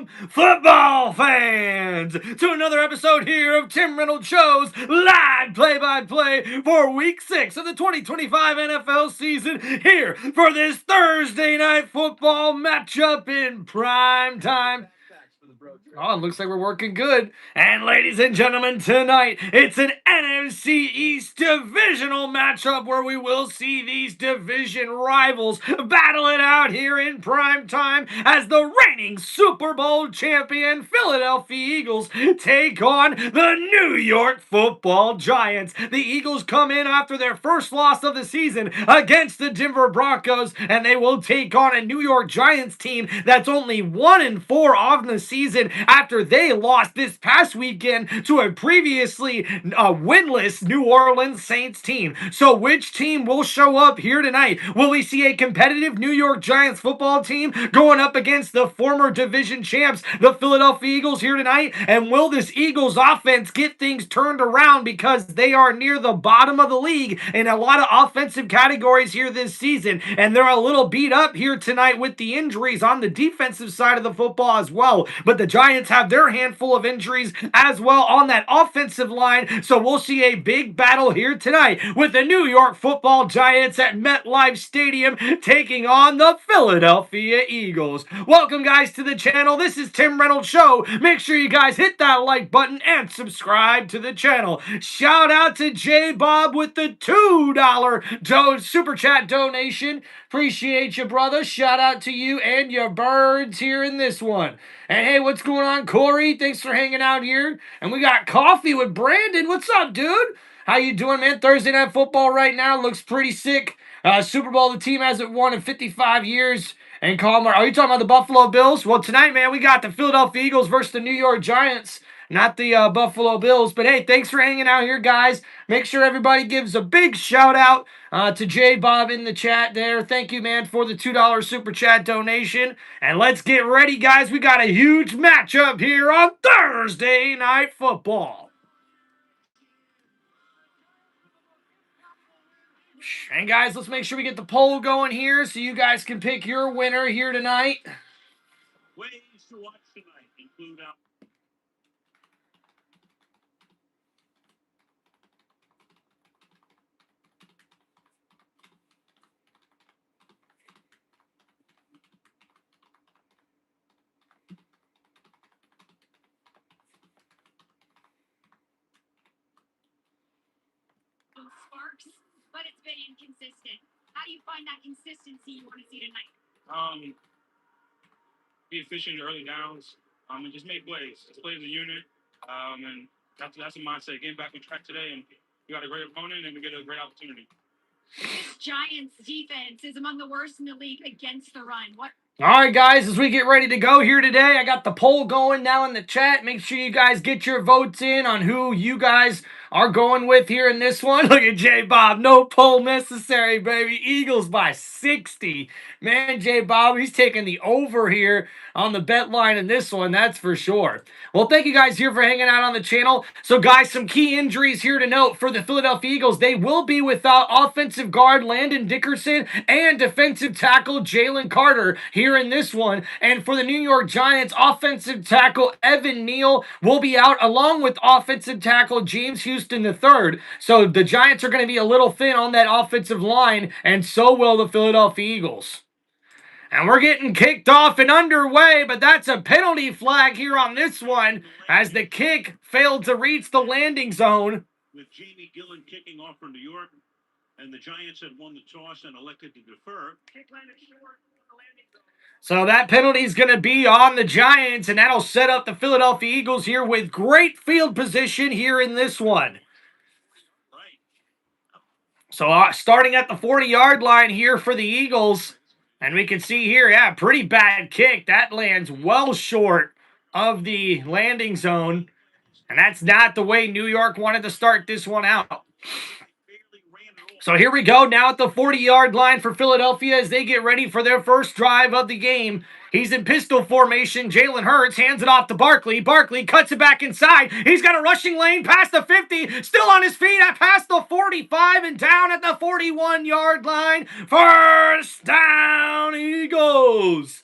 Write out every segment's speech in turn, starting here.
welcome, football fans, to another episode here of Tim Reynolds Show's live play-by-play for Week 6 of the 2025 NFL season here for this Thursday night football matchup in prime time. Oh, it looks like we're working good. And ladies and gentlemen, tonight it's an NFC East divisional matchup where we will see these division rivals battle it out here in prime time as the reigning Super Bowl champion Philadelphia Eagles take on the New York Football Giants. The Eagles come in after their first loss of the season against the Denver Broncos, and they will take on a New York Giants team that's only 1-4 on the season after they lost this past weekend to a previously winless New Orleans Saints team. So which team will show up here tonight? Will we see a competitive New York Giants football team going up against the former division champs, the Philadelphia Eagles, here tonight? And will this Eagles offense get things turned around because they are near the bottom of the league in a lot of offensive categories here this season, and they're a little beat up here tonight with the injuries on the defensive side of the football as well. But the Giants have their handful of injuries as well on that offensive line, so we'll see a big battle here tonight with the New York Football Giants at MetLife Stadium taking on the Philadelphia Eagles. Welcome, guys, to the channel. This is Tim Reynolds Show. Make sure you guys hit that like button and subscribe to the channel. Shout out to J Bob with the $2 super chat donation. Appreciate you, brother. Shout out to you and your birds here in this one. And hey, what's going on, Corey? Thanks for hanging out here. And we got coffee with Brandon. What's up, dude? How you doing, man? Thursday Night Football right now looks pretty sick. Super Bowl, the team hasn't won in 55 years. And Calmer, are you talking about the Buffalo Bills? Well, tonight, man, we got the Philadelphia Eagles versus the New York Giants. Not the Buffalo Bills. But hey, thanks for hanging out here, guys. Make sure everybody gives a big shout out to J Bob in the chat there. Thank you, man, for the $2 super chat donation. And let's get ready, guys. We got a huge matchup here on Thursday Night Football. And guys, let's make sure we get the poll going here so you guys can pick your winner here tonight. Ways to watch tonight include sparks, but it's been inconsistent. How do you find that consistency you want to see tonight? Be efficient early downs, and just make plays. Just play as a unit, and that's the mindset. Getting back on track today, and we got a great opponent, and we get a great opportunity. This Giants defense is among the worst in the league against the run. All right, guys, as we get ready to go here today, I got the poll going now in the chat. Make sure you guys get your votes in on who you guys are going with here in this one. Look at J Bob. No poll necessary, baby. Eagles by 60. Man, J Bob, he's taking the over here on the bet line in this one, that's for sure. Well, thank you guys here for hanging out on the channel. So, guys, some key injuries here to note for the Philadelphia Eagles. They will be without offensive guard Landon Dickerson and defensive tackle Jalen Carter here in this one. And for the New York Giants, offensive tackle Evan Neal will be out along with offensive tackle James Houston III. So the Giants are going to be a little thin on that offensive line, and so will the Philadelphia Eagles. And we're getting kicked off and underway, but that's a penalty flag here on this one as the kick failed to reach the landing zone. With Jamie Gillen kicking off for New York, and the Giants had won the toss and elected to defer. Kick landed short. So that penalty is going to be on the Giants, and that'll set up the Philadelphia Eagles here with great field position here in this one. So starting at the 40-yard line here for the Eagles, and we can see here, yeah, pretty bad kick. That lands well short of the landing zone, and that's not the way New York wanted to start this one out. So here we go now at the 40-yard line for Philadelphia as they get ready for their first drive of the game. He's in pistol formation. Jalen Hurts hands it off to Barkley. Barkley cuts it back inside. He's got a rushing lane past the 50. Still on his feet at past the 45 and down at the 41-yard line. First down, Eagles.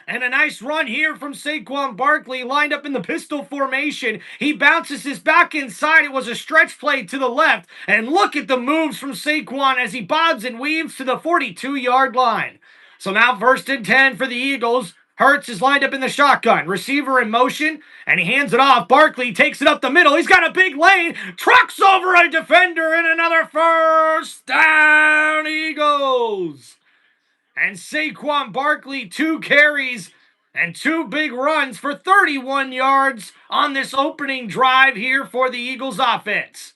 And a nice run here from Saquon Barkley, lined up in the pistol formation. He bounces this back inside. It was a stretch play to the left. And look at the moves from Saquon as he bobs and weaves to the 42-yard line. So now 1st and 10 for the Eagles. Hurts is lined up in the shotgun. Receiver in motion, and he hands it off. Barkley takes it up the middle. He's got a big lane. Trucks over a defender, and another first down, Eagles. And Saquon Barkley, 2 carries and 2 big runs for 31 yards on this opening drive here for the Eagles offense.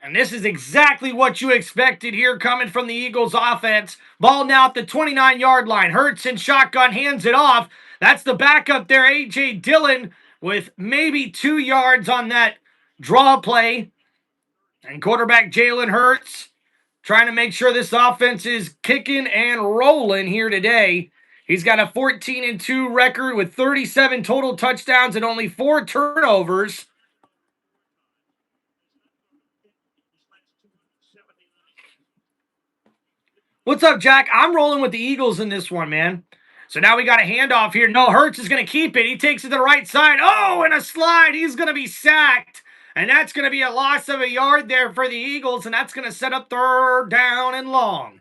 And this is exactly what you expected here coming from the Eagles offense. Ball now at the 29-yard line. Hurts in shotgun, hands it off. That's the backup there, A.J. Dillon, with maybe 2 yards on that draw play. And quarterback Jalen Hurts trying to make sure this offense is kicking and rolling here today. He's got a 14-2 record with 37 total touchdowns and only 4 turnovers. What's up, Jack? I'm rolling with the Eagles in this one, man. So now we got a handoff here. No, Hurts is going to keep it. He takes it to the right side. Oh, and a slide. He's going to be sacked. And that's going to be a loss of a yard there for the Eagles, and that's going to set up 3rd down and long.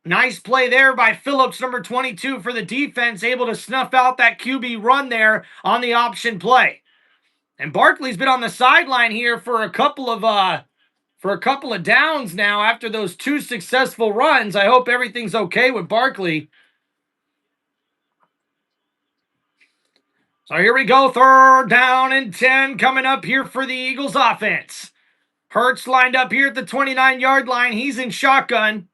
Nice play there by Phillips, number 22, for the defense, able to snuff out that QB run there on the option play. And Barkley's been on the sideline here for a couple of downs now after those 2 successful runs. I hope everything's okay with Barkley. So here we go, 3rd down and 10 coming up here for the Eagles offense. Hurts lined up here at the 29-yard line. He's in shotgun.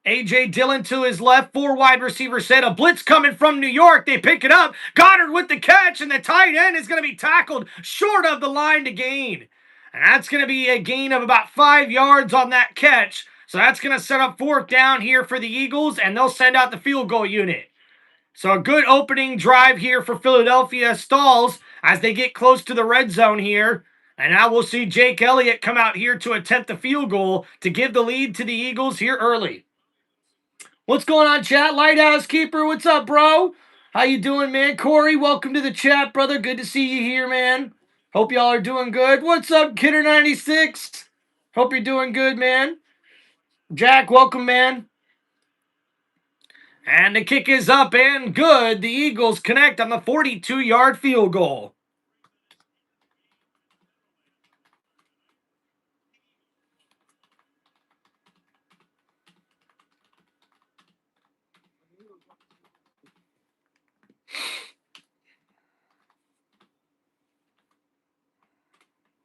A.J. Dillon to his left, 4 wide receiver set. A blitz coming from New York. They pick it up. Goddard with the catch, and the tight end is going to be tackled short of the line to gain. And that's going to be a gain of about 5 yards on that catch. So that's going to set up 4th down here for the Eagles, and they'll send out the field goal unit. So a good opening drive here for Philadelphia stalls as they get close to the red zone here. And now we'll see Jake Elliott come out here to attempt the field goal to give the lead to the Eagles here early. What's going on, chat? Lighthouse Keeper, what's up, bro? How you doing, man? Corey, welcome to the chat, brother. Good to see you here, man. Hope y'all are doing good. What's up, Kidder96? Hope you're doing good, man. Jack, welcome, man. And the kick is up and good. The Eagles connect on the 42-yard field goal.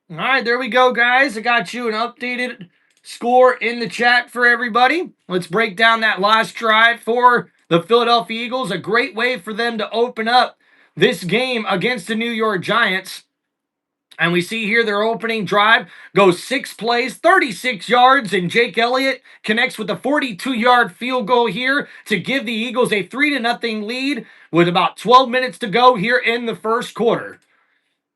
All right, there we go, guys. I got you an updated score in the chat for everybody. Let's break down that last drive for the Philadelphia Eagles. A great way for them to open up this game against the New York Giants. And we see here their opening drive goes 6 plays, 36 yards, and Jake Elliott connects with a 42-yard field goal here to give the Eagles a 3-0 lead with about 12 minutes to go here in the first quarter.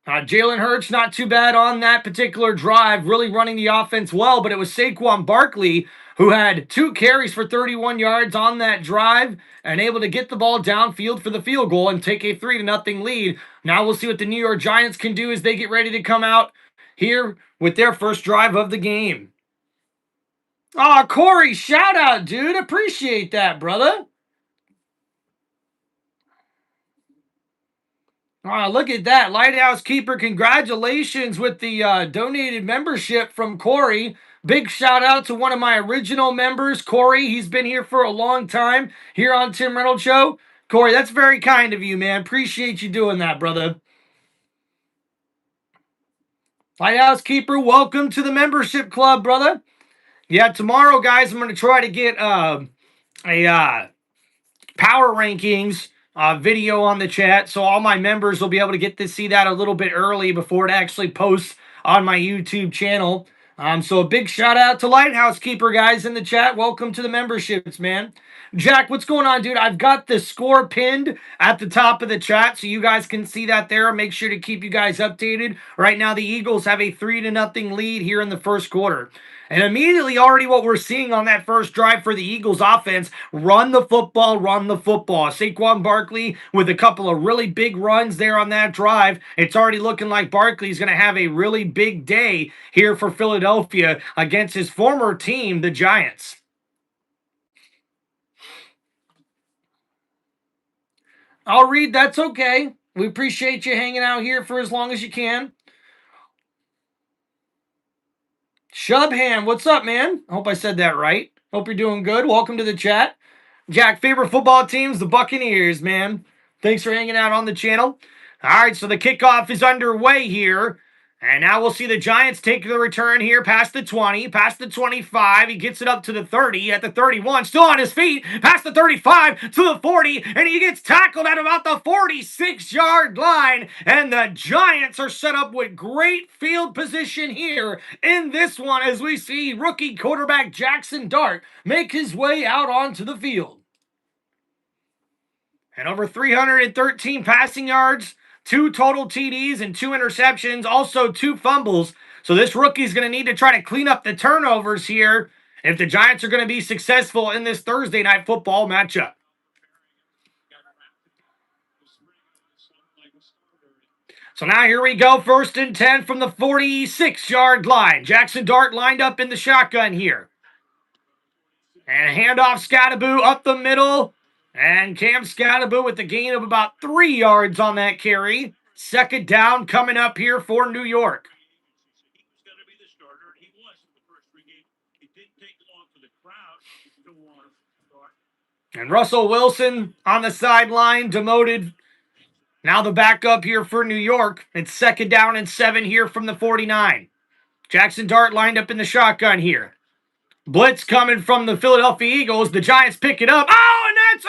Jalen Hurts, not too bad on that particular drive, really running the offense well, but it was Saquon Barkley who had 2 carries for 31 yards on that drive and able to get the ball downfield for the field goal and take a 3-0 lead. Now we'll see what the New York Giants can do as they get ready to come out here with their first drive of the game. Aw, Corey, shout out, dude. Appreciate that, brother. Look at that. Lighthouse Keeper, congratulations with the donated membership from Corey. Big shout out to one of my original members, Corey. He's been here for a long time here on Tim Reynolds Show. Corey, that's very kind of you, man. Appreciate you doing that, brother. Lighthouse Keeper, welcome to the membership club, brother. Yeah, tomorrow, guys, I'm going to try to get a power rankings video on the chat, so all my members will be able to get to see that a little bit early before it actually posts on my YouTube channel. So a big shout out to Lighthouse Keeper, guys, in the chat. Welcome to the memberships, man. Jack, what's going on, dude? I've got the score pinned at the top of the chat, so you guys can see that there. Make sure to keep you guys updated. Right now, the Eagles have a 3-0 lead here in the first quarter. And immediately already what we're seeing on that first drive for the Eagles offense, run the football, run the football. Saquon Barkley with a couple of really big runs there on that drive. It's already looking like Barkley's going to have a really big day here for Philadelphia against his former team, the Giants. I'll read, that's okay. We appreciate you hanging out here for as long as you can. Shubham, what's up, man? I hope I said that right. Hope you're doing good. Welcome to the chat. Jack, favorite football teams, the Buccaneers, man. Thanks for hanging out on the channel. All right, so the kickoff is underway here. And now we'll see the Giants take the return here past the 20, past the 25. He gets it up to the 30, at the 31, still on his feet, past the 35 to the 40, and he gets tackled at about the 46-yard line. And the Giants are set up with great field position here in this one as we see rookie quarterback Jackson Dart make his way out onto the field. And over 313 passing yards, 2 total TDs and 2 interceptions, also 2 fumbles. So this rookie's going to need to try to clean up the turnovers here if the Giants are going to be successful in this Thursday night football matchup. So now here we go, 1st and 10 from the 46-yard line. Jackson Dart lined up in the shotgun here. And a handoff, Scattaboo up the middle. And Cam Scattaboo with the gain of about 3 yards on that carry. 2nd down coming up here for New York. And Russell Wilson on the sideline, demoted. Now the backup here for New York. It's 2nd down and 7 here from the 49. Jackson Dart lined up in the shotgun here. Blitz coming from the Philadelphia Eagles. The Giants pick it up. Oh, and that's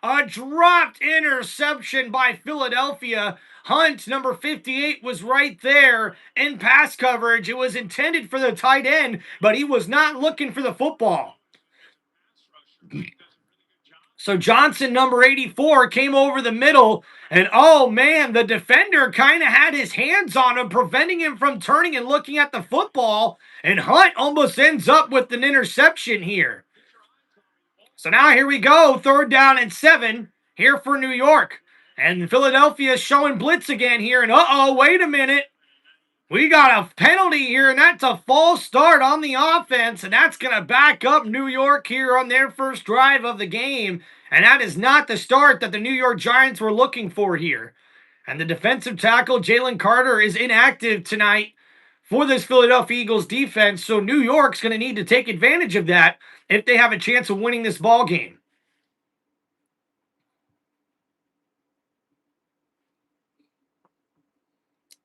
a dropped interception by Philadelphia. Hunt, number 58, was right there in pass coverage. It was intended for the tight end, but he was not looking for the football. So Johnson, number 84, came over the middle, and oh man, the defender kind of had his hands on him, preventing him from turning and looking at the football, and Hunt almost ends up with an interception here. So now here we go, 3rd down and 7 here for New York. And Philadelphia is showing blitz again here, and wait a minute. We got a penalty here, and that's a false start on the offense, and that's going to back up New York here on their first drive of the game, and that is not the start that the New York Giants were looking for here. And the defensive tackle, Jalen Carter, is inactive tonight for this Philadelphia Eagles defense, so New York's going to need to take advantage of that if they have a chance of winning this ball game.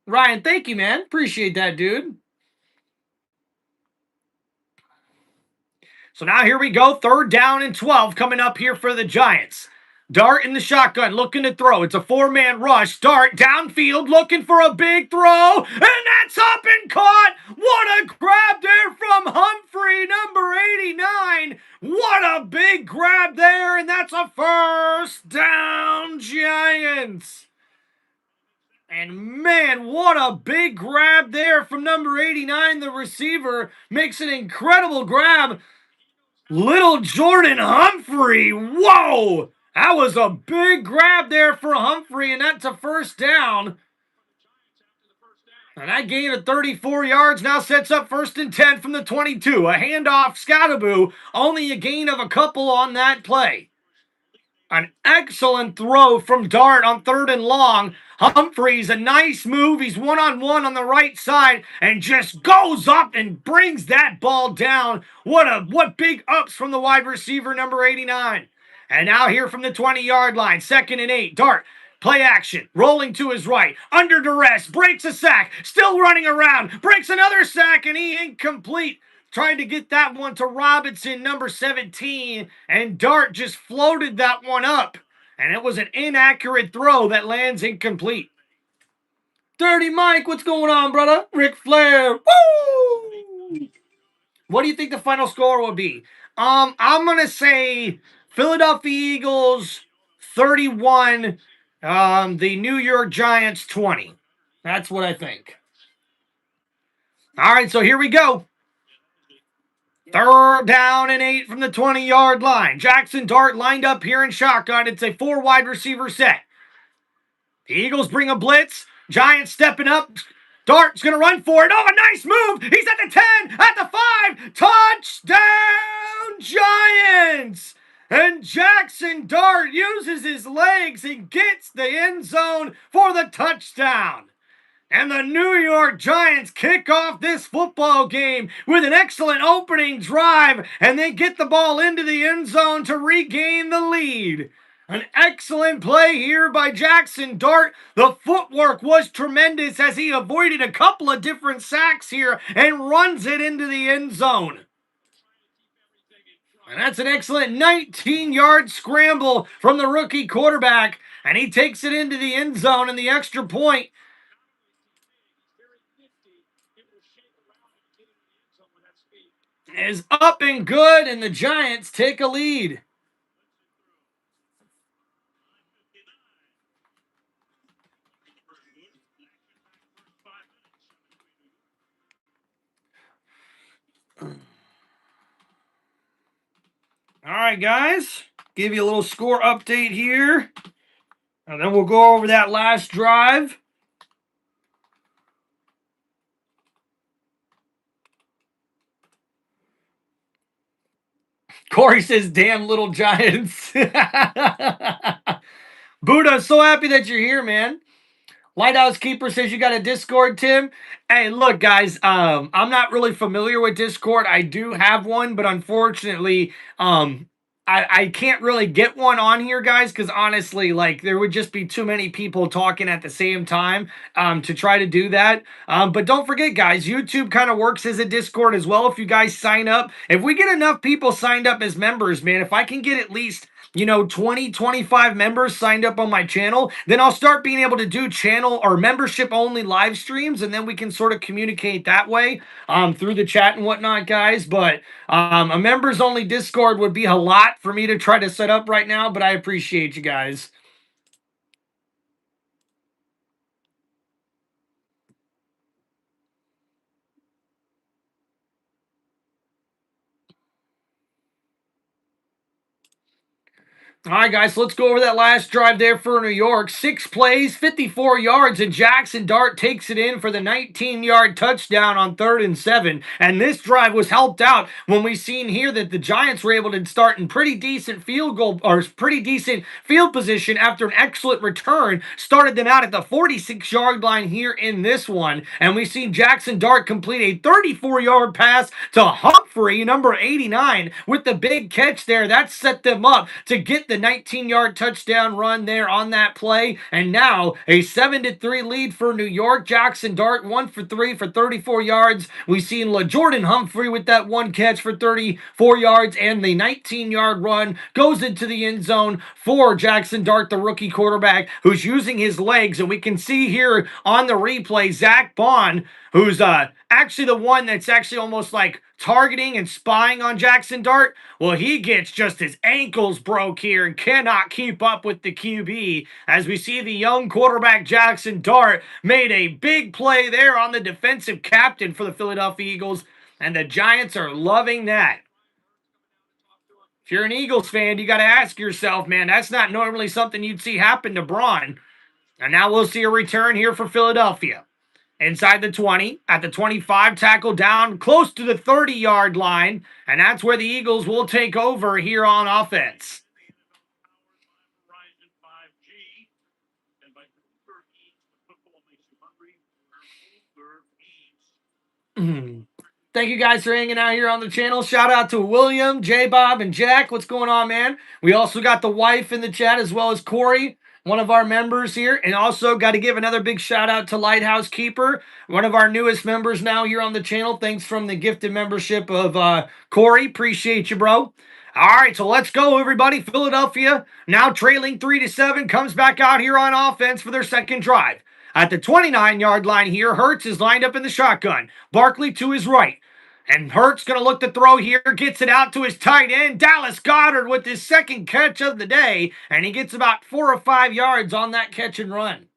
Ryan, thank you, man. Appreciate that, dude. So now here we go. 3rd down and 12 coming up here for the Giants. Dart in the shotgun, looking to throw. It's a 4-man rush. Dart downfield, looking for a big throw. And that's up and caught. What a grab there from Humphrey, number 89. What a big grab there. And that's a 1st down, Giants. And man, what a big grab there from number 89. The receiver makes an incredible grab. Little Jordan Humphrey. Whoa! That was a big grab there for Humphrey, and that's a 1st down. And that gain of 34 yards now sets up 1st and 10 from the 22. A handoff, Scattaboo. Only a gain of a couple on that play. An excellent throw from Dart on 3rd and long. Humphreys, a nice move. He's one-on-one on the right side and just goes up and brings that ball down. What big ups from the wide receiver, number 89. And now here from the 20-yard line, 2nd and 8. Dart, play action, rolling to his right, under duress, breaks a sack, still running around, breaks another sack, and he incomplete. Trying to get that one to Robinson, number 17, and Dart just floated that one up. And it was an inaccurate throw that lands incomplete. Dirty Mike, what's going on, brother? Ric Flair, woo! What do you think the final score will be? I'm going to say Philadelphia Eagles 31, the New York Giants 20. That's what I think. All right, so here we go. 3rd down and 8 from the 20-yard line. Jackson Dart lined up here in shotgun. It's a 4 wide receiver set. The Eagles bring a blitz. Giants stepping up. Dart's going to run for it. Oh, a nice move. He's at the 10, at the 5. Touchdown, Giants. And Jackson Dart uses his legs. He gets the end zone for the touchdown. And the New York Giants kick off this football game with an excellent opening drive, and they get the ball into the end zone to regain the lead. An excellent play here by Jackson Dart. The footwork was tremendous as he avoided a couple of different sacks here and runs it into the end zone. And that's an excellent 19-yard scramble from the rookie quarterback, and he takes it into the end zone and the extra point is up and good, and the Giants take a lead. All right, guys, give you a little score update here, and then we'll go over that last drive. Corey says, damn little Giants. Buddha, so happy that you're here, man. Lighthouse Keeper says you got a Discord, Tim. Hey, look, guys, I'm not really familiar with Discord. I do have one, but unfortunately, I can't really get one on here, guys, because honestly, like, there would just be too many people talking at the same time to try to do that. But don't forget, guys, YouTube kind of works as a Discord as well. If you guys sign up, if we get enough people signed up as members, man, if I can get at least 20, 25 members signed up on my channel, then I'll start being able to do channel or membership only live streams, and then we can sort of communicate that way through the chat and whatnot, guys. But a members only Discord would be a lot for me to try to set up right now, but I appreciate you guys. All right, guys, let's go over that last drive there for New York. 6 plays, 54 yards, and Jackson Dart takes it in for the 19-yard touchdown on 3rd and 7. And this drive was helped out when we seen here that the Giants were able to start in pretty decent field position after an excellent return. Started them out at the 46-yard line here in this one. And we seen Jackson Dart complete a 34-yard pass to Humphrey, number 89, with the big catch there. That set them up to get the 19-yard touchdown run there on that play. And now a 7-3 lead for New York. Jackson Dart 1 for 3 for 34 yards. We've seen LaJordan Humphrey with that one catch for 34 yards, and the 19-yard run goes into the end zone for Jackson Dart, the rookie quarterback, who's using his legs. And we can see here on the replay, Zach Bond, who's actually the one that's actually almost like targeting and spying on Jackson Dart. Well, he gets just his ankles broke here and cannot keep up with the QB, as we see the young quarterback Jackson Dart made a big play there on the defensive captain for the Philadelphia Eagles, and the Giants are loving that. If you're an Eagles fan, you got to ask yourself, man, that's not normally something you'd see happen to Braun. And now we'll see a return here for Philadelphia. Inside the 20, at the 25, tackle down close to the 30-yard line, and that's where the Eagles will take over here on offense. Thank you guys for hanging out here on the channel. Shout out to William, J Bob, and Jack. What's going on, man? We also got the wife in the chat, as well as Corey, one of our members here. And also got to give another big shout out to Lighthouse Keeper, one of our newest members now here on the channel. Thanks from the gifted membership of Corey. Appreciate you, bro. All right, so let's go, everybody. Philadelphia, now trailing 3-7, comes back out here on offense for their second drive. At the 29-yard line here, Hurts is lined up in the shotgun. Barkley to his right. And Hurts going to look to throw here, gets it out to his tight end, Dallas Goedert, with his second catch of the day, and he gets about 4 or 5 yards on that catch and run.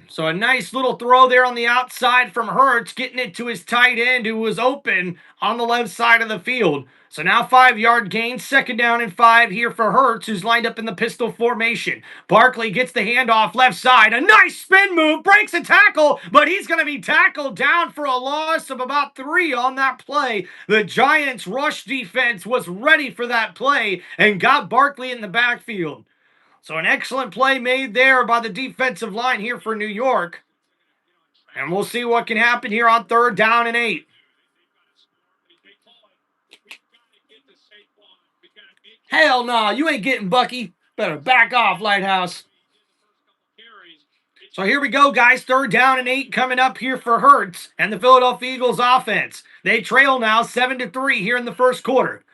So a nice little throw there on the outside from Hurts, getting it to his tight end who was open on the left side of the field. So now 5-yard gain, 2nd down and 5 here for Hurts, who's lined up in the pistol formation. Barkley gets the handoff left side. A nice spin move, breaks a tackle, but he's going to be tackled down for a loss of about 3 on that play. The Giants' rush defense was ready for that play and got Barkley in the backfield. So an excellent play made there by the defensive line here for New York. And we'll see what can happen here on 3rd down and 8. Hell no, you ain't getting Bucky. Better back off, Lighthouse. So here we go, guys. 3rd down and 8 coming up here for Hurts and the Philadelphia Eagles offense. They trail now 7-3 here in the first quarter.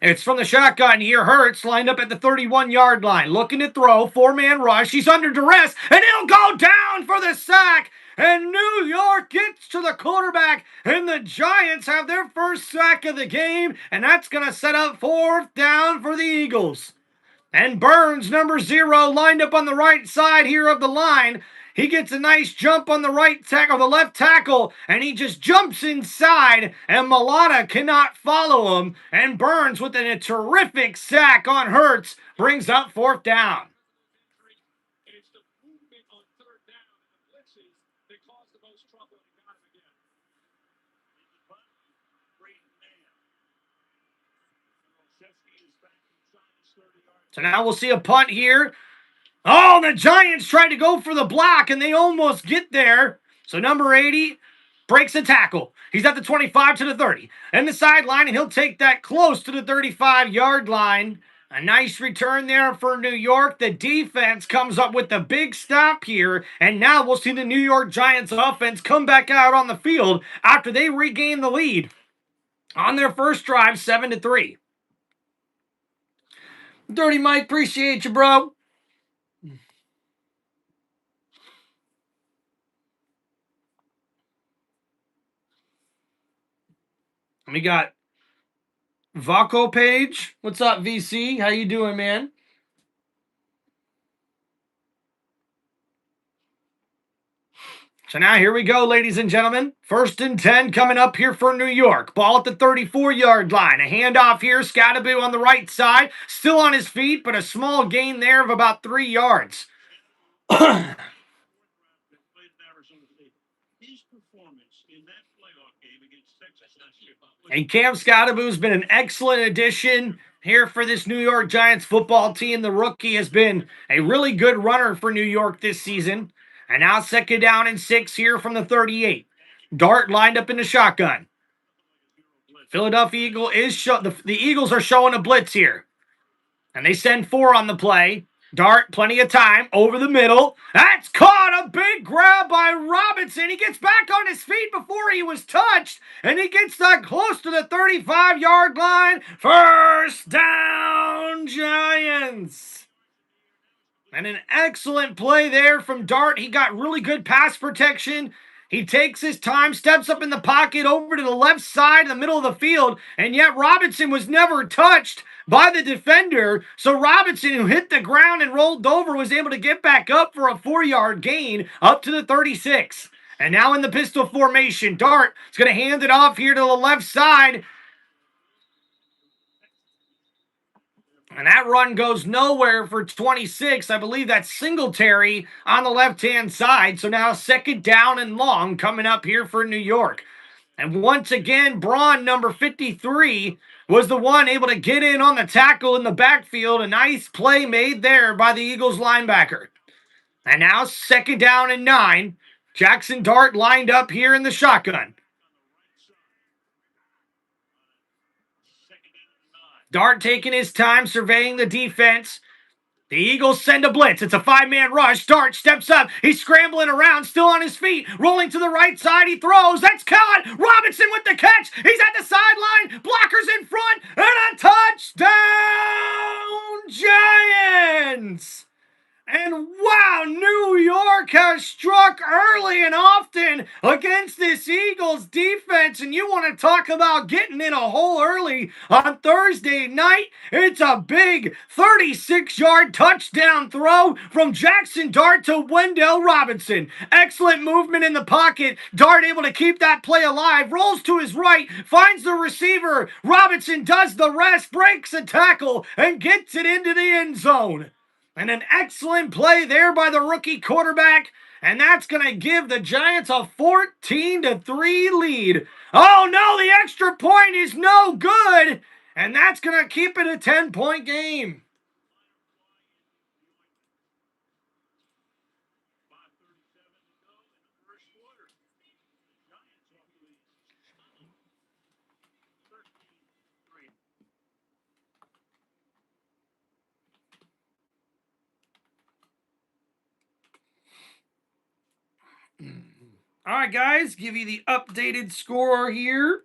It's from the shotgun here. Hurts lined up at the 31-yard line. Looking to throw. 4-man rush. He's under duress. And he'll go down for the sack. And New York gets to the quarterback. And the Giants have their first sack of the game. And that's going to set up 4th down for the Eagles. And Burns, number 0, lined up on the right side here of the line. He gets a nice jump on the right tackle, the left tackle, and he just jumps inside, and Malata cannot follow him. And Burns, with a terrific sack on Hurts, brings up 4th down. So now we'll see a punt here. Oh, the Giants tried to go for the block, and they almost get there. So number 80 breaks a tackle. He's at the 25 to the 30. And the sideline, and he'll take that close to the 35-yard line. A nice return there for New York. The defense comes up with the big stop here. And now we'll see the New York Giants offense come back out on the field after they regain the lead on their first drive, 7-3. Dirty Mike, appreciate you, bro. We got Vaco Page. What's up, VC? How you doing, man? So now here we go, ladies and gentlemen. 1st and 10 coming up here for New York. Ball at the 34-yard line. A handoff here. Scattaboo on the right side. Still on his feet, but a small gain there of about 3 yards. And Cam Scattaboo's been an excellent addition here for this New York Giants football team. The rookie has been a really good runner for New York this season. And now 2nd down and 6 here from the 38. Dart lined up in the shotgun. Philadelphia Eagle is the Eagles are showing a blitz here. And they send 4 on the play. Dart, plenty of time, over the middle. That's caught, a big grab by Robinson. He gets back on his feet before he was touched, and he gets that close to the 35-yard line. 1st down, Giants. And an excellent play there from Dart. He got really good pass protection. He takes his time, steps up in the pocket over to the left side in the middle of the field, and yet Robinson was never touched by the defender. So Robinson, who hit the ground and rolled over, was able to get back up for a 4-yard gain up to the 36. And now in the pistol formation, Dart is going to hand it off here to the left side. And that run goes nowhere for 26. I believe that's Singletary on the left-hand side. So now 2nd down and long coming up here for New York. And once again, Braun, number 53, was the one able to get in on the tackle in the backfield. A nice play made there by the Eagles linebacker. And now 2nd down and 9. Jackson Dart lined up here in the shotgun. Dart taking his time, surveying the defense. The Eagles send a blitz. It's a 5-man rush. Dart steps up. He's scrambling around, still on his feet. Rolling to the right side. He throws. That's caught. Robinson with the catch. He's at the sideline. Blockers in front. And a touchdown, Giants. And wow, New York York has struck early and often against this Eagles defense, and you want to talk about getting in a hole early on Thursday night. It's a big 36-yard touchdown throw from Jackson Dart to Wendell Robinson. Excellent movement in the pocket. Dart able to keep that play alive, rolls to his right, finds the receiver. Robinson does the rest, breaks a tackle, and gets it into the end zone. And an excellent play there by the rookie quarterback. And that's going to give the Giants a 14-3 lead. Oh no, the extra point is no good. And that's going to keep it a 10-point game. All right, guys, give you the updated score here.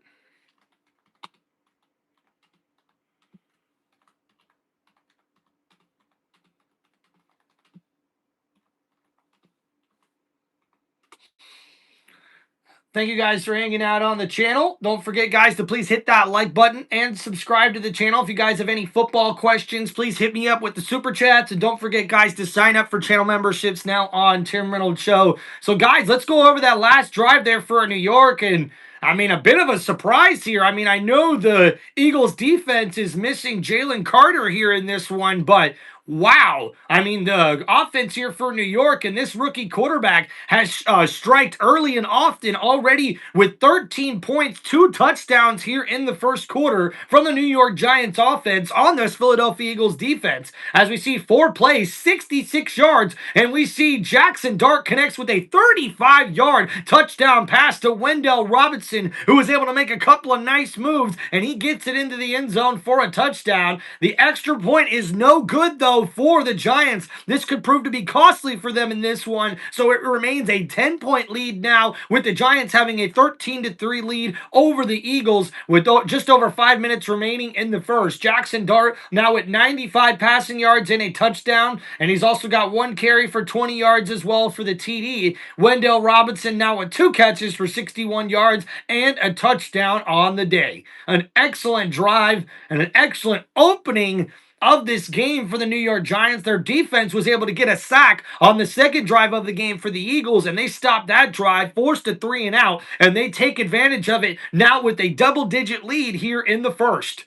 Thank you guys for hanging out on the channel. Don't forget, guys, to please hit that like button and subscribe to the channel. If you guys have any football questions, please hit me up with the super chats. And don't forget, guys, to sign up for channel memberships now on Tim Reynolds Show. So, guys, let's go over that last drive there for New York. And, I mean, a bit of a surprise here. I mean, I know the Eagles defense is missing Jalen Carter here in this one, but wow. I mean, the offense here for New York and this rookie quarterback has striked early and often already with 13 points, 2 touchdowns here in the first quarter from the New York Giants offense on this Philadelphia Eagles defense. As we see 4 plays, 66 yards, and we see Jackson Dart connects with a 35-yard touchdown pass to Wendell Robinson, who was able to make a couple of nice moves, and he gets it into the end zone for a touchdown. The extra point is no good, though, for the Giants. This could prove to be costly for them in this one, so it remains a 10-point lead now, with the Giants having a 13-3 lead over the Eagles with just over 5 minutes remaining in the first. Jackson Dart now at 95 passing yards and a touchdown, and he's also got 1 carry for 20 yards as well for the TD. Wendell Robinson now with 2 catches for 61 yards and a touchdown on the day. An excellent drive and an excellent opening of this game for the New York Giants. Their defense was able to get a sack on the second drive of the game for the Eagles, and they stopped that drive, forced a 3 and out, and they take advantage of it now with a double-digit lead here in the first.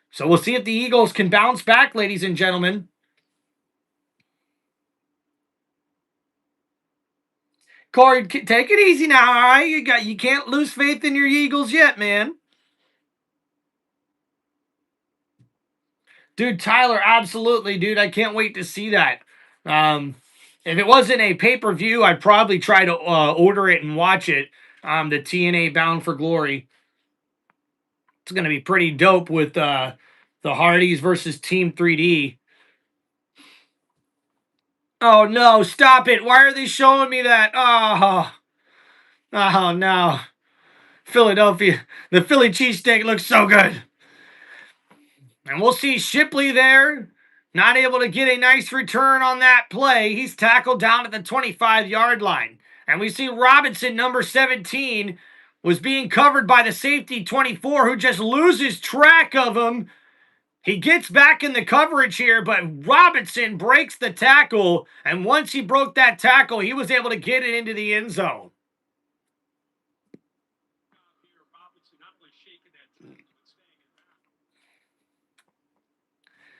So we'll see if the Eagles can bounce back, ladies and gentlemen. Corey, take it easy now, all right? You can't lose faith in your Eagles yet, man. Dude, Tyler, absolutely, dude. I can't wait to see that. If it wasn't a pay-per-view, I'd probably try to order it and watch it. The TNA Bound for Glory. It's going to be pretty dope with the Hardys versus Team 3D. Oh, no, stop it. Why are they showing me that? Oh no. Philadelphia. The Philly cheesesteak looks so good. And we'll see Shipley there. Not able to get a nice return on that play. He's tackled down at the 25-yard line. And we see Robinson, number 17, was being covered by the safety 24, who just loses track of him. He gets back in the coverage here, but Robinson breaks the tackle. And once he broke that tackle, he was able to get it into the end zone.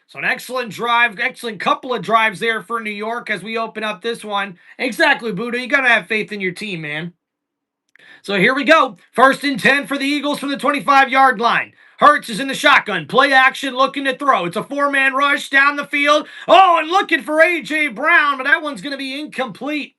So an excellent drive, excellent couple of drives there for New York as we open up this one. Exactly, Buddha. You got to have faith in your team, man. So here we go. 1st and 10 for the Eagles from the 25-yard line. Hurts is in the shotgun. Play action, looking to throw. It's a 4-man rush down the field. Oh, and looking for A.J. Brown, but that one's going to be incomplete.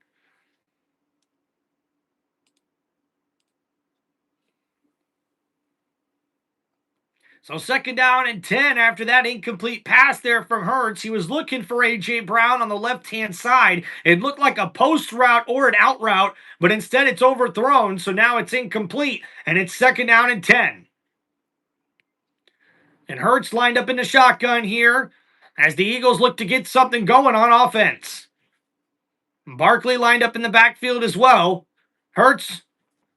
So 2nd down and 10 after that incomplete pass there from Hurts. He was looking for A.J. Brown on the left-hand side. It looked like a post route or an out route, but instead it's overthrown, so now it's incomplete, and it's 2nd down and 10. And Hurts lined up in the shotgun here as the Eagles look to get something going on offense. Barkley lined up in the backfield as well. Hurts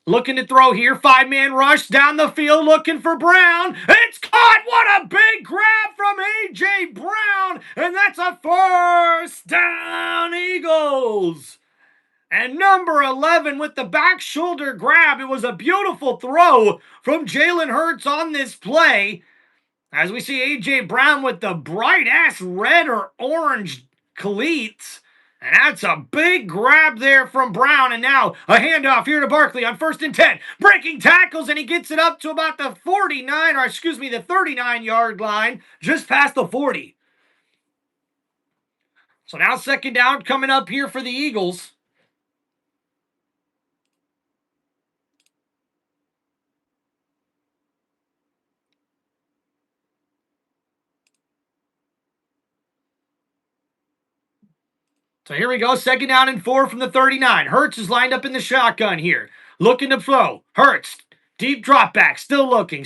looking to throw here. 5-man rush down the field looking for Brown. It's caught. What a big grab from A.J. Brown. And that's a first down, Eagles. And number 11 with the back shoulder grab. It was a beautiful throw from Jalen Hurts on this play. As we see A.J. Brown with the bright-ass red or orange cleats. And that's a big grab there from Brown. And now a handoff here to Barkley on 1st and 10. Breaking tackles, and he gets it up to about the 39-yard line, just past the 40. So now 2nd down coming up here for the Eagles. So here we go, 2nd down and 4 from the 39. Hurts is lined up in the shotgun here. Looking to throw. Hurts, deep drop back, still looking.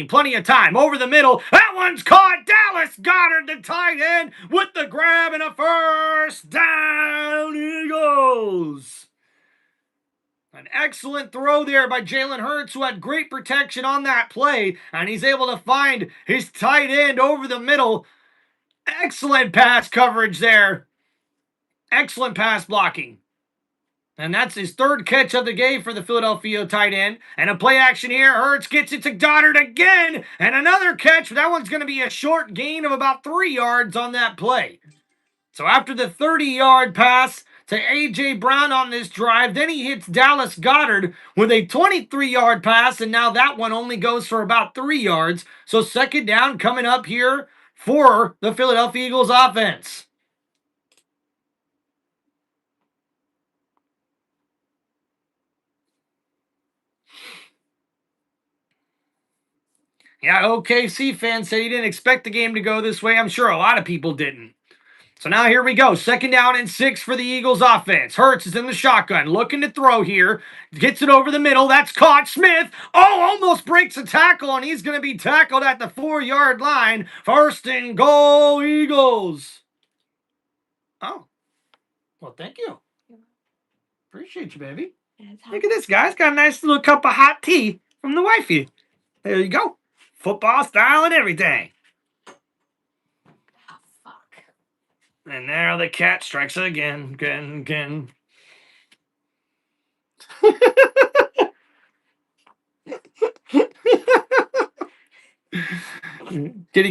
Plenty of time, over the middle. That one's caught. Dallas Goedert, the tight end, with the grab and a first down, Eagles. An excellent throw there by Jalen Hurts, who had great protection on that play, and he's able to find his tight end over the middle. Excellent pass coverage there. Excellent pass blocking. And that's his 3rd catch of the game for the Philadelphia tight end. And a play action here. Hurts gets it to Goedert again. And another catch. That one's going to be a short gain of about 3 yards on that play. So after the 30-yard pass to A.J. Brown on this drive, then he hits Dallas Goedert with a 23-yard pass. And now that one only goes for about 3 yards. So 2nd down coming up here for the Philadelphia Eagles offense. Yeah, OKC fans said he didn't expect the game to go this way. I'm sure a lot of people didn't. So now here we go. 2nd down and 6 for the Eagles offense. Hurts is in the shotgun, looking to throw here. Gets it over the middle. That's caught. Smith, almost breaks a tackle, and he's going to be tackled at the 4-yard line. 1st and goal, Eagles. Oh, well, thank you. Appreciate you, baby. Look at this, guys. Got a nice little cup of hot tea from the wifey. There you go. Football style and everything. Oh, fuck. And now the cat strikes again. Kitty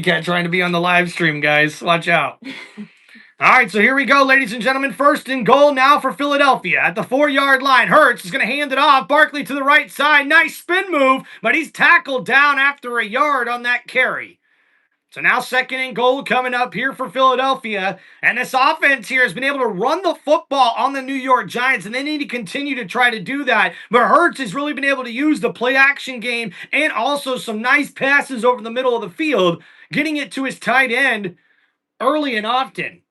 cat trying to be on the live stream, guys. Watch out. All right, so here we go, ladies and gentlemen. 1st and goal now for Philadelphia. At the 4-yard line, Hurts is going to hand it off. Barkley to the right side. Nice spin move, but he's tackled down after a yard on that carry. So now 2nd and goal coming up here for Philadelphia. And this offense here has been able to run the football on the New York Giants, and they need to continue to try to do that. But Hurts has really been able to use the play-action game and also some nice passes over the middle of the field, getting it to his tight end early and often.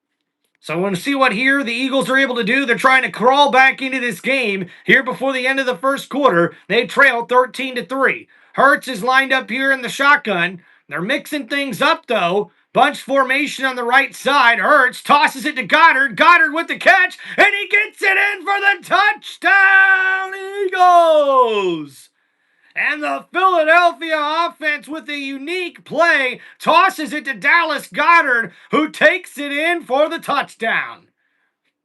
So we'll see what here the Eagles are able to do. They're trying to crawl back into this game here before the end of the 1st quarter. They trail 13-3. Hurts is lined up here in the shotgun. They're mixing things up, though. Bunch formation on the right side. Hurts tosses it to Goedert. Goedert with the catch, and he gets it in for the touchdown, Eagles! And the Philadelphia offense with a unique play tosses it to Dallas Goedert, who takes it in for the touchdown.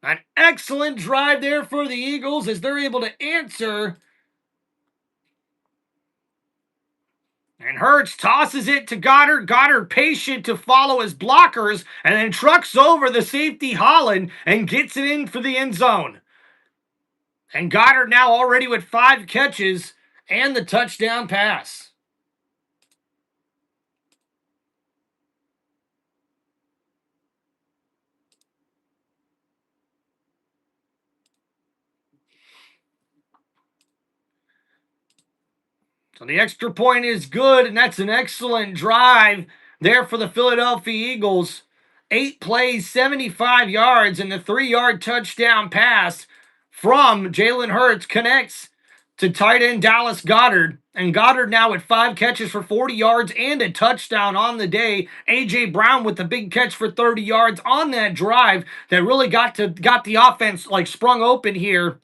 An excellent drive there for the Eagles as they're able to answer. And Hurts tosses it to Goedert. Goedert patient to follow his blockers and then trucks over the safety Holland and gets it in for the end zone. And Goedert now already with 5 catches and the touchdown pass. So the extra point is good, and that's an excellent drive there for the Philadelphia Eagles. 8 plays, 75 yards, and the 3-yard touchdown pass from Jalen Hurts connects to tight end Dallas Goedert. And Goddard now with 5 catches for 40 yards and a touchdown on the day. A.J. Brown with the big catch for 30 yards on that drive that really got the offense like sprung open here.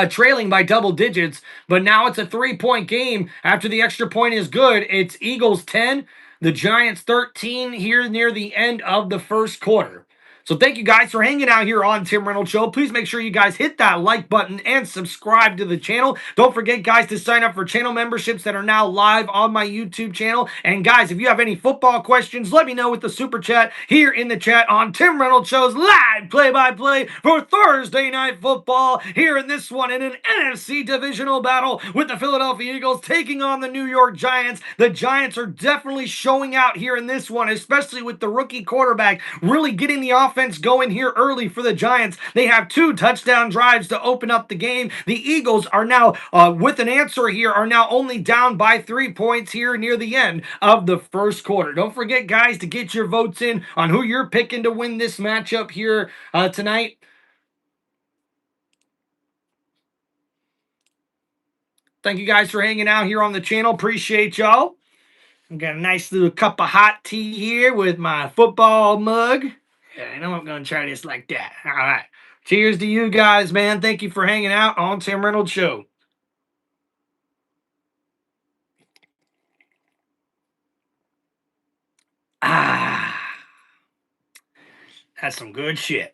Trailing by double digits, but now it's a 3-point game after the extra point is good. It's Eagles 10, the Giants 13 here near the end of the first quarter. So thank you guys for hanging out here on Tim Reynolds Show. Please make sure you guys hit that like button and subscribe to the channel. Don't forget, guys, to sign up for channel memberships that are now live on my YouTube channel. And guys, if you have any football questions, let me know with the super chat here in the chat on Tim Reynolds Show's live play-by-play for Thursday Night Football. Here in this one in an NFC divisional battle with the Philadelphia Eagles taking on the New York Giants. The Giants are definitely showing out here in this one, especially with the rookie quarterback really getting the offense going here early for the Giants. They have 2 touchdown drives to open up the game. The Eagles are now, with an answer here, are now only down by 3 points here near the end of the first quarter. Don't forget, guys, to get your votes in on who you're picking to win this matchup here tonight. Thank you guys for hanging out here on the channel. Appreciate y'all. I got a nice little cup of hot tea here with my football mug. Yeah, I know I'm going to try this like that. All right. Cheers to you guys, man. Thank you for hanging out on Tim Reynolds Show. That's some good shit.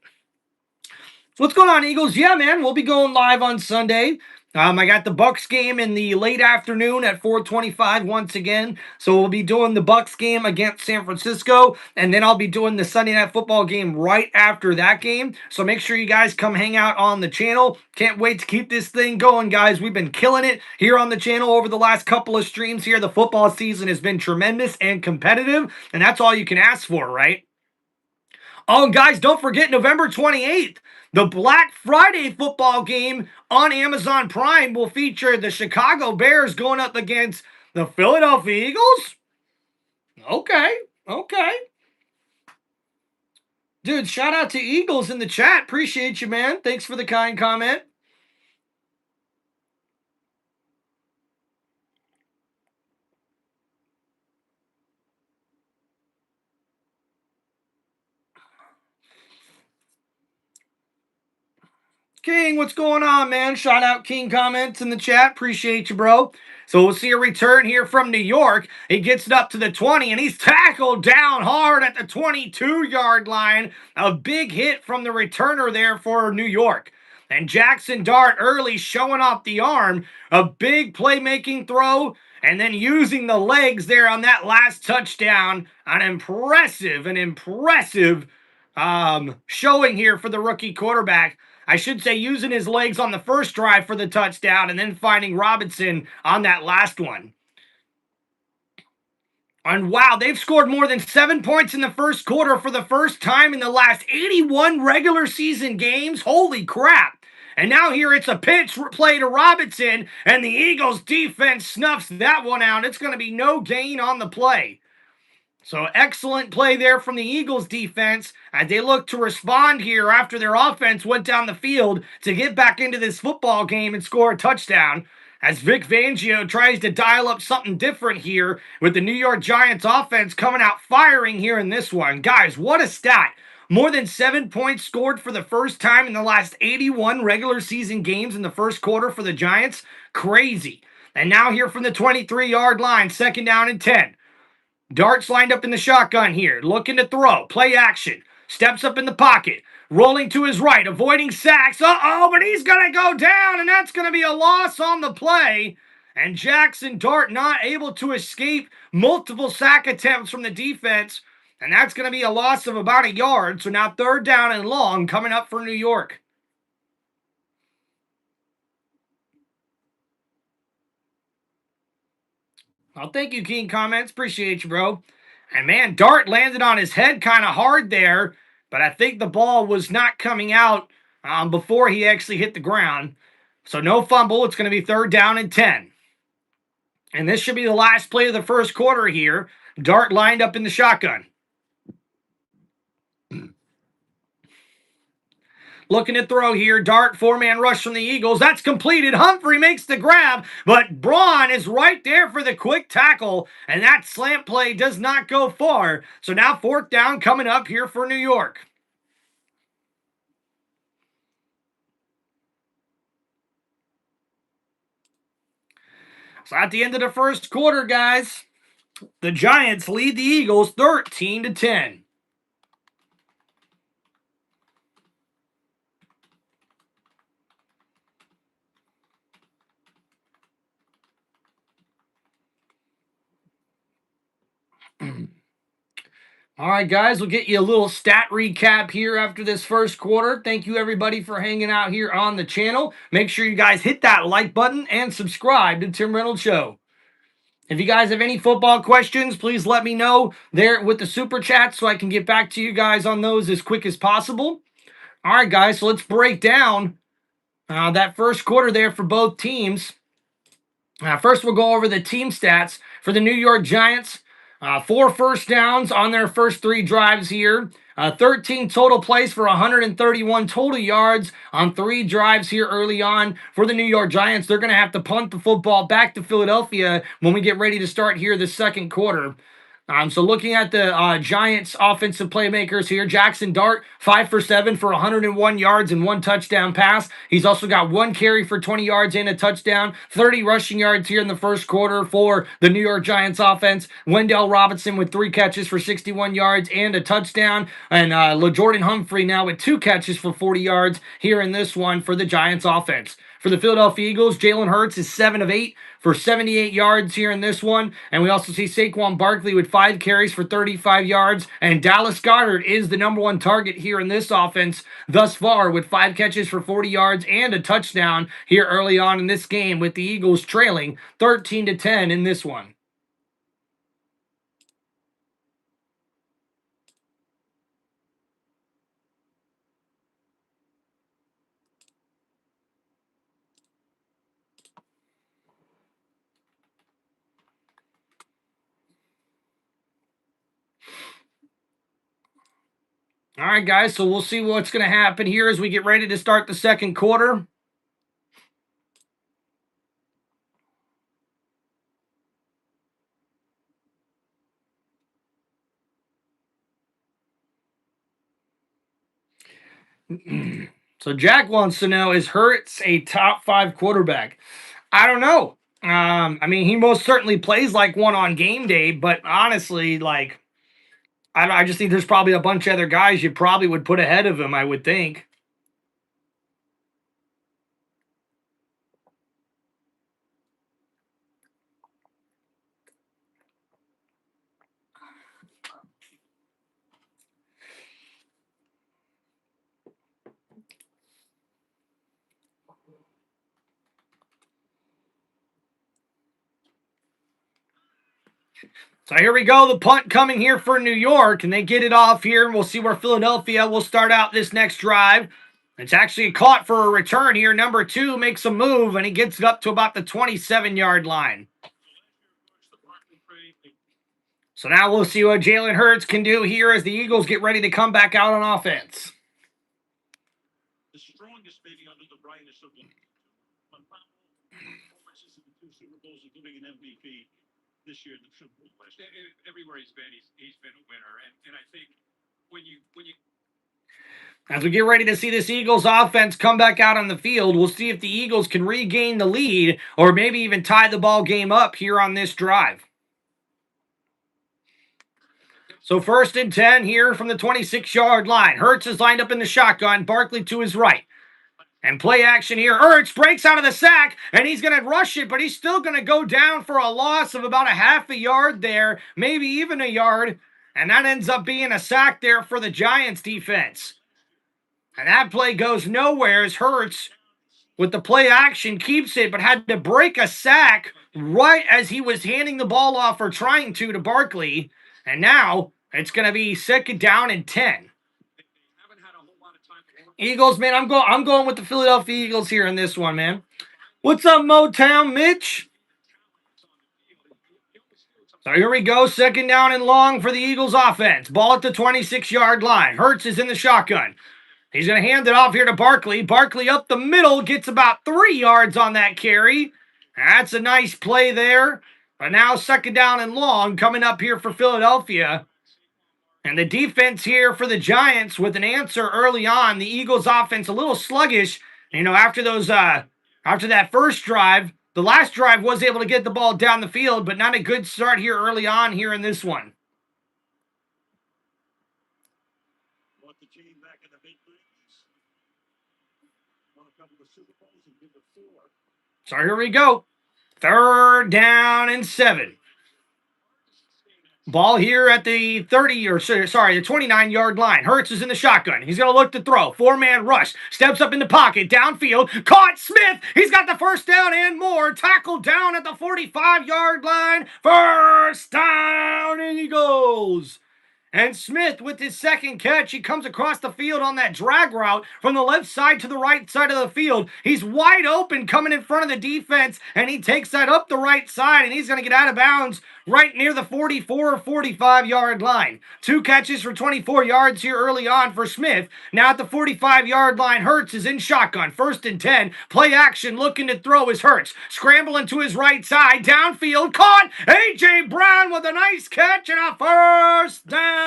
So what's going on, Eagles? Yeah, man, we'll be going live on Sunday. I got the Bucks game in the late afternoon at 4:25 once again. So we'll be doing the Bucks game against San Francisco, and then I'll be doing the Sunday Night Football game right after that game. So make sure you guys come hang out on the channel. Can't wait to keep this thing going, guys. We've been killing it here on the channel over the last couple of streams here. The football season has been tremendous and competitive, and that's all you can ask for, right? Oh, guys, don't forget November 28th, the Black Friday football game on Amazon Prime will feature the Chicago Bears going up against the Philadelphia Eagles. Okay. Dude, shout out to Eagles in the chat. Appreciate you, man. Thanks for the kind comment. King, what's going on, man? Shout out King comments in the chat. Appreciate you, bro. So we'll see a return here from New York. He gets it up to the 20, and he's tackled down hard at the 22-yard line. A big hit from the returner there for New York. And Jackson Dart early showing off the arm. A big playmaking throw, and then using the legs there on that last touchdown. An impressive showing here for the rookie quarterback. I should say using his legs on the first drive for the touchdown and then finding Robinson on that last one. And wow, they've scored more than 7 points in the first quarter for the first time in the last 81 regular season games. Holy crap. And now here it's a pitch play to Robinson, and the Eagles defense snuffs that one out. It's going to be no gain on the play. So excellent play there from the Eagles defense as they look to respond here after their offense went down the field to get back into this football game and score a touchdown. As Vic Fangio tries to dial up something different here with the New York Giants offense coming out firing here in this one. Guys, what a stat. More than 7 points scored for the first time in the last 81 regular season games in the first quarter for the Giants. Crazy. And now here from the 23-yard line, 2nd down and 10. Dart's lined up in the shotgun here, looking to throw, play action, steps up in the pocket, rolling to his right, avoiding sacks. But he's going to go down, and that's going to be a loss on the play. And Jackson Dart not able to escape multiple sack attempts from the defense, and that's going to be a loss of about a yard. So now 3rd down and long coming up for New York. Well, thank you, King Comments. Appreciate you, bro. And man, Dart landed on his head kind of hard there, but I think the ball was not coming out before he actually hit the ground. So no fumble. It's going to be 3rd down and 10. And this should be the last play of the first quarter here. Dart lined up in the shotgun. Looking to throw here. Dart, four-man rush from the Eagles. That's completed. Humphrey makes the grab, but Braun is right there for the quick tackle, and that slant play does not go far. So now fourth down coming up here for New York. So at the end of the first quarter, guys, the Giants lead the Eagles 13-10. All right, guys, we'll get you a little stat recap here after this first quarter. Thank you, everybody, for hanging out here on the channel. Make sure you guys hit that like button and subscribe to Tim Reynolds Show. If you guys have any football questions, please let me know there with the super chat so I can get back to you guys on those as quick as possible. All right, guys, so let's break down that first quarter there for both teams. First, we'll go over the team stats for the New York Giants. 4 first downs on their first 3 drives here. 13 total plays for 131 total yards on 3 drives here early on for the New York Giants. They're going to have to punt the football back to Philadelphia when we get ready to start here the second quarter. So looking at the Giants offensive playmakers here, Jackson Dart, 5 for 7 for 101 yards and 1 touchdown pass. He's also got 1 carry for 20 yards and a touchdown, 30 rushing yards here in the first quarter for the New York Giants offense. Wendell Robinson with 3 catches for 61 yards and a touchdown. And LaJordan Humphrey now with 2 catches for 40 yards here in this one for the Giants offense. For the Philadelphia Eagles, Jalen Hurts is 7 of 8 for 78 yards here in this one. And we also see Saquon Barkley with 5 carries for 35 yards. And Dallas Goedert is the number 1 target here in this offense thus far with 5 catches for 40 yards and a touchdown here early on in this game, with the Eagles trailing 13-10 in this one. All right, guys, so we'll see what's going to happen here as we get ready to start the second quarter. So Jack wants to know, is Hurts a top 5 quarterback? I don't know. I mean, he most certainly plays like one on game day, but honestly, like, I just think there's probably a bunch of other guys you probably would put ahead of him, I would think. So here we go, the punt coming here for New York, and they get it off here, and we'll see where Philadelphia will start out this next drive. It's actually caught for a return here. Number 2 makes a move, and he gets it up to about the 27-yard line. So now we'll see what Jalen Hurts can do here as the Eagles get ready to come back out on offense. The strongest maybe under the brightest of them. Performances in the 2 Super Bowls, including an MVP this year in the Super Bowl. Everywhere he's been a winner. And I think when you as we get ready to see this Eagles offense come back out on the field, we'll see if the Eagles can regain the lead or maybe even tie the ball game up here on this drive. So 1st and 10 here from the 26-yard line. Hurts is lined up in the shotgun. Barkley to his right. And play action here. Hurts breaks out of the sack, and he's going to rush it, but he's still going to go down for a loss of about a half a yard there, maybe even a yard. And that ends up being a sack there for the Giants defense. And that play goes nowhere as Hurts, with the play action, keeps it, but had to break a sack right as he was handing the ball off, or trying to Barkley. And now it's going to be 2nd down and 10. Eagles, man, I'm going with the Philadelphia Eagles here in this one, man. What's up, Motown Mitch? So here we go, 2nd down and long for the Eagles offense. Ball at the 26-yard line. Hurts is in the shotgun. He's going to hand it off here to Barkley. Barkley up the middle, gets about 3 yards on that carry. That's a nice play there. But now 2nd down and long coming up here for Philadelphia. And the defense here for the Giants with an answer early on. The Eagles offense a little sluggish. You know, after that first drive, the last drive was able to get the ball down the field, but not a good start here early on here in this one. So here we go. 3rd down and 7. Ball here at the 29-yard line. Hurts is in the shotgun. He's going to look to throw. 4-man rush. Steps up in the pocket. Downfield. Caught Smith. He's got the 1st down and more. Tackled down at the 45-yard line. 1st down, Eagles. And Smith with his 2nd catch, he comes across the field on that drag route from the left side to the right side of the field. He's wide open coming in front of the defense, and he takes that up the right side, and he's going to get out of bounds right near the 44 or 45-yard line. 2 catches for 24 yards here early on for Smith. Now at the 45-yard line, Hurts is in shotgun. 1st and 10. Play action, looking to throw is Hurts. Scrambling to his right side. Downfield, caught. A.J. Brown with a nice catch and a 1st down.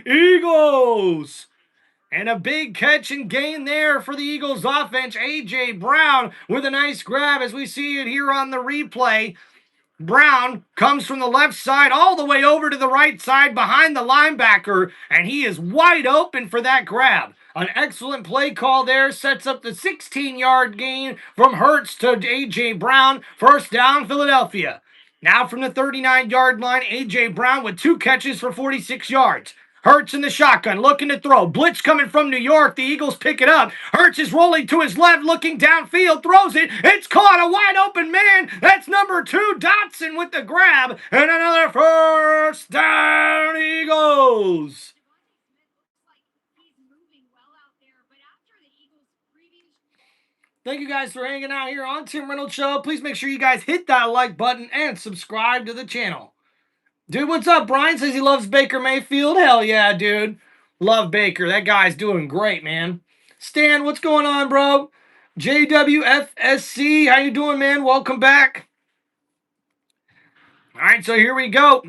Eagles. And a big catch and gain there for the Eagles offense. A.J. Brown with a nice grab as we see it here on the replay. Brown comes from the left side all the way over to the right side behind the linebacker, and he is wide open for that grab. An excellent play call there, sets up the 16-yard gain from Hurts to A.J. Brown. 1st down, Philadelphia. Now from the 39-yard line, A.J. Brown with 2 catches for 46 yards. Hurts in the shotgun, looking to throw. Blitz coming from New York. The Eagles pick it up. Hurts is rolling to his left, looking downfield, throws it. It's caught, a wide open man. That's number 2, Dotson with the grab. And another 1st down, Eagles. Thank you guys for hanging out here on Tim Reynolds Show. Please make sure you guys hit that like button and subscribe to the channel. Dude, what's up? Brian says he loves Baker Mayfield. Hell yeah, dude. Love Baker. That guy's doing great, man. Stan, what's going on, bro? JWFSC, how you doing, man? Welcome back. All right, so here we go.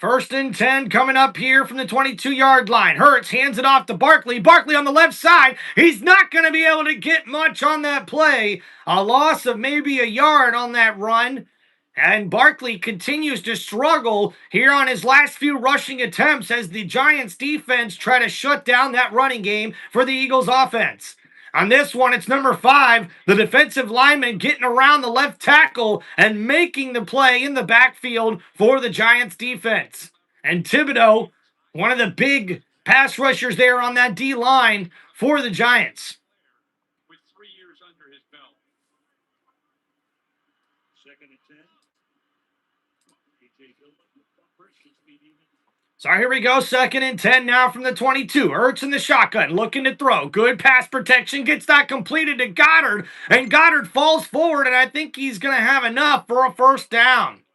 1st and 10 coming up here from the 22-yard line. Hurts hands it off to Barkley. Barkley on the left side. He's not going to be able to get much on that play. A loss of maybe a yard on that run. And Barkley continues to struggle here on his last few rushing attempts as the Giants defense try to shut down that running game for the Eagles offense. On this one, it's number 5, the defensive lineman getting around the left tackle and making the play in the backfield for the Giants defense. And Thibodeau, one of the big pass rushers there on that D-line for the Giants. With 3 years under his belt. 2nd and 10. So here we go, 2nd and 10 now from the 22. Hurts in the shotgun, looking to throw. Good pass protection, gets that completed to Goddard, and Goddard falls forward, and I think he's going to have enough for a 1st down.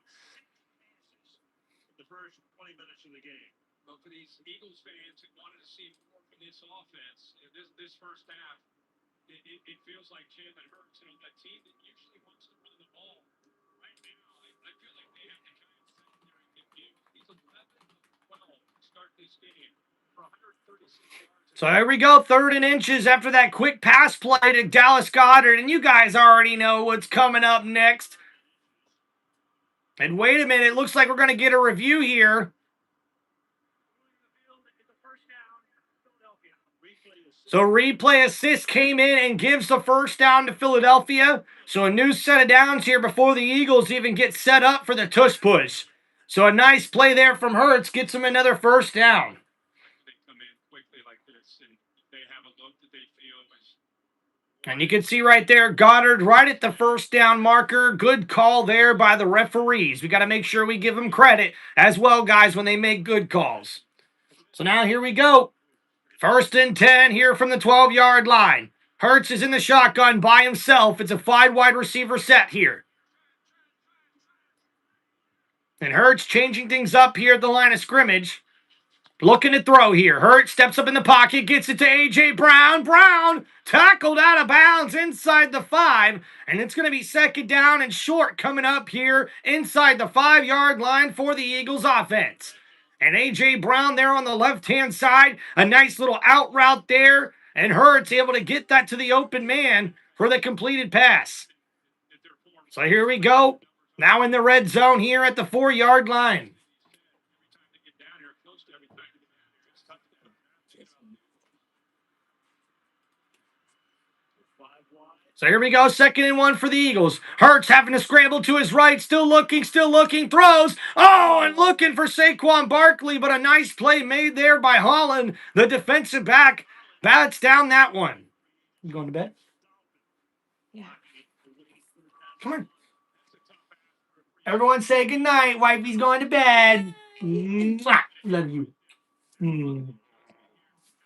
The first 20 minutes of the game. But for these Eagles fans who wanted to see more from this offense, this 1st half, it feels like Jalen Hurts, a team that usually wants to run the ball. Right now, I feel like they have the Giants sitting there and give these 11-12 to start this game for 136 yards. So here we go, 3rd and inches after that quick pass play to Dallas Goedert, and you guys already know what's coming up next. And wait a minute, it looks like we're going to get a review here. So replay assist came in and gives the 1st down to Philadelphia. So a new set of downs here before the Eagles even get set up for the tush push. So a nice play there from Hurts gets him another 1st down. They come in quickly like this, and they have a look that they feel is. And you can see right there, Goddard right at the 1st down marker. Good call there by the referees. We got to make sure we give them credit as well, guys, when they make good calls. So now here we go. 1st and 10 here from the 12-yard line. Hurts is in the shotgun by himself. It's a 5 wide receiver set here. And Hurts changing things up here at the line of scrimmage. Looking to throw here. Hurt steps up in the pocket, gets it to A.J. Brown. Brown tackled out of bounds inside the 5, and it's going to be second down and short coming up here inside the 5-yard line for the Eagles offense. And A.J. Brown there on the left-hand side, a nice little out route there, and Hurts able to get that to the open man for the completed pass. So here we go. Now in the red zone here at the 4-yard line. So here we go, 2nd and 1 for the Eagles. Hurts having to scramble to his right, still looking, throws. Oh, and looking for Saquon Barkley, but a nice play made there by Holland. The defensive back bats down that one. You going to bed? Yeah. Come on. Everyone say goodnight. Wifey's going to bed. Mwah. Love you.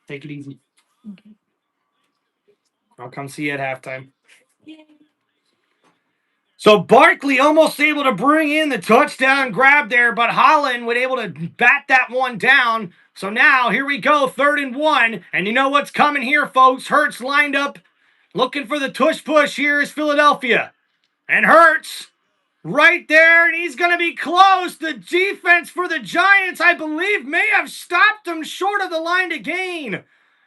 Take it easy. Okay. I'll come see you at halftime. So Barkley almost able to bring in the touchdown grab there, but Holland was able to bat that one down. So now here we go, 3rd and 1. And you know what's coming here, folks? Hurts lined up, looking for the tush push. Here is Philadelphia. And Hurts right there, and he's going to be close. The defense for the Giants, I believe, may have stopped him short of the line to gain.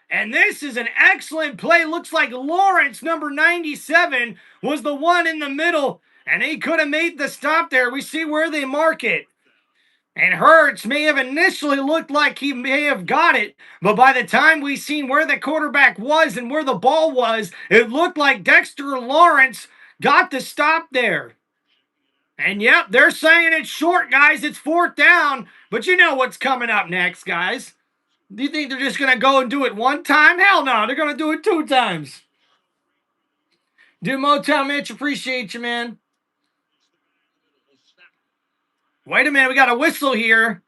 And this is an excellent play. Looks like Lawrence, number 97, was the one in the middle, and he could have made the stop there. We see where they mark it. And Hurts may have initially looked like he may have got it, but by the time we seen where the quarterback was and where the ball was, it looked like Dexter Lawrence got the stop there. And yep, they're saying it's short, guys. It's 4th down, but you know what's coming up next, guys. Do you think they're just going to go and do it one time? Hell no, they're going to do it 2 times. Dude, Motown Mitch, appreciate you, man. Wait a minute, we got a whistle here.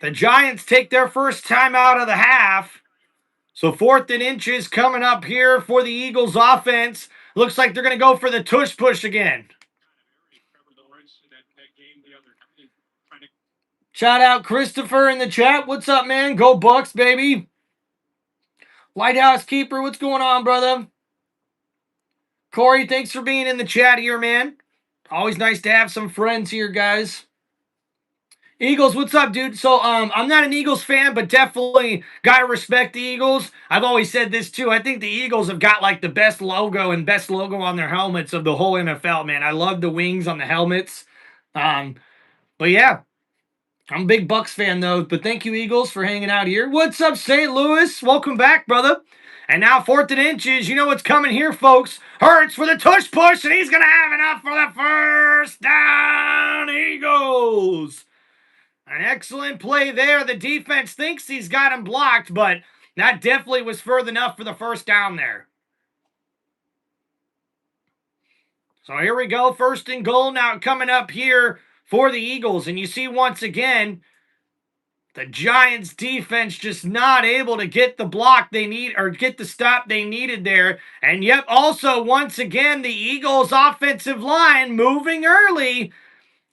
The Giants take their first time out of the half. So 4th and inches coming up here for the Eagles offense. Looks like they're going to go for the tush push again. Shout out Christopher in the chat. What's up, man? Go Bucks, baby. Lighthouse Keeper, what's going on, brother? Corey, thanks for being in the chat here, man. Always nice to have some friends here, guys. Eagles, what's up, dude? So, I'm not an Eagles fan, but definitely gotta respect the Eagles. I've always said this, too. I think the Eagles have got, like, the best logo on their helmets of the whole NFL, man. I love the wings on the helmets. But, yeah. I'm a big Bucks fan, though. But thank you, Eagles, for hanging out here. What's up, St. Louis? Welcome back, brother. And now 4th and inches. You know what's coming here, folks. Hurts for the tush push, and he's going to have enough for the first down. Eagles. An excellent play there. The defense thinks he's got him blocked, but that definitely was further enough for the first down there. So here we go. 1st and goal now coming up here for the Eagles. And you see once again, the Giants defense just not able to get the block they need or get the stop they needed there. And yep, also once again, the Eagles offensive line moving early.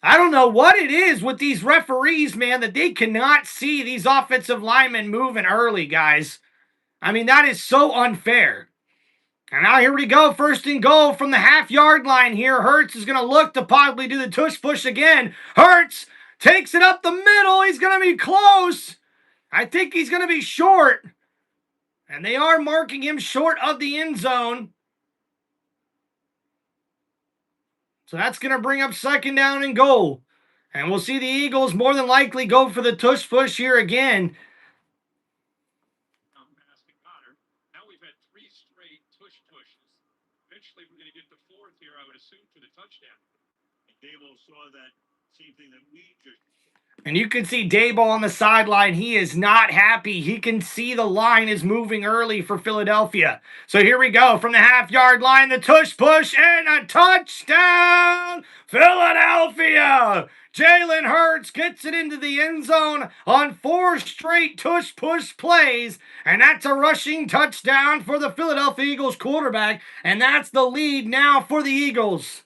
I don't know what it is with these referees, man, that they cannot see these offensive linemen moving early, guys. I mean, that is so unfair. And now here we go, 1st and goal from the half-yard line here. Hurts is going to look to possibly do the tush push again. Hurts takes it up the middle. He's going to be close. I think he's going to be short. And they are marking him short of the end zone. So that's going to bring up 2nd down and goal. And we'll see the Eagles more than likely go for the tush push here again. Now we've had 3 straight tush pushes. Eventually we're going to get the 4th here, I would assume, for the touchdown. Dable saw that same thing that we just... And you can see Daboll on the sideline. He is not happy. He can see the line is moving early for Philadelphia. So here we go. From the half-yard line, the tush push and a touchdown, Philadelphia. Jalen Hurts gets it into the end zone on 4 straight tush push plays. And that's a rushing touchdown for the Philadelphia Eagles quarterback. And that's the lead now for the Eagles.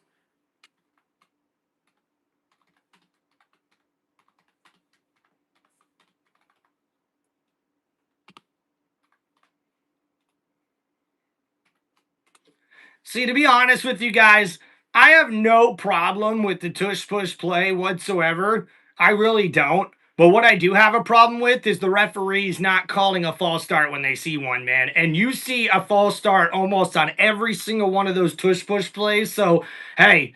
See, to be honest with you guys, I have no problem with the tush push play whatsoever. I really don't. But what I do have a problem with is the referees not calling a false start when they see one, man. And you see a false start almost on every single one of those tush push plays. So, hey,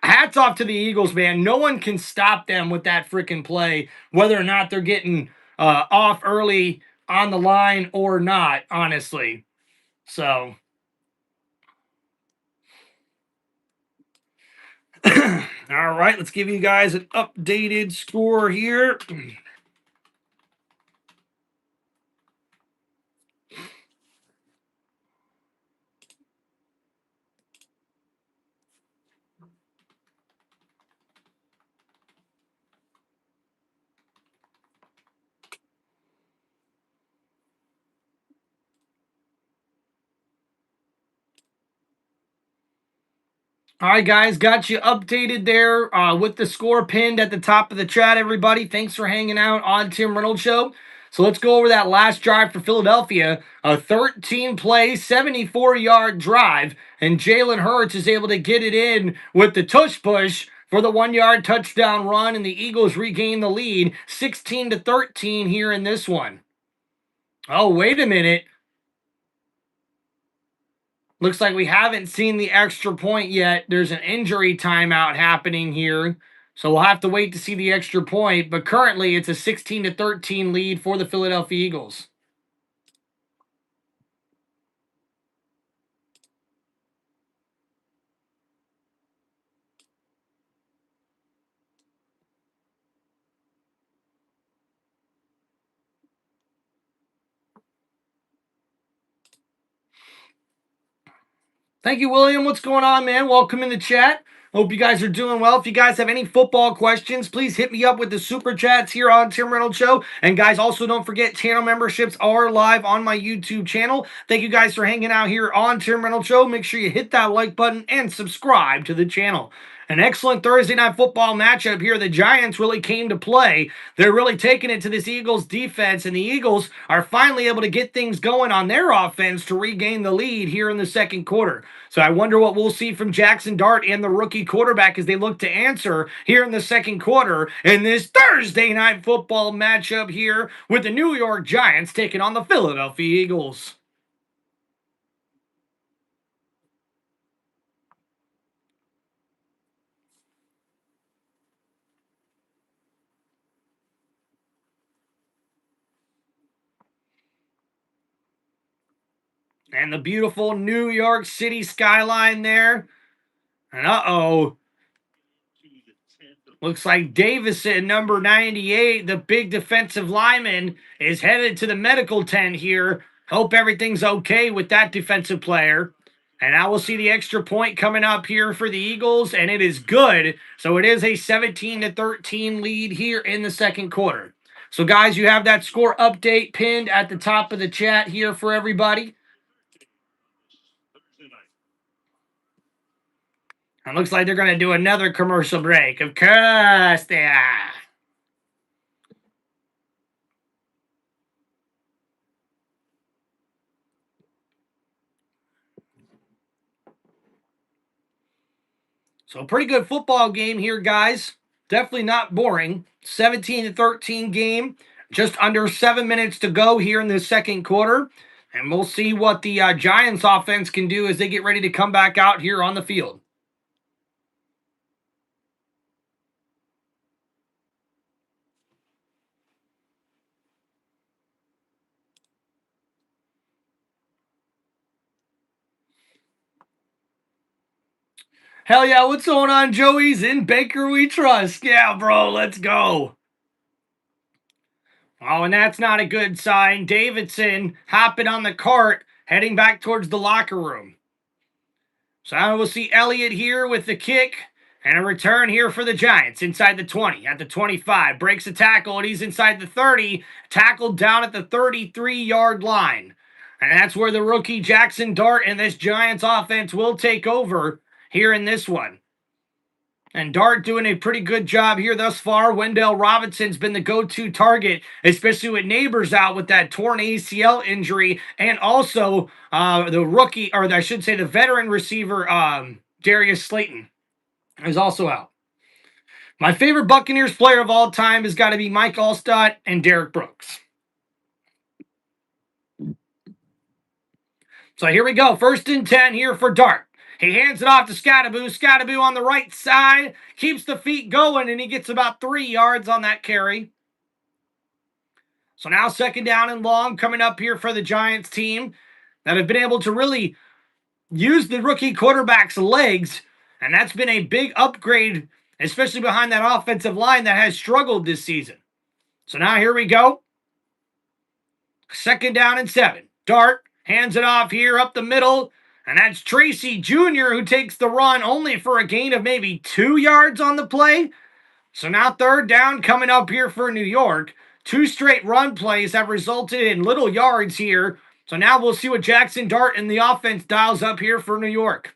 hats off to the Eagles, man. No one can stop them with that freaking play, whether or not they're getting off early on the line or not, honestly. So. All right, let's give you guys an updated score here. All right, guys, got you updated there with the score pinned at the top of the chat, everybody. Thanks for hanging out on Tim Reynolds Show. So let's go over that last drive for Philadelphia. A 13-play, 74-yard drive, and Jalen Hurts is able to get it in with the tush push for the 1-yard touchdown run, and the Eagles regain the lead 16-13 here in this one. Oh, wait a minute. Looks like we haven't seen the extra point yet. There's an injury timeout happening here. So we'll have to wait to see the extra point. But currently, it's a 16-13 lead for the Philadelphia Eagles. Thank you, William. What's going on, man? Welcome in the chat. Hope you guys are doing well. If you guys have any football questions, please hit me up with the super chats here on Tim Reynolds Show. And guys, also don't forget channel memberships are live on my YouTube channel. Thank you guys for hanging out here on Tim Reynolds Show. Make sure you hit that like button and subscribe to the channel. An excellent Thursday night football matchup here. The Giants really came to play. They're really taking it to this Eagles defense, and the Eagles are finally able to get things going on their offense to regain the lead here in the second quarter. So I wonder what we'll see from Jackson Dart and the rookie quarterback as they look to answer here in the second quarter in this Thursday night football matchup here with the New York Giants taking on the Philadelphia Eagles. And the beautiful New York City skyline there. And uh-oh. Looks like Davison, number 98, the big defensive lineman, is headed to the medical tent here. Hope everything's okay with that defensive player. And now we'll see the extra point coming up here for the Eagles, and it is good. So it is a 17-13 lead here in the second quarter. So, guys, you have that score update pinned at the top of the chat here for everybody. It looks like they're going to do another commercial break. Of course they are. So a pretty good football game here, guys. Definitely not boring. 17-13 game. Just under 7 minutes to go here in the second quarter. And we'll see what the Giants offense can do as they get ready to come back out here on the field. Hell yeah, what's going on, Joey's in Baker We Trust. Yeah, bro, let's go. Oh, and that's not a good sign. Davidson hopping on the cart, heading back towards the locker room. So now we'll see Elliott here with the kick. And a return here for the Giants inside the 20, at the 25. Breaks a tackle, and he's inside the 30. Tackled down at the 33-yard line. And that's where the rookie Jackson Dart and this Giants offense will take over here in this one. And Dart doing a pretty good job here thus far. Wendell Robinson's been the go-to target, especially with Neighbors out with that torn ACL injury, and also the rookie, or I should say the veteran receiver, Darius Slayton, is also out. My favorite Buccaneers player of all time has got to be Mike Allstott and Derek Brooks. So here we go. 1st and 10 here for Dart. He hands it off to Scattaboo. Scattaboo on the right side. Keeps the feet going, and he gets about 3 yards on that carry. So now 2nd down and long coming up here for the Giants team that have been able to really use the rookie quarterback's legs. And that's been a big upgrade, especially behind that offensive line that has struggled this season. So now here we go. 2nd down and 7. Dart hands it off here up the middle. And that's Tracy Jr. who takes the run only for a gain of maybe 2 yards on the play. So now 3rd down coming up here for New York. 2 straight run plays have resulted in little yards here. So now we'll see what Jackson Dart and the offense dials up here for New York.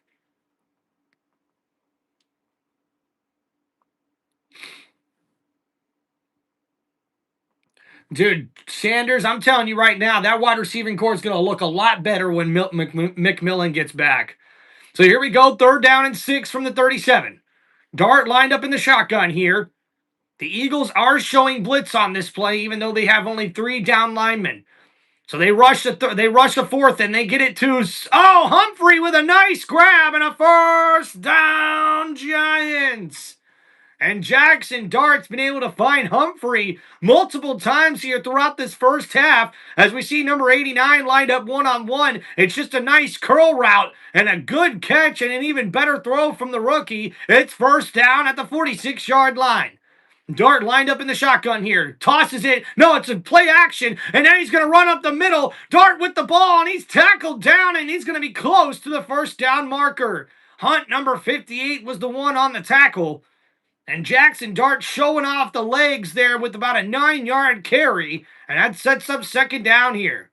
Dude, Sanders, I'm telling you right now, that wide receiving core is going to look a lot better when McMillan gets back. So here we go, 3rd down and 6 from the 37. Dart lined up in the shotgun here. The Eagles are showing blitz on this play, even though they have only 3 down linemen. So they rush the 4th, and they get it to Humphrey with a nice grab and a 1st down, Giants. And Jackson Dart's been able to find Humphrey multiple times here throughout this first half. As we see number 89 lined up one-on-one. It's just a nice curl route and a good catch and an even better throw from the rookie. It's 1st down at the 46-yard line. Dart lined up in the shotgun here. Tosses it. No, it's a play action. And then he's going to run up the middle. Dart with the ball, and he's tackled down, and he's going to be close to the 1st down marker. Hunt, number 58, was the one on the tackle. And Jackson Dart showing off the legs there with about a 9-yard carry. And that sets up 2nd down here.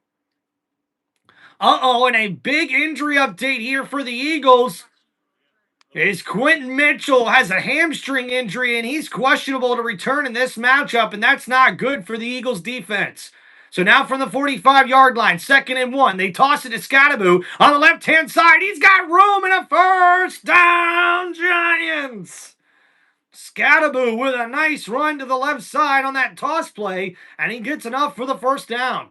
And a big injury update here for the Eagles. Is Quentin Mitchell has a hamstring injury, and he's questionable to return in this matchup, and that's not good for the Eagles defense. So now from the 45-yard line, 2nd and 1, they toss it to Scattaboo on the left-hand side. He's got room and a 1st down, Giants. Scattaboo with a nice run to the left side on that toss play, and he gets enough for the 1st down.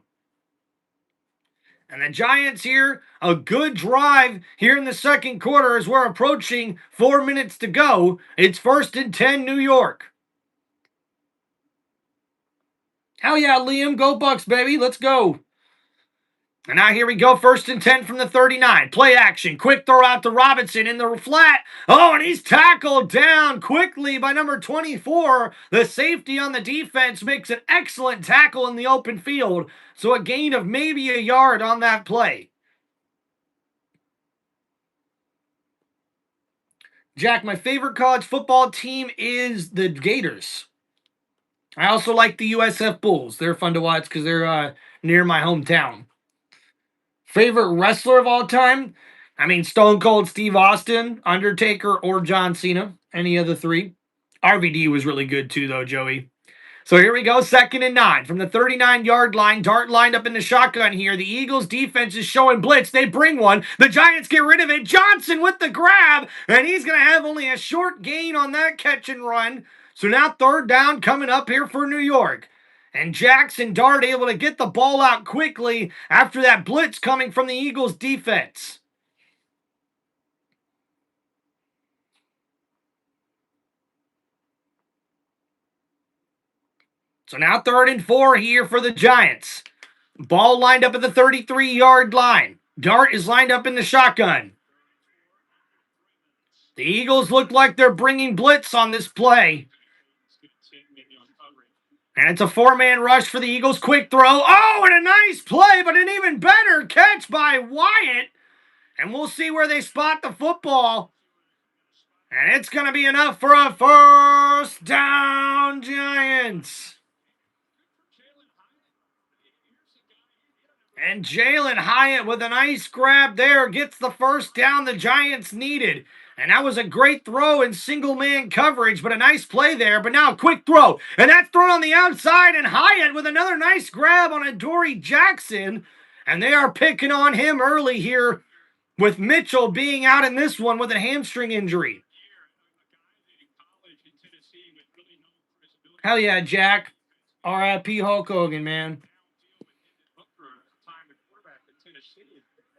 And the Giants here, a good drive here in the 2nd quarter as we're approaching 4 minutes to go. It's 1st and 10, New York. Hell yeah, Liam. Go Bucks, baby. Let's go. And now here we go, 1st and 10 from the 39. Play action. Quick throw out to Robinson in the flat. And he's tackled down quickly by number 24. The safety on the defense makes an excellent tackle in the open field. So a gain of maybe a yard on that play. Jack, my favorite college football team is the Gators. I also like the USF Bulls. They're fun to watch because they're near my hometown. Favorite wrestler of all time? I mean, Stone Cold Steve Austin, Undertaker, or John Cena. Any of the 3. RVD was really good too, though, Joey. So here we go, 2nd and 9. From the 39-yard line, Dart lined up in the shotgun here. The Eagles' defense is showing blitz. They bring one. The Giants get rid of it. Johnson with the grab, and he's going to have only a short gain on that catch and run. So now 3rd down coming up here for New York. And Jackson Dart able to get the ball out quickly after that blitz coming from the Eagles' defense. So now 3rd and 4 here for the Giants. Ball lined up at the 33-yard line. Dart is lined up in the shotgun. The Eagles look like they're bringing blitz on this play. And it's a 4-man rush for the Eagles. Quick throw. And a nice play, but an even better catch by Wyatt. And we'll see where they spot the football. And it's going to be enough for a 1st down, Giants. And Jalen Hyatt with a nice grab there gets the 1st down the Giants needed. And that was a great throw in single man coverage, but a nice play there. But now a quick throw. And that's thrown on the outside, and Hyatt with another nice grab on Adoree Jackson. And they are picking on him early here, with Mitchell being out in this one with a hamstring injury. Hell yeah, Jack. R.I.P. Hulk Hogan, man.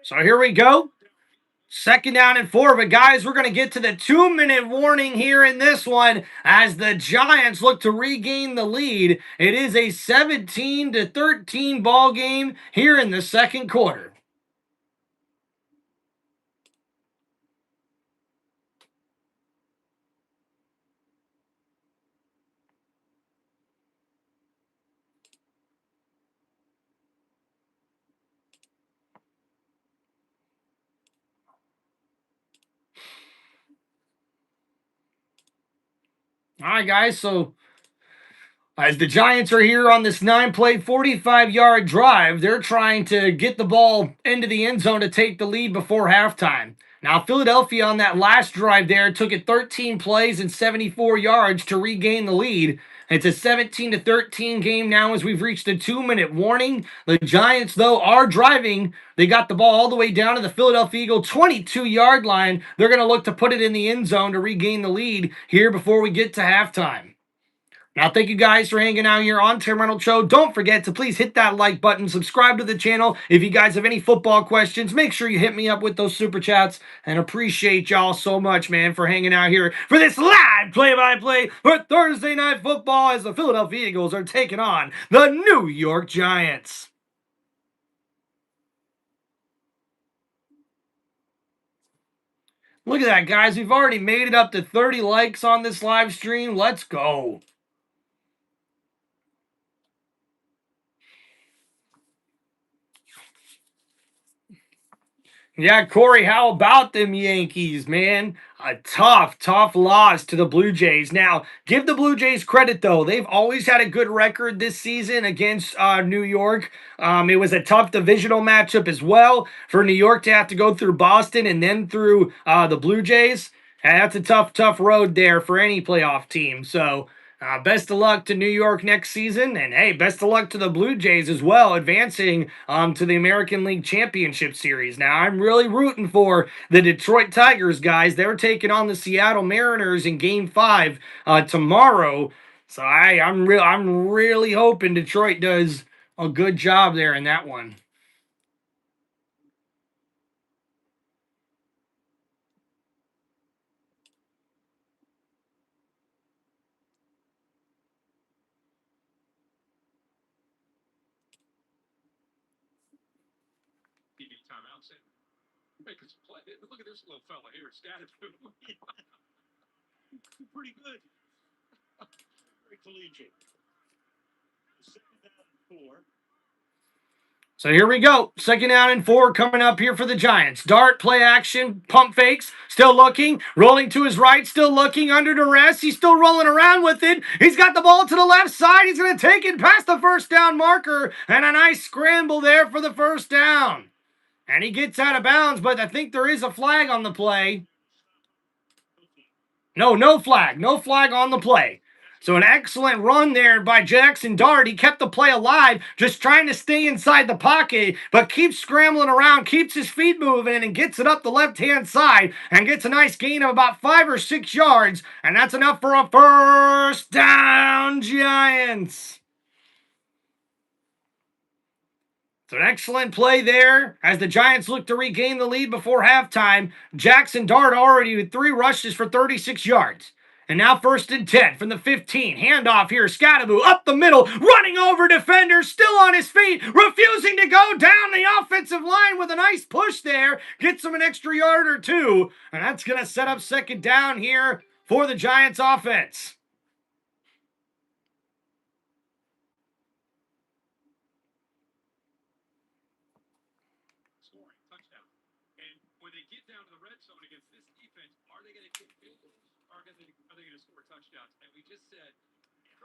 So here we go. 2nd down and 4, but guys, we're going to get to the 2-minute warning here in this one as the Giants look to regain the lead. It is a 17-13 ball game here in the 2nd quarter. All right, guys, so as the Giants are here on this 9-play, 45-yard drive, they're trying to get the ball into the end zone to take the lead before halftime. Now, Philadelphia on that last drive there took it 13 plays and 74 yards to regain the lead. It's a 17-13 game now as we've reached the 2-minute warning. The Giants, though, are driving. They got the ball all the way down to the Philadelphia Eagle 22-yard line. They're going to look to put it in the end zone to regain the lead here before we get to halftime. Now, thank you guys for hanging out here on Tim Reynolds Show. Don't forget to please hit that like button, subscribe to the channel. If you guys have any football questions, make sure you hit me up with those super chats. And appreciate y'all so much, man, for hanging out here for this live play-by-play for Thursday Night Football as the Philadelphia Eagles are taking on the New York Giants. Look at that, guys. We've already made it up to 30 likes on this live stream. Let's go. Yeah, Corey, how about them Yankees, man? A tough loss to the Blue Jays. Now, give the Blue Jays credit, though. They've always had a good record this season against New York. It was a tough divisional matchup as well for New York to have to go through Boston and then through the Blue Jays. And that's a tough road there for any playoff team. So, best of luck to New York next season. And, hey, best of luck to the Blue Jays as well, advancing to the American League Championship Series. Now, I'm really rooting for the Detroit Tigers, guys. They're taking on the Seattle Mariners in Game 5 tomorrow. So, I'm really hoping Detroit does a good job there in that one. TV timeouts and make us play. Look at this little fella here, Scattered. Pretty good. Very collegiate. 2nd down and 4. So here we go. 2nd down and 4 coming up here for the Giants. Dart, play action, pump fakes, still looking, rolling to his right, still looking, under duress. He's still rolling around with it. He's got the ball to the left side. He's going to take it past the 1st down marker, and a nice scramble there for the 1st down. And he gets out of bounds, but I think there is a flag on the play. No flag. No flag on the play. So an excellent run there by Jackson Dart. He kept the play alive, just trying to stay inside the pocket, but keeps scrambling around, keeps his feet moving, and gets it up the left-hand side, and gets a nice gain of about 5 or 6 yards, and that's enough for a 1st down, Giants. So an excellent play there as the Giants look to regain the lead before halftime. Jackson Dart already with 3 rushes for 36 yards. And now 1st and 10 from the 15. Handoff here. Scatterboo up the middle, running over defenders, still on his feet, refusing to go down the offensive line with a nice push there. Gets him an extra yard or 2. And that's going to set up 2nd down here for the Giants offense. Scoring, touchdown. And when they get down to the red zone against this defense, are they going to kick field goals? Or are they going to score touchdowns? And we just said,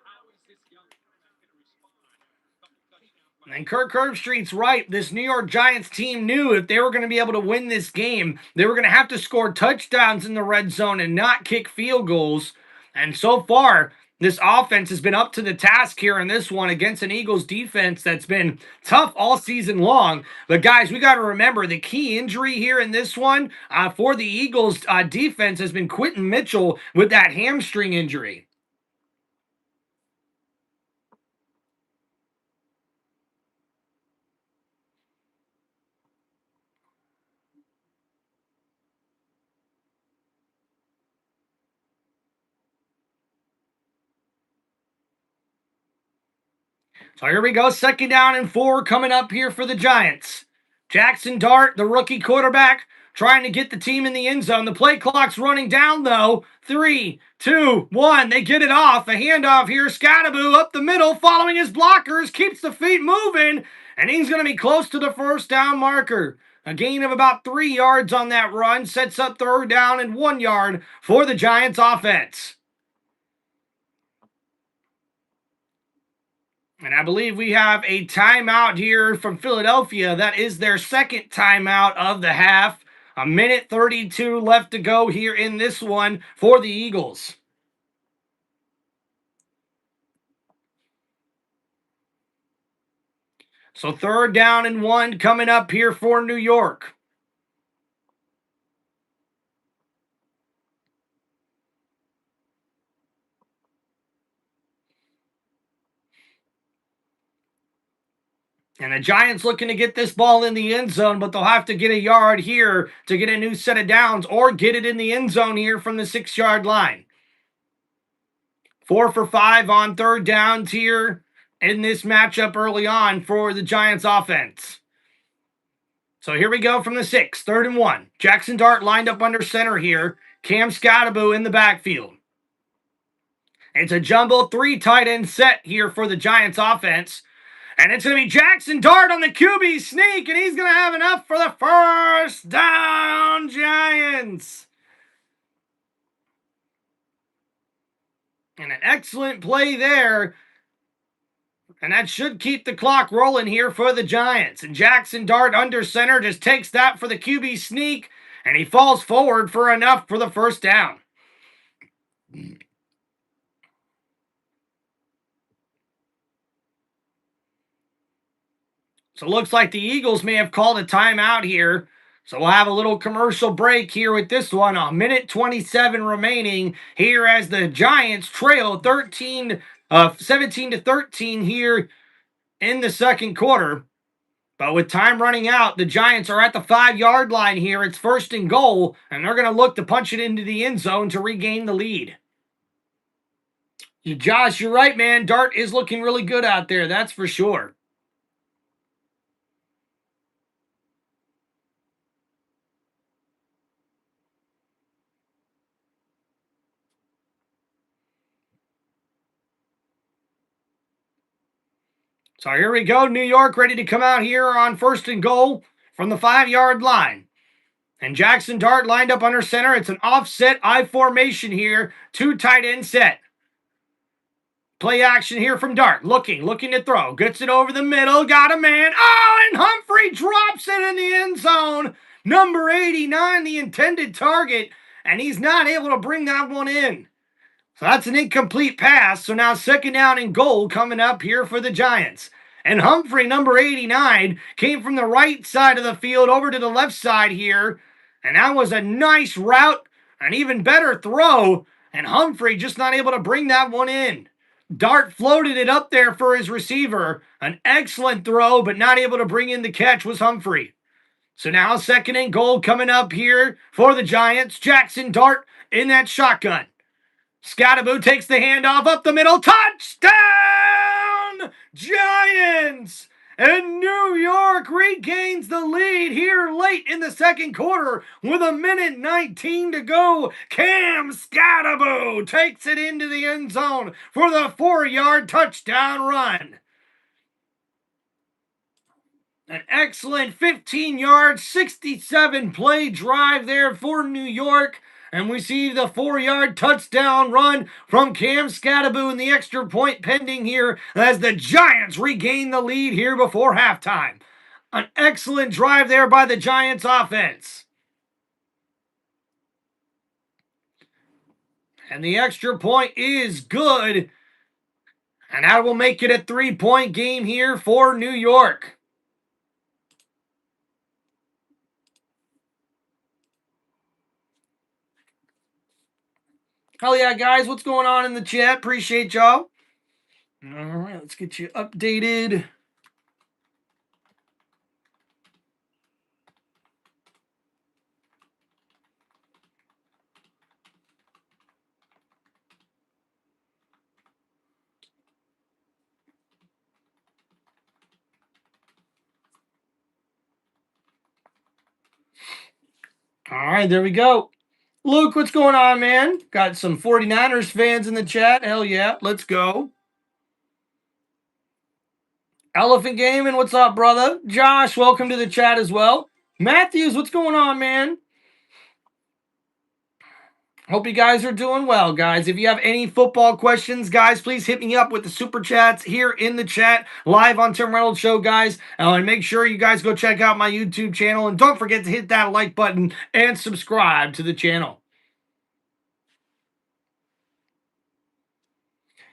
how is this young quarterback going to respond? A couple touchdowns And Kirk Herbstreit's right. This New York Giants team knew if they were going to be able to win this game, they were going to have to score touchdowns in the red zone and not kick field goals. And so far, this offense has been up to the task here in this one against an Eagles defense that's been tough all season long. But guys, we got to remember the key injury here in this one for the Eagles defense has been Quentin Mitchell with that hamstring injury. So here we go. 2nd down and 4 coming up here for the Giants. Jackson Dart, the rookie quarterback, trying to get the team in the end zone. The play clock's running down, though. 3, 2, 1. They get it off. A handoff here. Scattaboo up the middle, following his blockers, keeps the feet moving, and he's going to be close to the 1st down marker. A gain of about 3 yards on that run sets up 3rd down and 1 yard for the Giants offense. And I believe we have a timeout here from Philadelphia. That is their 2nd timeout of the half. 1:32 left to go here in this one for the Eagles. So 3rd down and 1 coming up here for New York. And the Giants looking to get this ball in the end zone, but they'll have to get a yard here to get a new set of downs or get it in the end zone here from the 6-yard line. 4 for 5 on 3rd downs here in this matchup early on for the Giants offense. So here we go from the 6, 3rd and 1. Jackson Dart lined up under center here. Cam Scattaboo in the backfield. It's a jumbo 3 tight end set here for the Giants offense. And it's going to be Jackson Dart on the QB sneak, and he's going to have enough for the 1st down, Giants. And an excellent play there. And that should keep the clock rolling here for the Giants. And Jackson Dart under center just takes that for the QB sneak, and he falls forward for enough for the 1st down. So it looks like the Eagles may have called a timeout here. So we'll have a little commercial break here with this one. 1:27 remaining here as the Giants trail 17-13 here in the 2nd quarter. But with time running out, the Giants are at the 5-yard line here. It's 1st and goal, and they're going to look to punch it into the end zone to regain the lead. Josh, you're right, man. Dart is looking really good out there. That's for sure. So here we go. New York ready to come out here on 1st and goal from the 5-yard line. And Jackson Dart lined up under center. It's an offset I formation here. 2 tight end set. Play action here from Dart. Looking to throw. Gets it over the middle. Got a man. Oh, and Humphrey drops it in the end zone. Number 89, the intended target. And he's not able to bring that one in. So that's an incomplete pass. So now 2nd down and goal coming up here for the Giants. And Humphrey, number 89, came from the right side of the field over to the left side here. And that was a nice route, an even better throw. And Humphrey just not able to bring that one in. Dart floated it up there for his receiver. An excellent throw, but not able to bring in the catch was Humphrey. So now 2nd and goal coming up here for the Giants. Jackson Dart in that shotgun. Scattaboo takes the handoff up the middle. Touchdown, Giants! And New York regains the lead here late in the 2nd quarter with 1:19 to go. Cam Scattaboo takes it into the end zone for the 4-yard touchdown run. An excellent 15-yard, 67-play drive there for New York. And we see the 4-yard touchdown run from Cam Scattaboo and the extra point pending here as the Giants regain the lead here before halftime. An excellent drive there by the Giants offense. And the extra point is good. And that will make it a 3-point game here for New York. Hell yeah, guys. What's going on in the chat? Appreciate y'all. All right, let's get you updated. All right, there we go. Luke, what's going on, man? Got some 49ers fans in the chat. Hell yeah, let's go. Elephant Gaming, what's up, brother? Josh, welcome to the chat as well. Matthews, what's going on, man? Hope you guys are doing well, guys. If you have any football questions, guys, please hit me up with the super chats here in the chat, live on Tim Reynolds Show, guys. And make sure you guys go check out my YouTube channel. And don't forget to hit that like button and subscribe to the channel.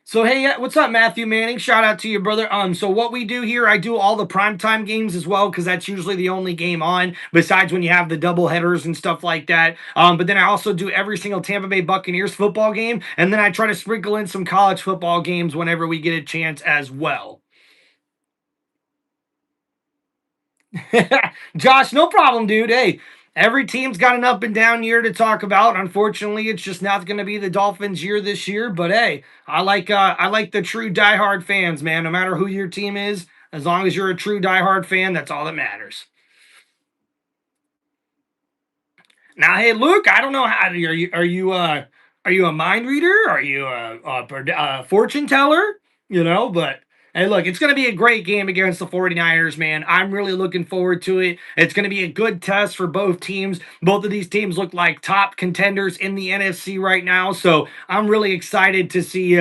So, hey, what's up, Matthew Manning? Shout out to you, brother. So what we do here, I do all the primetime games as well, because that's usually the only game on, besides when you have the double headers and stuff like that. But then I also do every single Tampa Bay Buccaneers football game, and then I try to sprinkle in some college football games whenever we get a chance as well. Josh, no problem, dude. Hey, every team's got an up and down year to talk about. Unfortunately, it's just not going to be the Dolphins' year this year. But hey, I like the true diehard fans, man. No matter who your team is, as long as you're a true diehard fan, that's all that matters. Now, hey, Luke, I don't know how are you a mind reader? Are you a fortune teller? But hey, look, it's going to be a great game against the 49ers, man. I'm really looking forward to it. It's going to be a good test for both teams. Both of these teams look like top contenders in the NFC right now, so I'm really excited to see,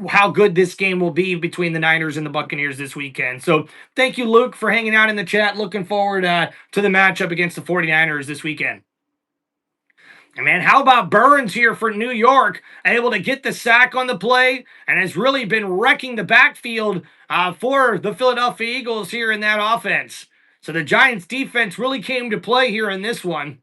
how good this game will be between the Niners and the Buccaneers this weekend. So thank you, Luke, for hanging out in the chat. Looking forward to the matchup against the 49ers this weekend. And man, how about Burns here for New York, able to get the sack on the play and has really been wrecking the backfield for the Philadelphia Eagles here in that offense. So the Giants defense really came to play here in this one.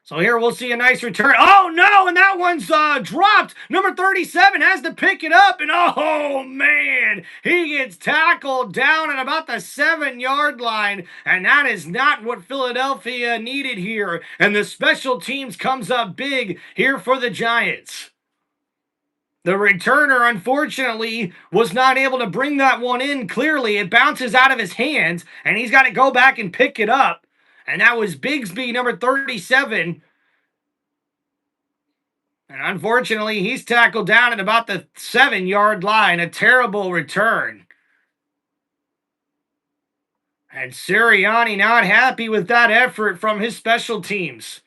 So here we'll see a nice return. Oh, no, and that one's dropped. Number 37 has to pick it up, and oh, man, he gets tackled down at about the 7-yard line, and that is not what Philadelphia needed here. And the special teams comes up big here for the Giants. The returner, unfortunately, was not able to bring that one in clearly. It bounces out of his hands, and he's got to go back and pick it up. And that was Bigsby, number 37. And unfortunately, he's tackled down at about the 7-yard line. A terrible return. And Sirianni not happy with that effort from his special teams.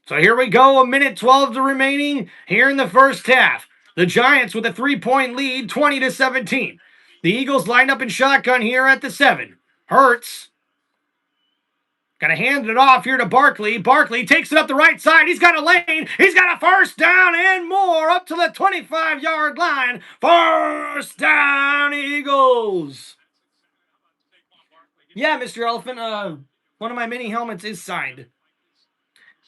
So here we go, a minute 12 remaining here in the first half. The Giants with a 3-point lead, 20-17. The Eagles lined up in shotgun here at the 7. Hurts. Gonna hand it off here to Barkley. Barkley takes it up the right side. He's got a lane. He's got a first down and more up to the 25-yard line. First down, Eagles. Yeah, Mr. Elephant. One of my mini helmets is signed.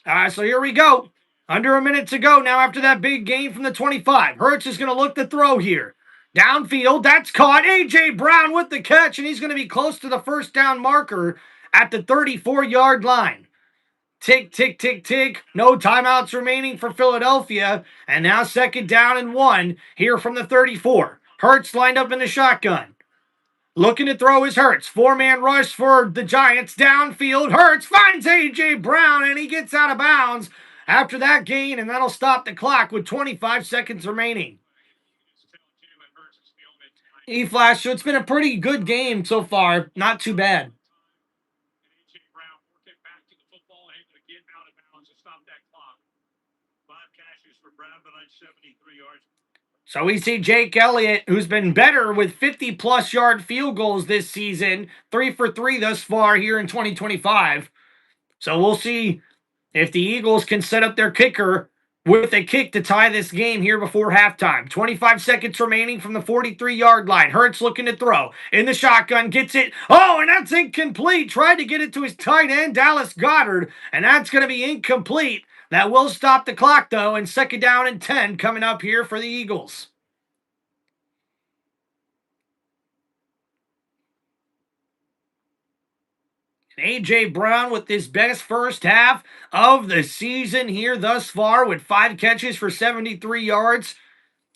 So here we go. Under a minute to go now after that big gain from the 25. Hurts is going to look to throw here. Downfield, that's caught. A.J. Brown with the catch, and he's going to be close to the first down marker at the 34-yard line. Tick, tick, tick, tick. No timeouts remaining for Philadelphia. And now second down and 1 here from the 34. Hurts lined up in the shotgun. Looking to throw his Hurts. 4-man rush for the Giants. Downfield. Hurts finds A.J. Brown, and he gets out of bounds after that gain, and that'll stop the clock with 25 seconds remaining. E-Flash, so it's been a pretty good game so far. Not too bad. And A.J. Brown working back to the football, able to get out of bounds and stop that clock. 5 catches for Brown tonight, 73 yards. So we see Jake Elliott, who's been better with 50-plus yard field goals this season, 3 for 3 thus far here in 2025. So we'll see if the Eagles can set up their kicker with a kick to tie this game here before halftime. 25 seconds remaining from the 43-yard line. Hurts looking to throw. In the shotgun, gets it. Oh, and that's incomplete. Tried to get it to his tight end, Dallas Goedert, and that's going to be incomplete. That will stop the clock, though, and 2nd down and 10 coming up here for the Eagles. A.J. Brown with his best first half of the season here thus far with 5 catches for 73 yards.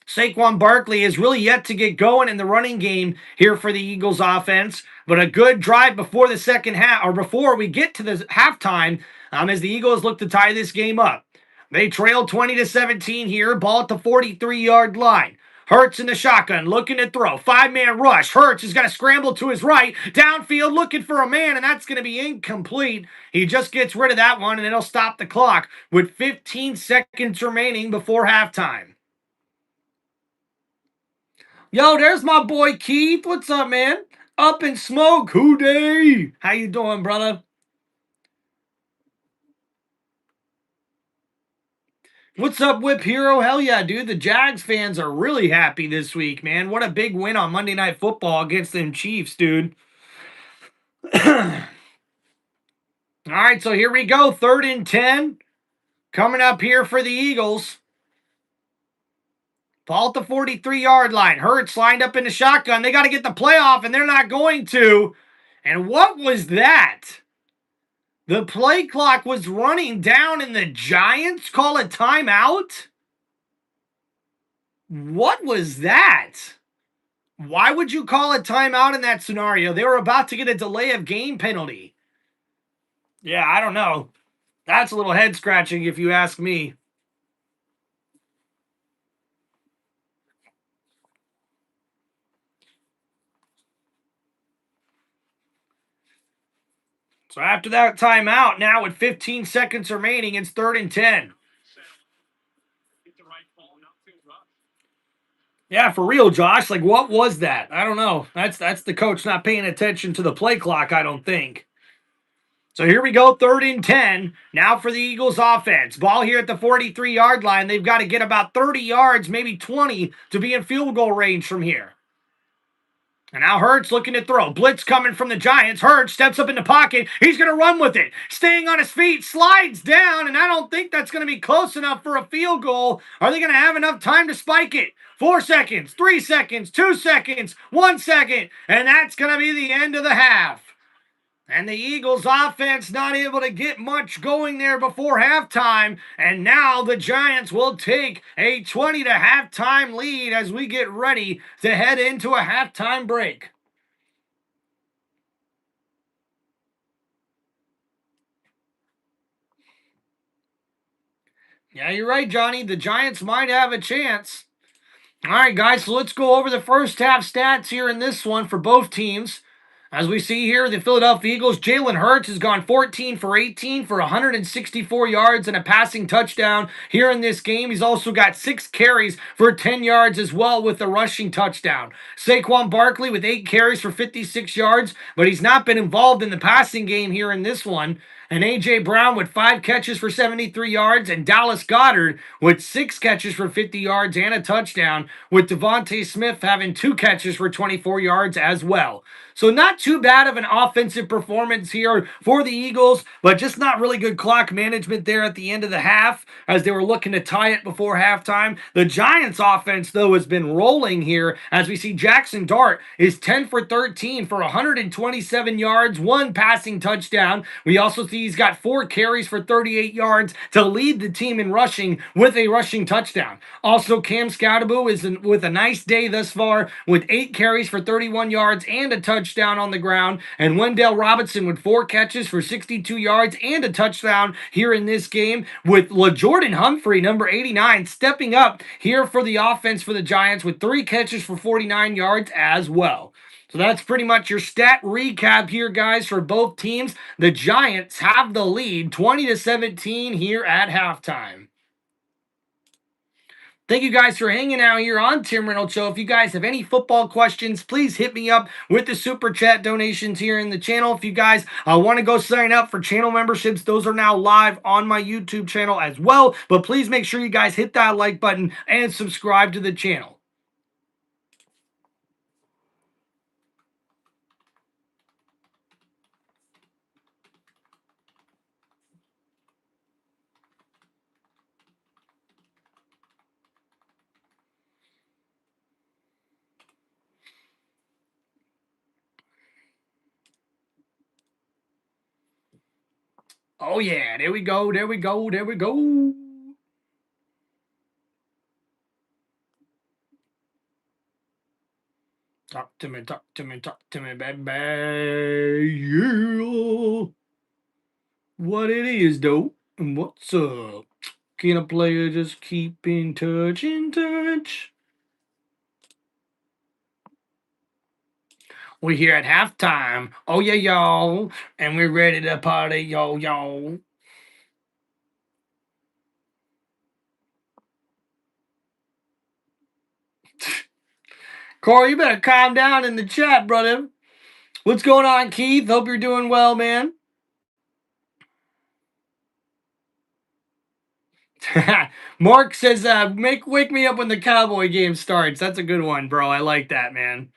Saquon Barkley has really yet to get going in the running game here for the Eagles offense, but a good drive before the second half, or before we get to the halftime, as the Eagles look to tie this game up. They trail 20-17 here, ball at the 43-yard line. Hurts in the shotgun, looking to throw. 5-man rush. Hurts is going to scramble to his right. Downfield, looking for a man, and that's going to be incomplete. He just gets rid of that one, and it'll stop the clock with 15 seconds remaining before halftime. Yo, there's my boy Keith. What's up, man? Up in smoke. Hoo-day. How you doing, brother? What's up, Whip Hero? Hell yeah, dude. The Jags fans are really happy this week, man. What a big win on Monday Night Football against them Chiefs, dude. All right, so here we go. 3rd and 10. Coming up here for the Eagles. Ball at the 43-yard line. Hurts lined up in the shotgun. They got to get the play off, and they're not going to. And what was that? The play clock was running down, and the Giants call a timeout? What was that? Why would you call a timeout in that scenario? They were about to get a delay of game penalty. Yeah, I don't know. That's a little head scratching if you ask me. So after that timeout, now with 15 seconds remaining, it's 3rd and 10. Yeah, for real, Josh. Like, what was that? I don't know. That's the coach not paying attention to the play clock, I don't think. So here we go, 3rd and 10. Now for the Eagles offense. Ball here at the 43-yard line. They've got to get about 30 yards, maybe 20, to be in field goal range from here. And now Hurts looking to throw. Blitz coming from the Giants. Hurts steps up in the pocket. He's going to run with it. Staying on his feet, slides down, and I don't think that's going to be close enough for a field goal. Are they going to have enough time to spike it? 4 seconds, 3 seconds, 2 seconds, 1 second, and that's going to be the end of the half. And the Eagles offense not able to get much going there before halftime. And now the Giants will take a 20 to halftime lead as we get ready to head into a halftime break. Yeah, you're right, Johnny. The Giants might have a chance. All right, guys, so let's go over the first half stats here in this one for both teams. As we see here, the Philadelphia Eagles, Jalen Hurts has gone 14 for 18 for 164 yards and a passing touchdown here in this game. He's also got 6 carries for 10 yards as well with a rushing touchdown. Saquon Barkley with 8 carries for 56 yards, but he's not been involved in the passing game here in this one. And A.J. Brown with 5 catches for 73 yards, and Dallas Goedert with 6 catches for 50 yards and a touchdown, with Devontae Smith having 2 catches for 24 yards as well. So not too bad of an offensive performance here for the Eagles, but just not really good clock management there at the end of the half as they were looking to tie it before halftime. The Giants offense, though, has been rolling here as we see Jackson Dart is 10 for 13 for 127 yards, 1 passing touchdown. We also see He's got 4 carries for 38 yards to lead the team in rushing with a rushing touchdown. Also, Cam Scoutabu is with a nice day thus far with 8 carries for 31 yards and a touchdown on the ground. And Wendell Robinson with 4 catches for 62 yards and a touchdown here in this game, with LaJordan Humphrey, number 89, stepping up here for the offense for the Giants with 3 catches for 49 yards as well. So that's pretty much your stat recap here, guys, for both teams. The Giants have the lead 20-17 here at halftime. Thank you guys for hanging out here on Tim Reynolds Show. If you guys have any football questions, please hit me up with the super chat donations here in the channel. If you guys want to go sign up for channel memberships, those are now live on my YouTube channel as well. But please make sure you guys hit that like button and subscribe to the channel. Oh, yeah. There we go. There we go. There we go. Talk to me, talk to me, talk to me, baby. Yeah. What it is, though? And what's up? Can a player just keep in touch, in touch? We're here at halftime. Oh, yeah, y'all. And we're ready to party, y'all. Corey, you better calm down in the chat, brother. What's going on, Keith? Hope you're doing well, man. Mark says, wake me up when the Cowboy game starts. That's a good one, bro. I like that, man.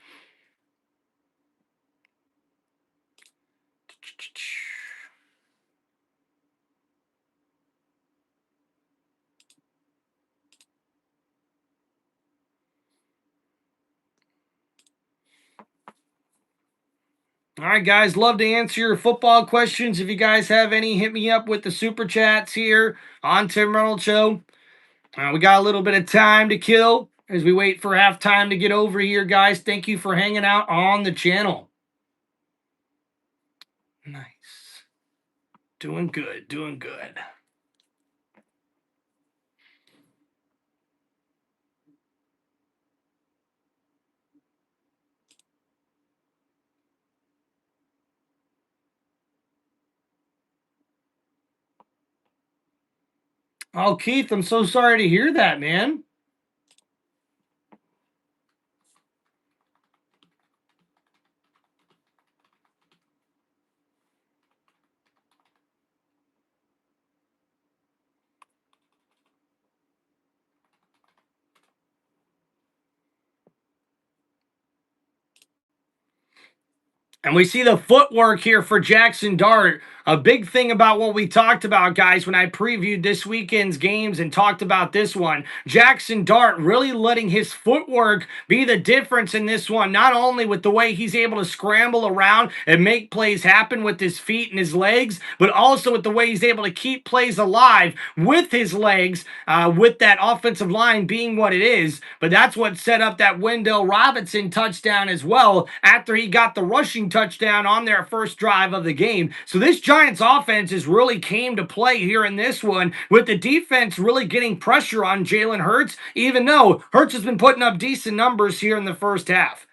All right, guys, love to answer your football questions. If you guys have any, hit me up with the super chats here on Tim Reynolds Show. We got a little bit of time to kill as we wait for halftime to get over here, guys. Thank you for hanging out on the channel. Nice. Doing good, doing good. Oh, Keith, I'm so sorry to hear that, man. And we see the footwork here for Jackson Dart. A big thing about what we talked about, guys, when I previewed this weekend's games and talked about this one. Jackson Dart really letting his footwork be the difference in this one, not only with the way he's able to scramble around and make plays happen with his feet and his legs, but also with the way he's able to keep plays alive with his legs, with that offensive line being what it is. But that's what set up that Wendell Robinson touchdown as well after he got the rushing touchdown on their first drive of the game. So this Giants offense has really came to play here in this one, with the defense really getting pressure on Jalen Hurts, even though Hurts has been putting up decent numbers here in the first half.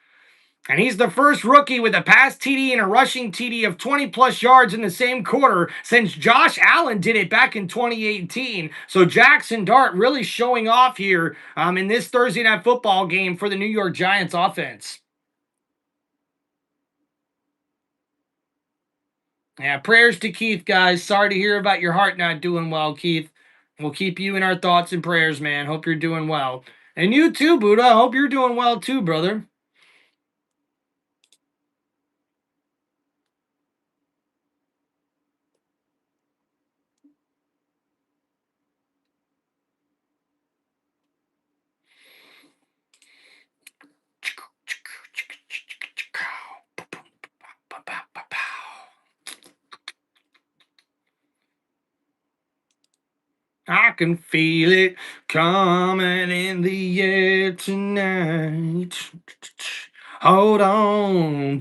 And he's the first rookie with a pass TD and a rushing TD of 20-plus yards in the same quarter since Josh Allen did it back in 2018. So Jackson Dart really showing off here in this Thursday Night Football game for the New York Giants offense. Yeah, prayers to Keith, guys. Sorry to hear about your heart not doing well, Keith. We'll keep you in our thoughts and prayers, man. Hope you're doing well. And you too, Buddha. Hope you're doing well too, brother. can feel it coming in the air tonight. Hold on.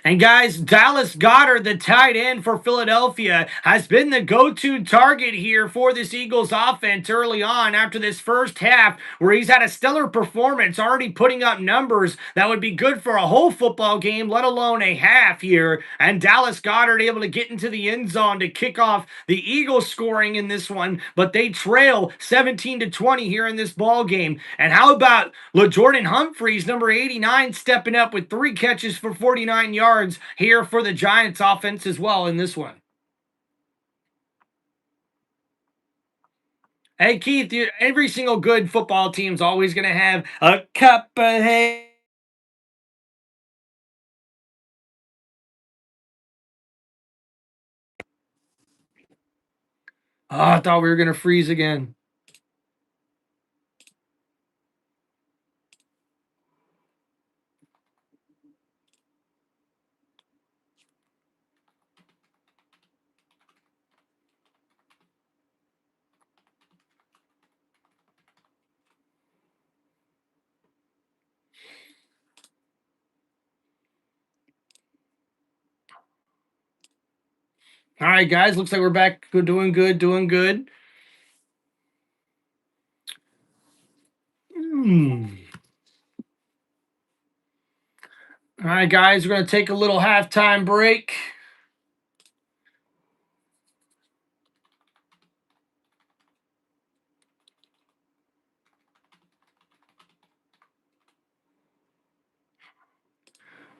And guys, Dallas Goedert, the tight end for Philadelphia, has been the go-to target here for this Eagles offense early on after this first half where he's had a stellar performance, already putting up numbers that would be good for a whole football game, let alone a half here. And Dallas Goedert able to get into the end zone to kick off the Eagles scoring in this one, but they trail 17-20 here in this ball game. And how about LaJordan Humphreys, number 89, stepping up with 3 catches for 49 yards here for the Giants offense as well in this one. Hey, Keith, every single good football team's always going to have a cup of hay. Oh, I thought we were going to freeze again. All right, guys, looks like we're back doing good, doing good. All right, guys, we're going to take a little halftime break.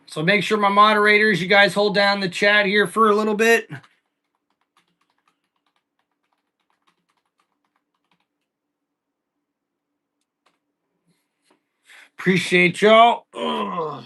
So make sure my moderators, you guys hold down the chat here for a little bit. Appreciate y'all. Ugh.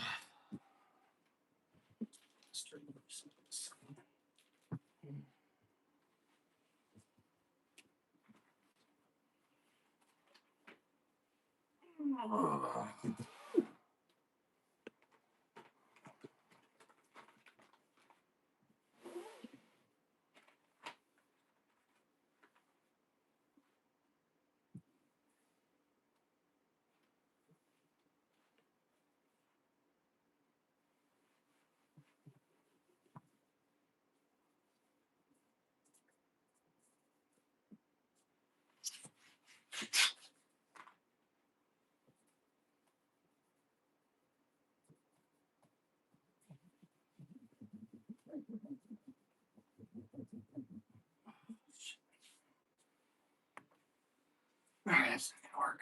All right, that's not gonna work.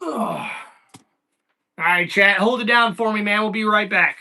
Ugh. All right, chat, hold it down for me, man. We'll be right back.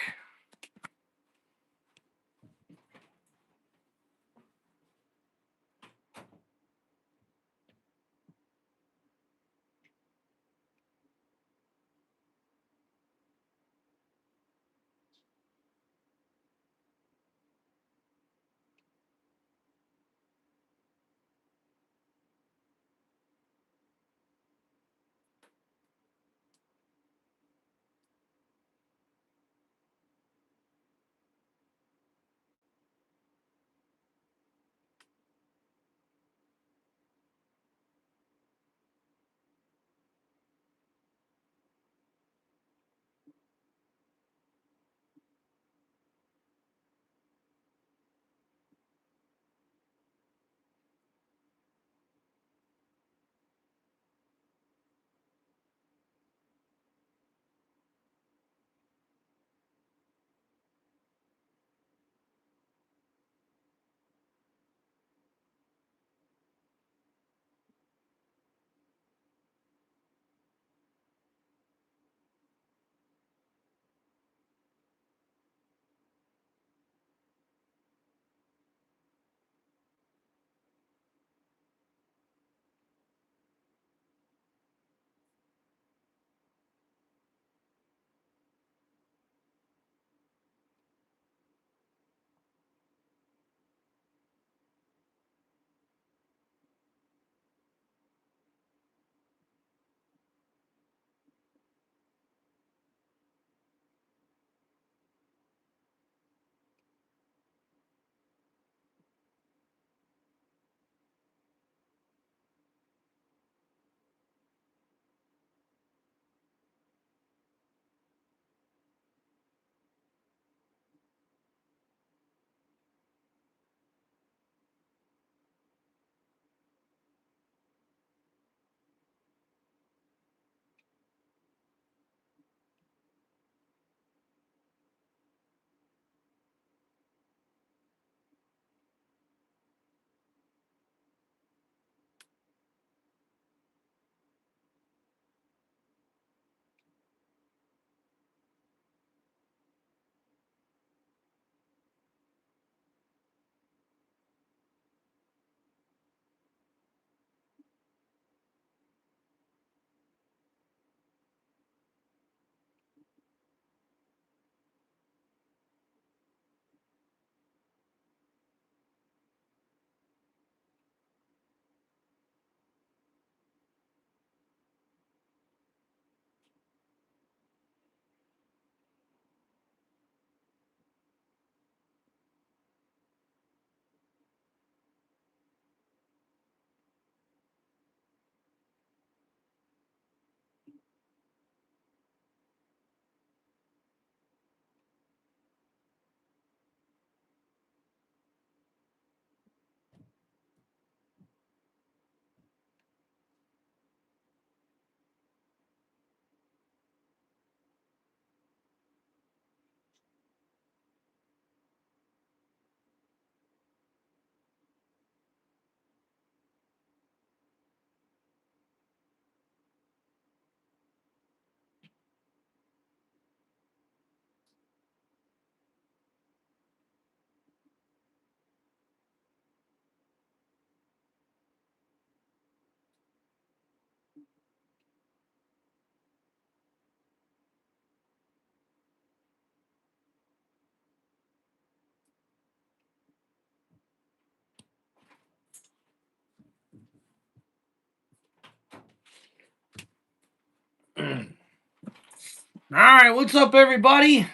All right, what's up, everybody?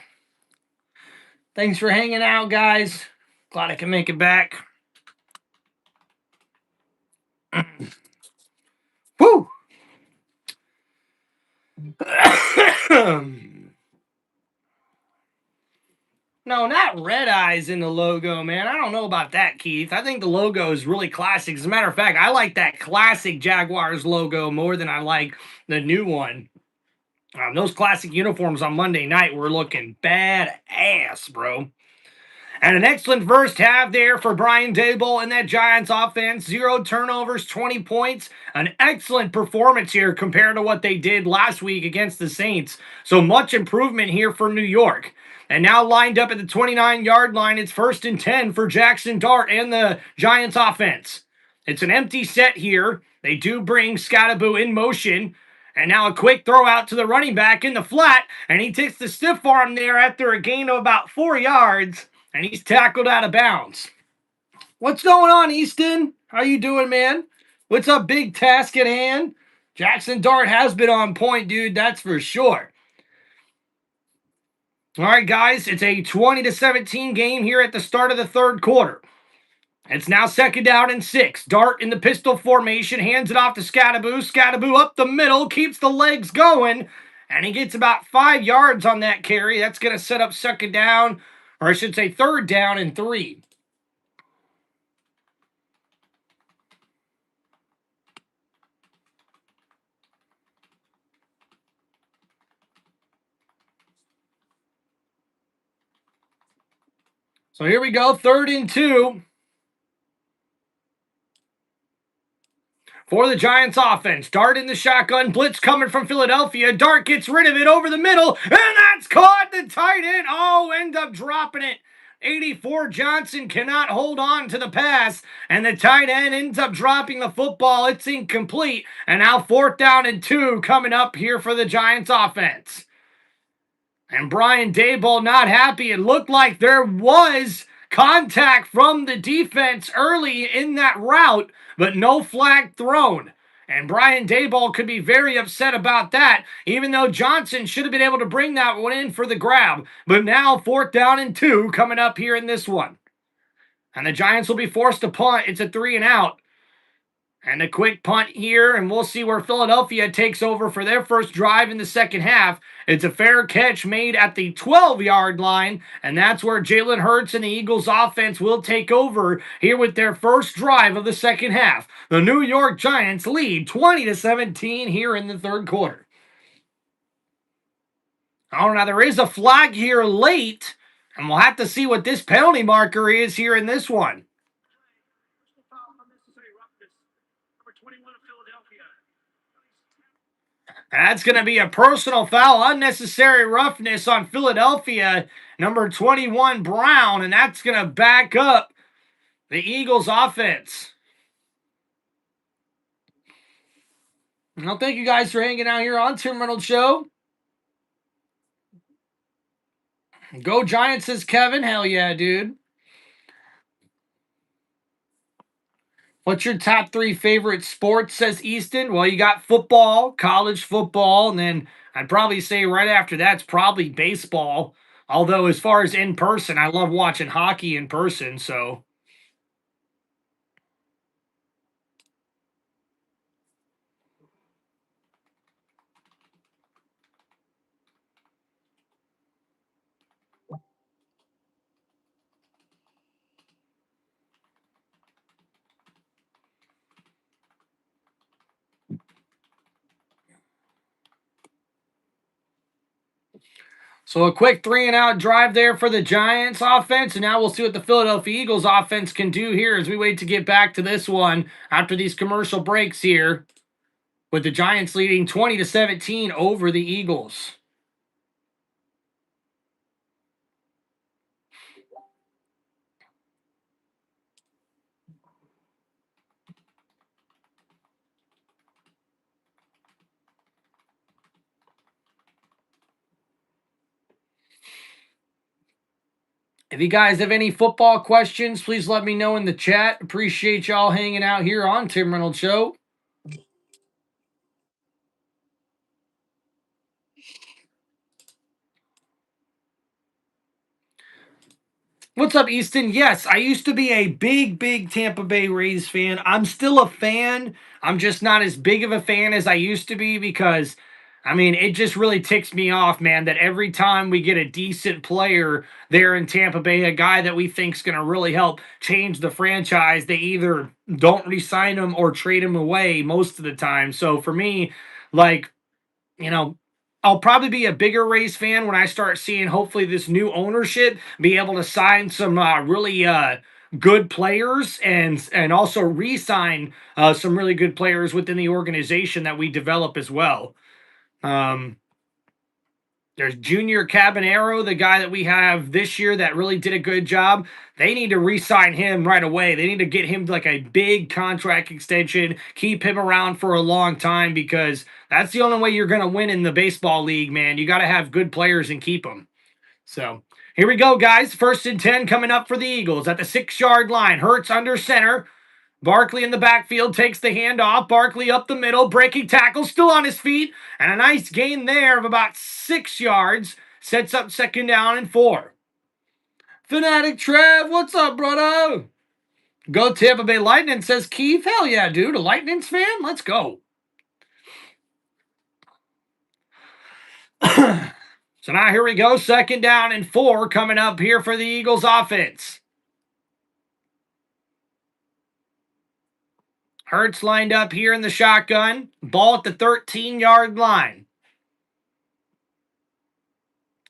Thanks for hanging out, guys. Glad I can make it back. Woo! No, not red eyes in the logo, man. I don't know about that, Keith. I think the logo is really classic. As a matter of fact, I like that classic Jaguars logo more than I like the new one. Those classic uniforms on Monday night were looking badass, bro. And an excellent first half there for Brian Daboll and that Giants offense. 0 turnovers, 20 points. An excellent performance here compared to what they did last week against the Saints. So much improvement here for New York. And now lined up at the 29-yard line, it's 1st and 10 for Jackson Dart and the Giants offense. It's an empty set here. They do bring Scattaboo in motion. And now a quick throw out to the running back in the flat. And he takes the stiff arm there after a gain of about 4 yards. And he's tackled out of bounds. What's going on, Easton? How you doing, man? What's up, big task at hand? Jackson Dart has been on point, dude. That's for sure. All right, guys. It's a 20-17 game here at the start of the third quarter. It's now 2nd down and 6. Dart in the pistol formation, hands it off to Scattaboo. Scattaboo up the middle, keeps the legs going, and he gets about 5 yards on that carry. That's going to set up 2nd down, or I should say 3rd down and 3. So here we go, 3rd and 2 for the Giants offense. Dart in the shotgun, blitz coming from Philadelphia. Dart gets rid of it over the middle, and that's caught. The tight end, end up dropping it. 84 Johnson cannot hold on to the pass, and the tight end ends up dropping the football. It's incomplete, and now 4th down and 2 coming up here for the Giants offense. And Brian Daboll not happy. It looked like there was contact from the defense early in that route, but no flag thrown. And Brian Daboll could be very upset about that, even though Johnson should have been able to bring that one in for the grab. But now 4th down and 2 coming up here in this one. And the Giants will be forced to punt. It's a 3 and out. And a quick punt here, and we'll see where Philadelphia takes over for their first drive in the second half. It's a fair catch made at the 12-yard line, and that's where Jalen Hurts and the Eagles offense will take over here with their first drive of the second half. The New York Giants lead 20-17 here in the third quarter. Oh, now there is a flag here late, and we'll have to see what this penalty marker is here in this one. That's going to be a personal foul, unnecessary roughness on Philadelphia, number 21, Brown, and that's going to back up the Eagles' offense. Well, thank you guys for hanging out here on TimReynoldsShow. Go Giants, says Kevin. Hell yeah, dude. What's your top 3 favorite sports, says Easton? Well, you got football, college football, and then I'd probably say right after that's probably baseball. Although as far as in person, I love watching hockey in person, so. So a quick 3-and-out drive there for the Giants offense, and now we'll see what the Philadelphia Eagles offense can do here as we wait to get back to this one after these commercial breaks here, with the Giants leading 20-17 over the Eagles. If you guys have any football questions, please let me know in the chat. Appreciate y'all hanging out here on Tim Reynolds Show. What's up, Easton? Yes, I used to be a big Tampa Bay Rays fan. I'm still a fan. I'm just not as big of a fan as I used to be because, I mean, it just really ticks me off, man, that every time we get a decent player there in Tampa Bay, a guy that we think's going to really help change the franchise, they either don't re-sign him or trade him away most of the time. So for me, like, you know, I'll probably be a bigger Rays fan when I start seeing hopefully this new ownership be able to sign some really good players and also re-sign some really good players within the organization that we develop as well. Um, there's Junior Cabanero, the guy that we have this year that really did a good job. They need to re-sign him right away. They need to get him like a big contract extension, keep him around for a long time because that's the only way you're going to win in the baseball league, man. You got to have good players and keep them. So here we go, guys. 1st and 10 coming up for the Eagles at the 6-yard line. Hurts under center. Barkley in the backfield takes the handoff. Barkley up the middle, breaking tackle, still on his feet, and a nice gain there of about 6 yards. Sets up 2nd down and 4. Fanatic Trev, what's up, brother? Go Tampa Bay Lightning, says Keith. Hell yeah, dude. A Lightning's fan? Let's go. So now here we go. 2nd down and 4 coming up here for the Eagles offense. Hurts lined up here in the shotgun. Ball at the 13-yard line.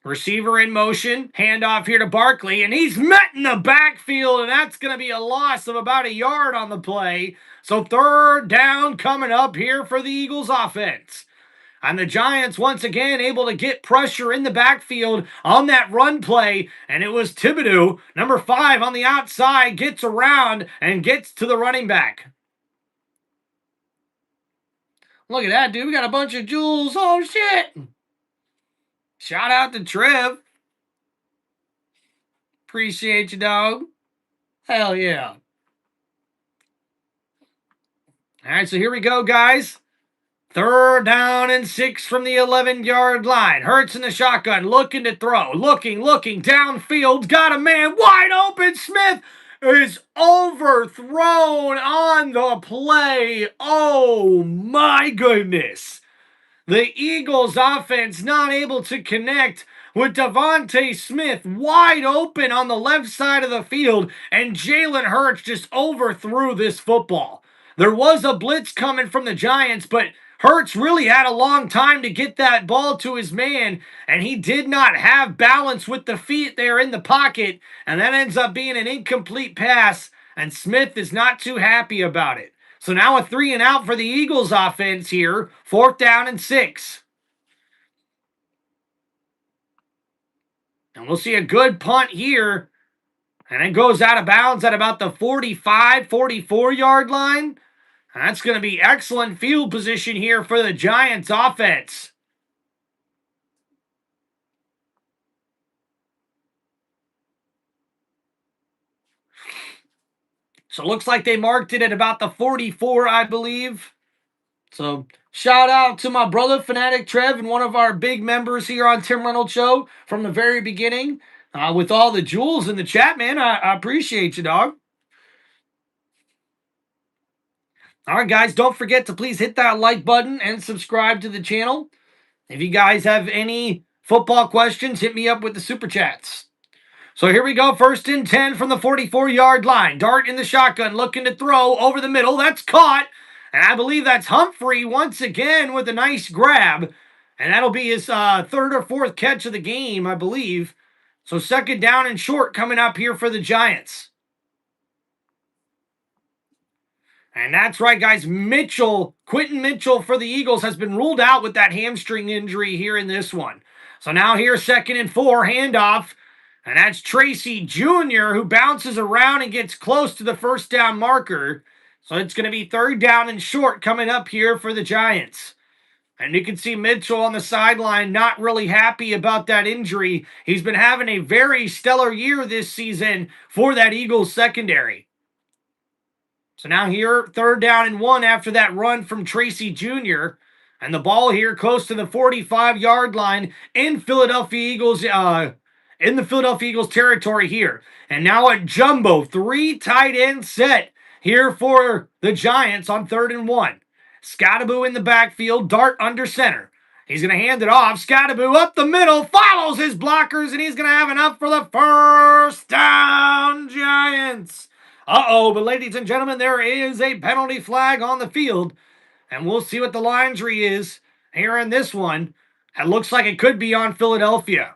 Receiver in motion. Handoff here to Barkley, and he's met in the backfield, and that's going to be a loss of about a yard on the play. So 3rd down coming up here for the Eagles offense. And the Giants once again able to get pressure in the backfield on that run play. And it was Thibodeau, number 5 on the outside, gets around and gets to the running back. Look at that, dude. We got a bunch of jewels. Oh, shit. Shout out to Trev. Appreciate you, dog. Hell yeah. All right, so here we go, guys. 3rd down and 6 from the 11-yard line. Hurts in the shotgun, looking to throw. Looking, downfield. Got a man wide open. Smith is overthrown on the play. Oh, my goodness. The Eagles offense not able to connect with Devontae Smith wide open on the left side of the field, and Jalen Hurts just overthrew this football. There was a blitz coming from the Giants, but Hurts really had a long time to get that ball to his man, and he did not have balance with the feet there in the pocket, and that ends up being an incomplete pass, and Smith is not too happy about it. So now a 3 and out for the Eagles offense here. 4th down and 6. And we'll see a good punt here. And it goes out of bounds at about the 45, 44-yard line. And that's going to be excellent field position here for the Giants offense. So it looks like they marked it at about the 44, I believe. So shout out to my brother, Fanatic Trev, and one of our big members here on Tim Reynolds Show from the very beginning. With all the jewels in the chat, man, I appreciate you, dog. All right, guys, don't forget to please hit that like button and subscribe to the channel. If you guys have any football questions, hit me up with the super chats. So here we go, 1st and 10 from the 44-yard line. Dart in the shotgun, looking to throw over the middle. That's caught. And I believe that's Humphrey once again with a nice grab. And that'll be his 3rd or 4th catch of the game, I believe. So 2nd down and short coming up here for the Giants. And that's right, guys. Quentin Mitchell for the Eagles has been ruled out with that hamstring injury here in this one. So now here's 2nd and 4, handoff. And that's Tracy Jr. who bounces around and gets close to the 1st down marker. So it's going to be 3rd down and short coming up here for the Giants. And you can see Mitchell on the sideline not really happy about that injury. He's been having a very stellar year this season for that Eagles secondary. So now here, 3rd down and 1 after that run from Tracy Jr. And the ball here close to the 45-yard line in Philadelphia Eagles in the Philadelphia Eagles territory here. And now a jumbo 3 tight end set here for the Giants on 3rd and 1. Scottaboo in the backfield, Dart under center. He's going to hand it off. Scottaboo up the middle, follows his blockers, and he's going to have enough for the first down, Giants. Uh-oh, but ladies and gentlemen, there is a penalty flag on the field, and we'll see what the line tree is here in this one. It looks like it could be on Philadelphia.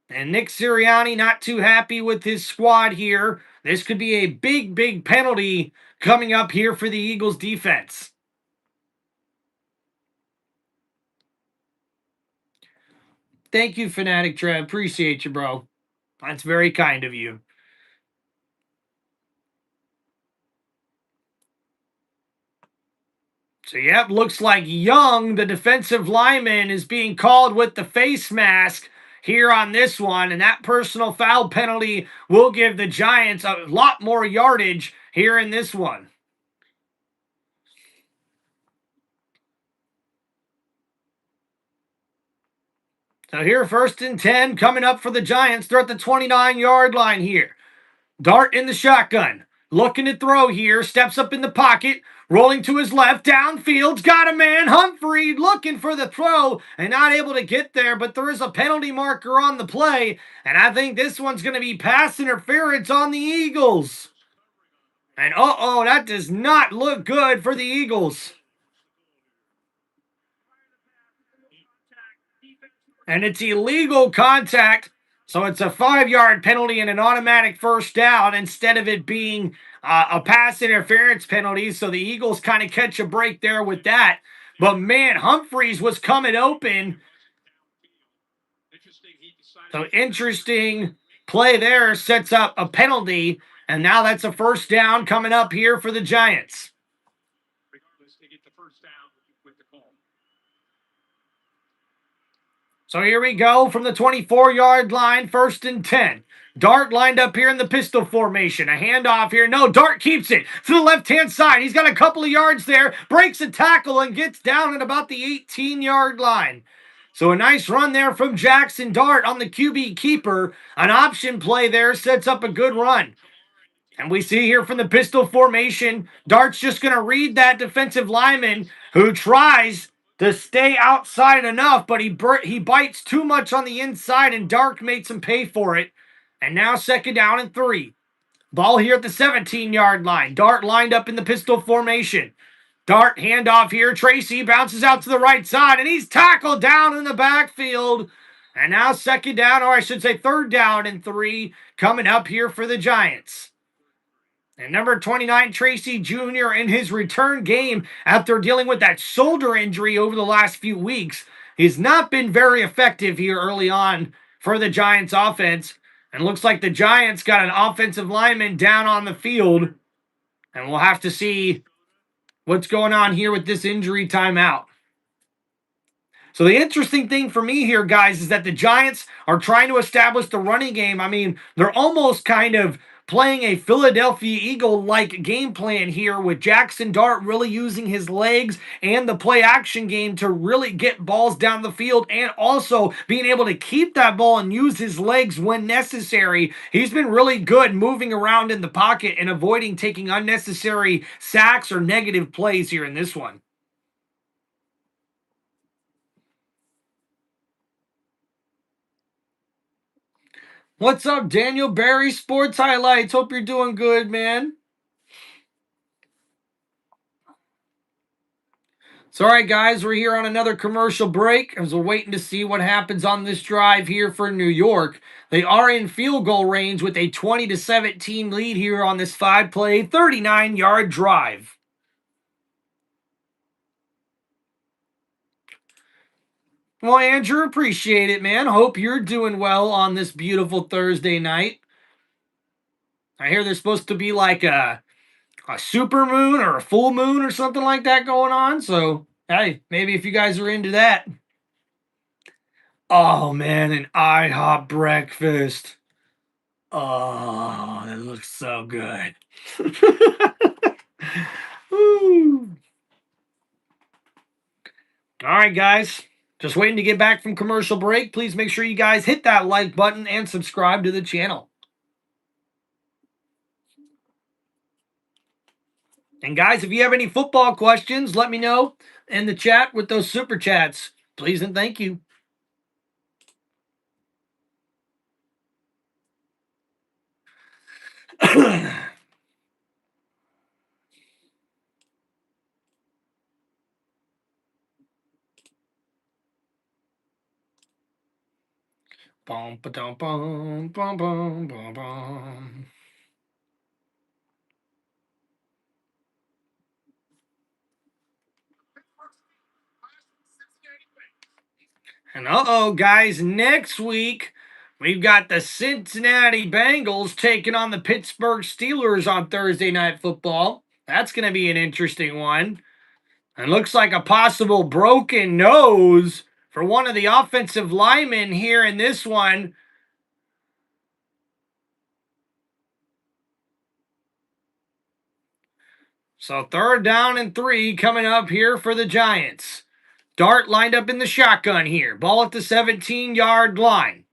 And Nick Sirianni not too happy with his squad here. This could be a big, big penalty coming up here for the Eagles defense. Thank you, Fanatic Trev. Appreciate you, bro. That's very kind of you. So, yep, looks like Young, the defensive lineman, is being called with the face mask here on this one. And that personal foul penalty will give the Giants a lot more yardage here in this one. So here, 1st and 10 coming up for the Giants. They're at the 29-yard line here. Dart in the shotgun. Looking to throw here. Steps up in the pocket. Rolling to his left. Downfield's got a man. Humphrey looking for the throw and not able to get there. But there is a penalty marker on the play. And I think this one's going to be pass interference on the Eagles. And uh-oh, that does not look good for the Eagles. And it's illegal contact. So it's a 5-yard penalty and an automatic first down instead of it being a pass interference penalty. So the Eagles kind of catch a break there with that. But man, Humphreys was coming open. So interesting play there, sets up a penalty. And now that's a first down coming up here for the Giants. Regardless, they get the first down with the call. So here we go from the 24-yard line, 1st and 10. Dart lined up here in the pistol formation. A handoff here. No, Dart keeps it to the left-hand side. He's got a couple of yards there, breaks a tackle, and gets down at about the 18-yard line. So a nice run there from Jackson Dart on the QB keeper. An option play there sets up a good run. And we see here from the pistol formation, Dart's just going to read that defensive lineman who tries to stay outside enough, but he bites too much on the inside, and Dart makes him pay for it. And now 2nd down and 3. Ball here at the 17-yard line. Dart lined up in the pistol formation. Dart handoff here. Tracy bounces out to the right side, and he's tackled down in the backfield. And now 2nd down, or I should say 3rd down and 3 coming up here for the Giants. And number 29, Tracy Jr. in his return game after dealing with that shoulder injury over the last few weeks, he's not been very effective here early on for the Giants offense. And looks like the Giants got an offensive lineman down on the field. And we'll have to see what's going on here with this injury timeout. So the interesting thing for me here, guys, is that the Giants are trying to establish the running game. I mean, they're almost kind of playing a Philadelphia Eagle-like game plan here with Jackson Dart really using his legs and the play-action game to really get balls down the field and also being able to keep that ball and use his legs when necessary. He's been really good moving around in the pocket and avoiding taking unnecessary sacks or negative plays here in this one. What's up, Daniel Barry Sports Highlights? Hope you're doing good, man. So, all right, guys, we're here on another commercial break as we're waiting to see what happens on this drive here for New York. They are in field goal range with a 20-17 lead here on this 5-play, 39-yard drive. Well, Andrew, appreciate it, man. Hope you're doing well on this beautiful Thursday night. I hear there's supposed to be like a super moon or a full moon or something like that going on. So, hey, maybe if you guys are into that. Oh, man, an IHOP breakfast. Oh, that looks so good. Woo. All All right, guys. Just waiting to get back from commercial break. Please make sure you guys hit that like button and subscribe to the channel. And guys, if you have any football questions, let me know in the chat with those super chats. Please and thank you. Bum, ba-dum, bum, bum, bum, bum, bum. And guys, next week we've got the Cincinnati Bengals taking on the Pittsburgh Steelers on Thursday Night Football. That's going to be an interesting one. And looks like a possible broken nose for one of the offensive linemen here in this one. So 3rd down and 3 coming up here for the Giants. Dart lined up in the shotgun here. Ball at the 17-yard line.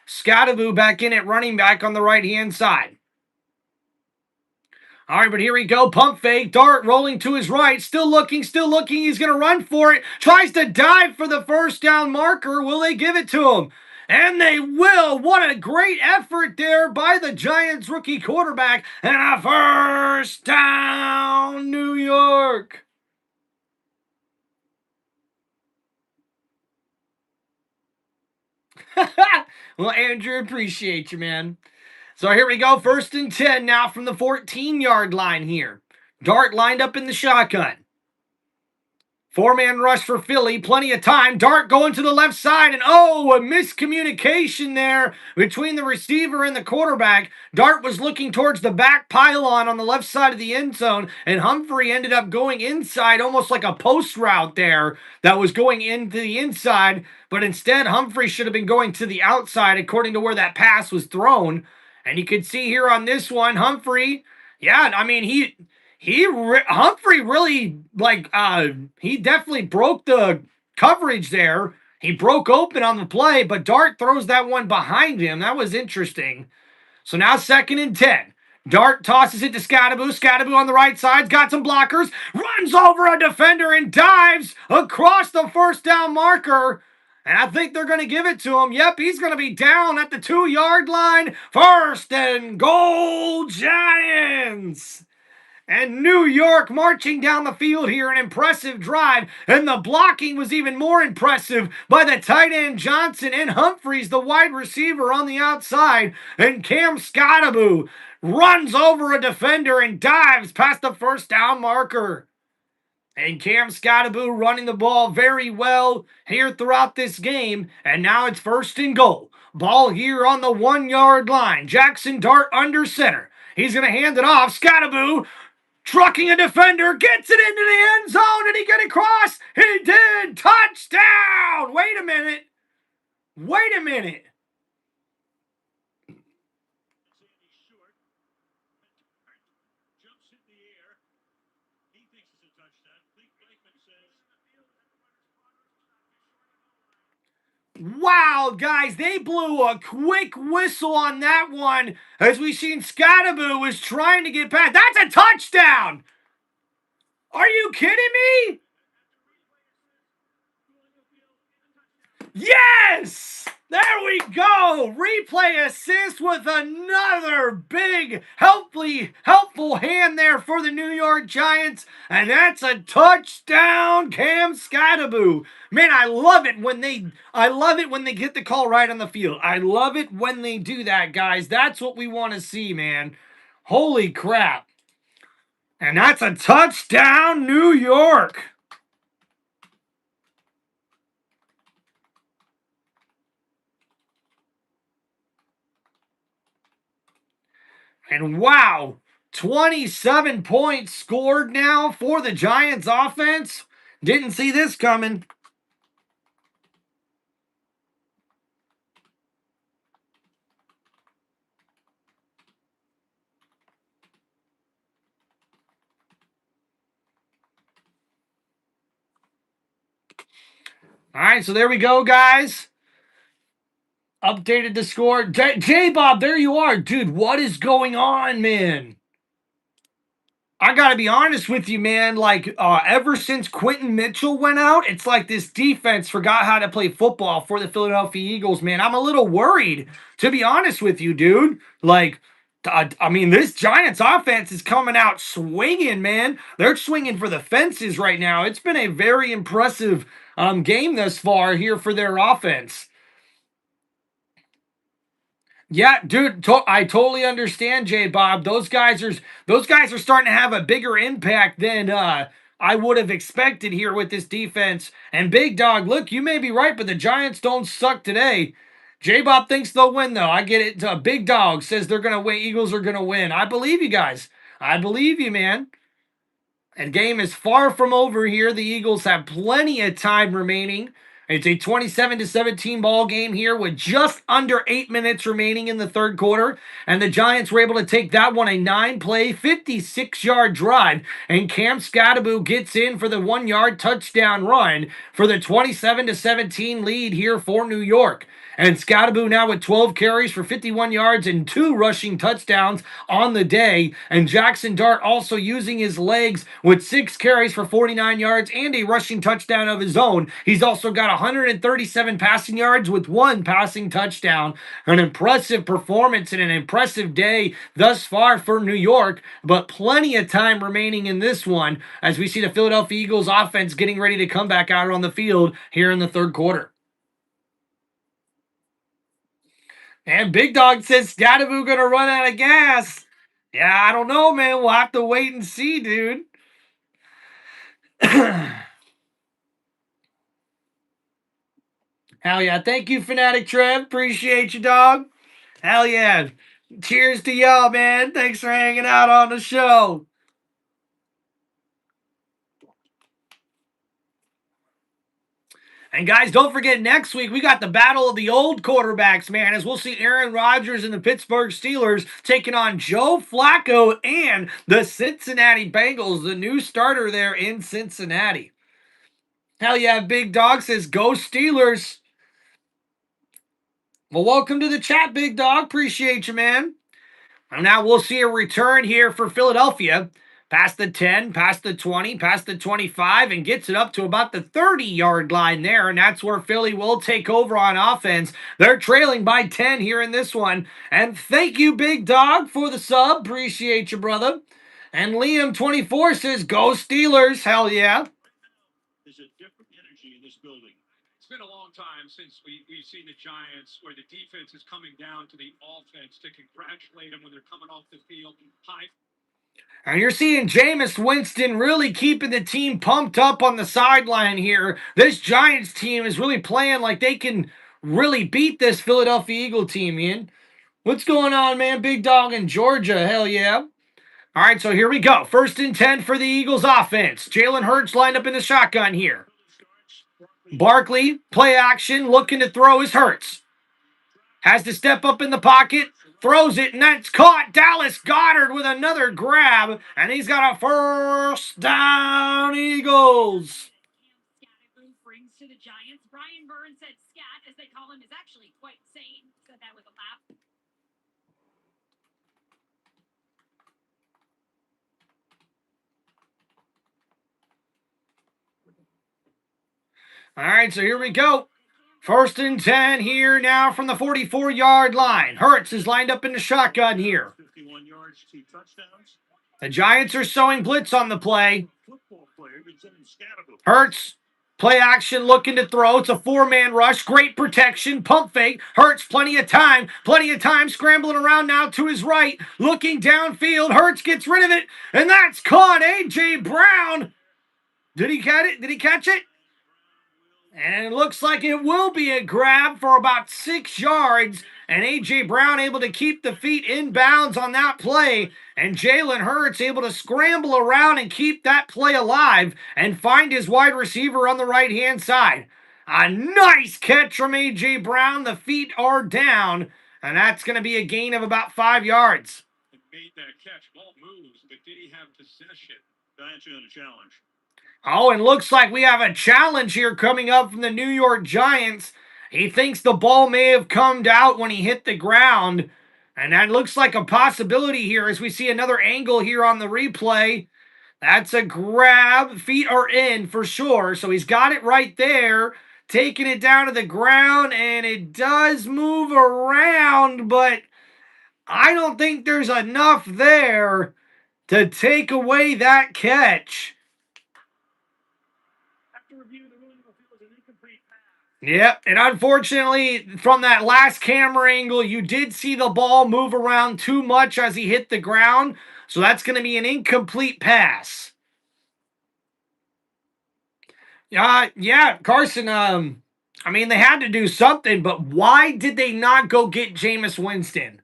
Scottaboo back in at running back on the right-hand side. All right, but here we go. Pump fake. Dart rolling to his right. Still looking, still looking. He's going to run for it. Tries to dive for the first down marker. Will they give it to him? And they will. What a great effort there by the Giants rookie quarterback. And a first down, New York. Well, Andrew, appreciate you, man. So here we go. 1st and 10 now from the 14-yard line here. Dart lined up in the shotgun. 4-man rush for Philly. Plenty of time. Dart going to the left side. And a miscommunication there between the receiver and the quarterback. Dart was looking towards the back pylon on the left side of the end zone. And Humphrey ended up going inside, almost like a post route there that was going into the inside. But instead, Humphrey should have been going to the outside according to where that pass was thrown. And you can see here on this one, Humphrey, yeah, I mean, Humphrey really he definitely broke the coverage there. He broke open on the play, but Dart throws that one behind him. That was interesting. So now 2nd and 10. Dart tosses it to Scottaboo. Scottaboo on the right side's got some blockers. Runs over a defender and dives across the first down marker. And I think they're going to give it to him. Yep, he's going to be down at the 2-yard line. 1st and goal, Giants. And New York marching down the field here, an impressive drive. And the blocking was even more impressive by the tight end Johnson and Humphreys, the wide receiver on the outside. And Cam Scottaboo runs over a defender and dives past the first down marker. And Cam Scottaboo running the ball very well here throughout this game. And now it's 1st and goal. Ball here on the 1-yard line. Jackson Dart under center. He's going to hand it off. Scottaboo trucking a defender, gets it into the end zone. Did he get across? He did. Touchdown. Wait a minute. Wait a minute. Wow, guys, they blew a quick whistle on that one as we seen Scottaboo was trying to get past. That's a touchdown. Are you kidding me? Yes! There we go! Replay assist with another big, helpful hand there for the New York Giants. And that's a touchdown, Cam Scottaboo. Man, I love it when they get the call right on the field. I love it when they do that, guys. That's what we want to see, man. Holy crap. And that's a touchdown, New York. And wow, 27 points scored now for the Giants offense. Didn't see this coming. All right, so there we go, guys. Updated the score. J-Bob, there you are. Dude, what is going on, man? I gotta be honest with you, man. Like, ever since Quentin Mitchell went out, it's like this defense forgot how to play football for the Philadelphia Eagles, man. I'm a little worried, to be honest with you, dude. Like, I mean, this Giants offense is coming out swinging, man. They're swinging for the fences right now. It's been a very impressive game thus far here for their offense. Yeah, dude, I totally understand, J Bob. Those guys are starting to have a bigger impact than I would have expected here with this defense. And Big Dog, look, you may be right, but the Giants don't suck today. J Bob thinks they'll win, though. I get it. Big Dog says they're gonna win. Eagles are gonna win. I believe you guys. I believe you, man. And game is far from over here. The Eagles have plenty of time remaining. It's a 27-17 ball game here with just under 8 minutes remaining in the third quarter. And the Giants were able to take that one a 9-play, 56-yard drive. And Cam Scattaboo gets in for the 1-yard touchdown run for the 27-17 lead here for New York. And Scattaboo now with 12 carries for 51 yards and 2 rushing touchdowns on the day. And Jackson Dart also using his legs with 6 carries for 49 yards and a rushing touchdown of his own. He's also got 137 passing yards with 1 passing touchdown. An impressive performance and an impressive day thus far for New York, but plenty of time remaining in this one as we see the Philadelphia Eagles offense getting ready to come back out on the field here in the third quarter. And Big Dog says Scattaboo gonna run out of gas. Yeah, I don't know, man. We'll have to wait and see, dude. Hell yeah. Thank you, Fanatic Trev. Appreciate you, dog. Hell yeah. Cheers to y'all, man. Thanks for hanging out on the show. And guys, don't forget next week we got the battle of the old quarterbacks, man, as we'll see Aaron Rodgers and the Pittsburgh Steelers taking on Joe Flacco and the Cincinnati Bengals, the new starter there in Cincinnati. Hell yeah, Big Dog says go Steelers. Well, welcome to the chat, Big Dog. Appreciate you, man. And now we'll see a return here for Philadelphia. Past the 10, past the 20, past the 25, and gets it up to about the 30-yard line there. And that's where Philly will take over on offense. They're trailing by 10 here in this one. And thank you, Big Dog, for the sub. Appreciate you, brother. And Liam24 says, go Steelers. Hell yeah. There's a different energy in this building. It's been a long time since we've seen the Giants where the defense is coming down to the offense to congratulate them when they're coming off the field. High. And you're seeing Jameis Winston really keeping the team pumped up on the sideline here. This Giants team is really playing like they can really beat this Philadelphia Eagle team, Ian. What's going on, man? Big Dog in Georgia. Hell yeah. All right, so here we go. 1st and 10 for the Eagles offense. Jalen Hurts lined up in the shotgun here. Barkley, play action, looking to throw his Hurts. Has to step up in the pocket, throws it, and that's caught. Dallas Goedert with another grab, and he's got a first down, Eagles. Brings to the Giants. Brian Burns said scat, as they call him, is actually quite sane. Said that with a laugh. All right, so here we go. 1st and 10 here now from the 44-yard line. Hurts is lined up in the shotgun here. 51 yards, 2 touchdowns. The Giants are showing blitz on the play. Hurts, play action, looking to throw. It's a 4-man rush. Great protection. Pump fake. Hurts, plenty of time. Scrambling around now to his right. Looking downfield. Hurts gets rid of it. And that's caught. A.J. Brown. Did he catch it? Did he catch it? And it looks like it will be a grab for about 6 yards. And A.J. Brown able to keep the feet in bounds on that play. And Jalen Hurts able to scramble around and keep that play alive and find his wide receiver on the right-hand side. A nice catch from A.J. Brown. The feet are down. And that's going to be a gain of about 5 yards. Made that catch. Ball moves, but did he have possession? Giants are in a challenge. Oh, and looks like we have a challenge here coming up from the New York Giants. He thinks the ball may have come out when he hit the ground. And that looks like a possibility here as we see another angle here on the replay. That's a grab. Feet are in for sure. So he's got it right there. Taking it down to the ground, and it does move around, but I don't think there's enough there to take away that catch. After review, the ruling will feel was an incomplete pass. Yep, and unfortunately, from that last camera angle, you did see the ball move around too much as he hit the ground, so that's going to be an incomplete pass. Yeah, Carson, I mean, they had to do something, but why did they not go get Jameis Winston?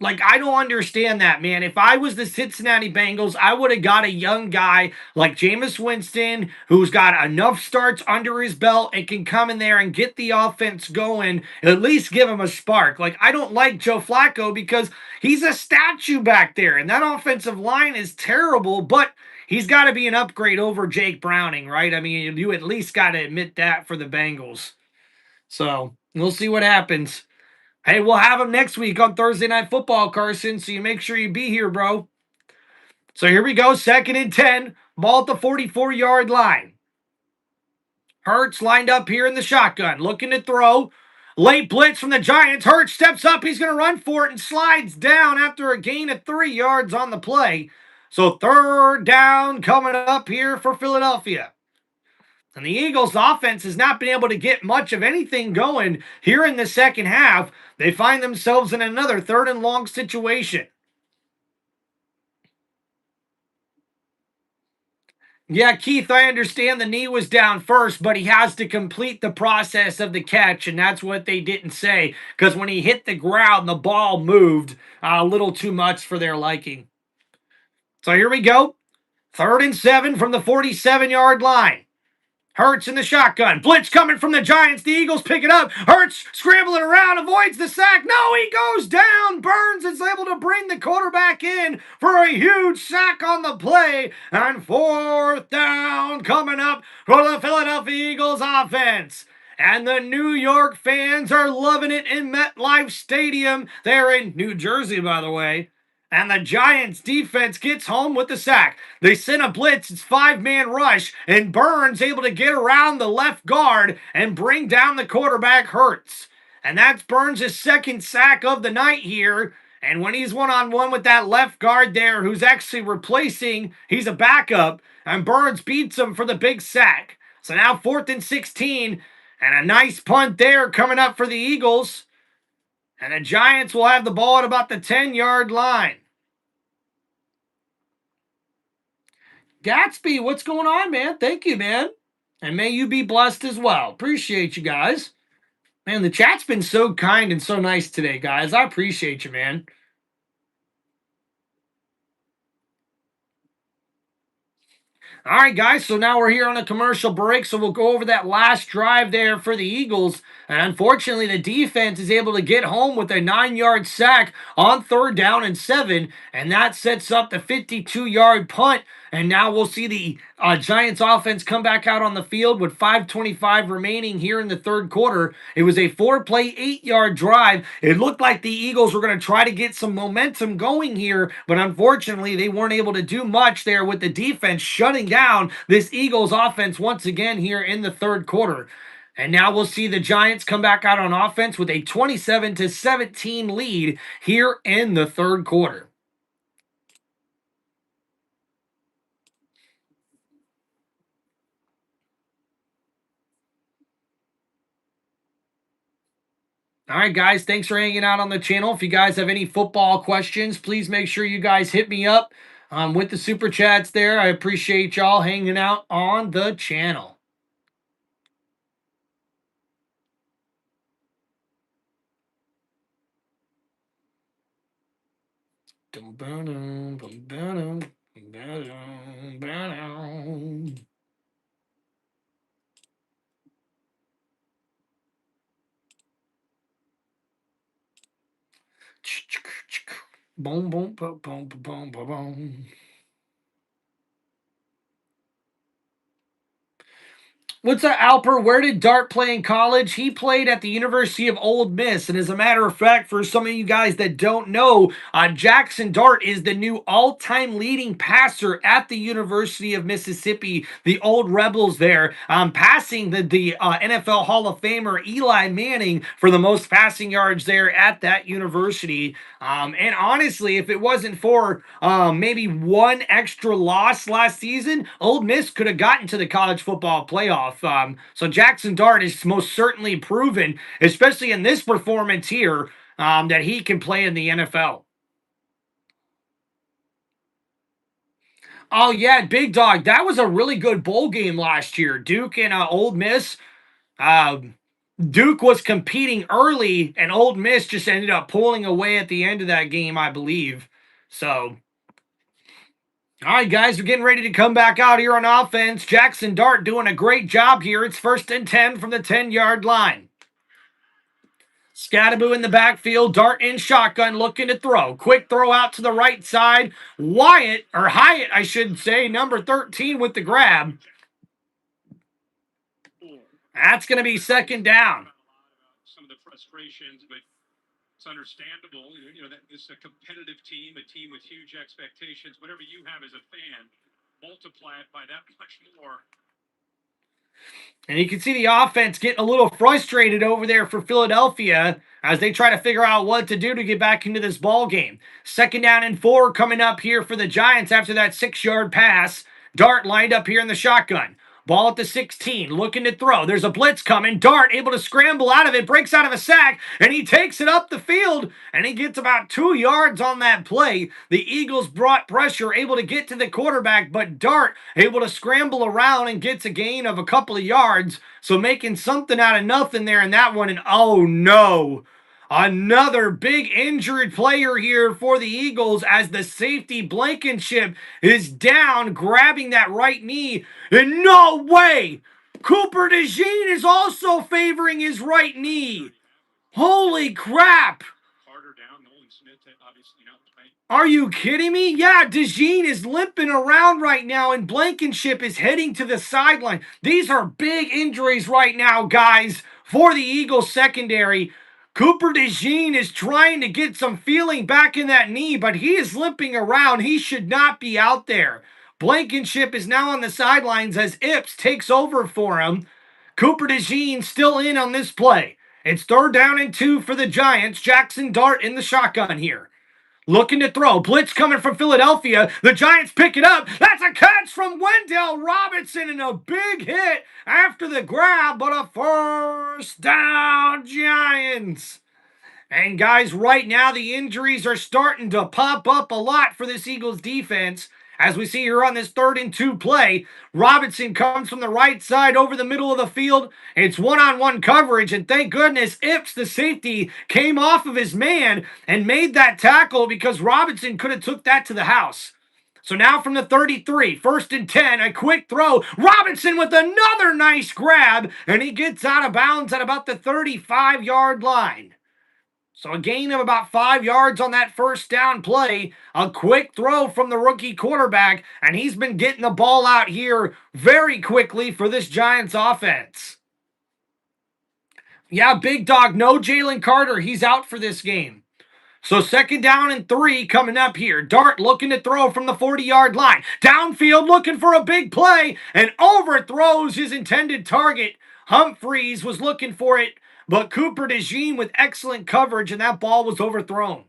Like, I don't understand that, man. If I was the Cincinnati Bengals, I would have got a young guy like Jameis Winston who's got enough starts under his belt and can come in there and get the offense going, at least give him a spark. Like, I don't like Joe Flacco because he's a statue back there, and that offensive line is terrible, but he's got to be an upgrade over Jake Browning, right? I mean, you at least got to admit that for the Bengals. So, we'll see what happens. Hey, we'll have him next week on Thursday Night Football, Carson, so you make sure you be here, bro. So here we go, 2nd and 10, ball at the 44-yard line. Hurts lined up here in the shotgun, looking to throw. Late blitz from the Giants. Hurts steps up, he's going to run for it and slides down after a gain of 3 yards on the play. So 3rd down coming up here for Philadelphia. And the Eagles' offense has not been able to get much of anything going here in the second half. They find themselves in another 3rd and long situation. Yeah, Keith, I understand the knee was down first, but he has to complete the process of the catch, and that's what they didn't say. Because when he hit the ground, the ball moved a little too much for their liking. So here we go. 3rd and 7 from the 47-yard line. Hurts in the shotgun. Blitz coming from the Giants. The Eagles pick it up. Hurts scrambling around, avoids the sack. No, he goes down. Burns is able to bring the quarterback in for a huge sack on the play. And 4th down coming up for the Philadelphia Eagles offense. And the New York fans are loving it in MetLife Stadium. They're in New Jersey, by the way. And the Giants defense gets home with the sack. They send a blitz. It's 5-man rush. And Burns able to get around the left guard and bring down the quarterback Hurts. And that's Burns' 2nd sack of the night here. And when he's one-on-one with that left guard there, who's actually replacing, he's a backup. And Burns beats him for the big sack. So now 4th and 16. And a nice punt there coming up for the Eagles. And the Giants will have the ball at about the 10-yard line. Gatsby, what's going on, man? Thank you, man. And may you be blessed as well. Appreciate you guys. Man, the chat's been so kind and so nice today, guys. I appreciate you, man. All right, guys, so now we're here on a commercial break, so we'll go over that last drive there for the Eagles. And unfortunately, the defense is able to get home with a 9-yard sack on 3rd down and 7, and that sets up the 52-yard punt. And now we'll see the Giants offense come back out on the field with 5:25 remaining here in the 3rd quarter. It was a 4-play, 8-yard drive. It looked like the Eagles were going to try to get some momentum going here, but unfortunately, they weren't able to do much there with the defense shutting down this Eagles offense once again here in the 3rd quarter. And now we'll see the Giants come back out on offense with a 27-17 lead here in the 3rd quarter. All right, guys, thanks for hanging out on the channel. If you guys have any football questions, please make sure you guys hit me up with the super chats there. I appreciate y'all hanging out on the channel. Boom, boom, boom, boom, boom, boom, boom. What's that, Alper? Where did Dart play in college? He played at the University of Old Miss. And as a matter of fact, for some of you guys that don't know, Jackson Dart is the new all-time leading passer at the University of Mississippi, the old Rebels there, passing the NFL Hall of Famer Eli Manning for the most passing yards there at that university. And honestly, if it wasn't for maybe one extra loss last season, Old Miss could have gotten to the college football playoff. So Jackson Dart is most certainly proven, especially in this performance here, that he can play in the NFL. Oh yeah, Big Dog, that was a really good bowl game last year. Duke and Old Miss. Duke was competing early, and Old Miss just ended up pulling away at the end of that game, I believe. So, all right, guys, we're getting ready to come back out here on offense. Jackson Dart doing a great job here. It's 1st and 10 from the 10-yard line. Scattaboo in the backfield, Dart in shotgun, looking to throw. Quick throw out to the right side. Hyatt, I should say, number 13 with the grab. That's going to be 2nd down. Some of the frustrations, but it's understandable. You know that this is a competitive team, a team with huge expectations. Whatever you have as a fan, multiply it by that much more. And you can see the offense getting a little frustrated over there for Philadelphia as they try to figure out what to do to get back into this ball game. 2nd down and 4 coming up here for the Giants after that 6-yard pass. Dart lined up here in the shotgun. Ball at the 16, looking to throw. There's a blitz coming. Dart able to scramble out of it, breaks out of a sack, and he takes it up the field, and he gets about 2 yards on that play. The Eagles brought pressure, able to get to the quarterback, but Dart able to scramble around and gets a gain of a couple of yards, so making something out of nothing there in that one, and oh no. Another big injured player here for the Eagles as the safety Blankenship is down, grabbing that right knee. And no way! Cooper DeJean is also favoring his right knee. Holy crap! Carter down, Nolan Smith obviously not playing. Are you kidding me? Yeah, DeJean is limping around right now, and Blankenship is heading to the sideline. These are big injuries right now, guys, for the Eagles secondary. Cooper DeJean is trying to get some feeling back in that knee, but he is limping around. He should not be out there. Blankenship is now on the sidelines as Ipps takes over for him. Cooper DeJean still in on this play. It's 3rd down and 2 for the Giants. Jackson Dart in the shotgun here. Looking to throw. Blitz coming from Philadelphia. The Giants pick it up. That's a catch from Wendell Robinson and a big hit after the grab, but a 1st down, Giants. And guys, right now the injuries are starting to pop up a lot for this Eagles defense. As we see here on this 3rd and 2 play, Robinson comes from the right side over the middle of the field. It's one-on-one coverage, and thank goodness Ipps, the safety, came off of his man and made that tackle because Robinson could have took that to the house. So now from the 33, 1st and 10, a quick throw. Robinson with another nice grab, and he gets out of bounds at about the 35-yard line. So a gain of about 5 yards on that 1st down play. A quick throw from the rookie quarterback, and he's been getting the ball out here very quickly for this Giants offense. Yeah, Big Dog, no Jalen Carter. He's out for this game. So 2nd down and 3 coming up here. Dart looking to throw from the 40-yard line. Downfield looking for a big play and overthrows his intended target. Humphreys was looking for it, but Cooper DeJean with excellent coverage, and that ball was overthrown.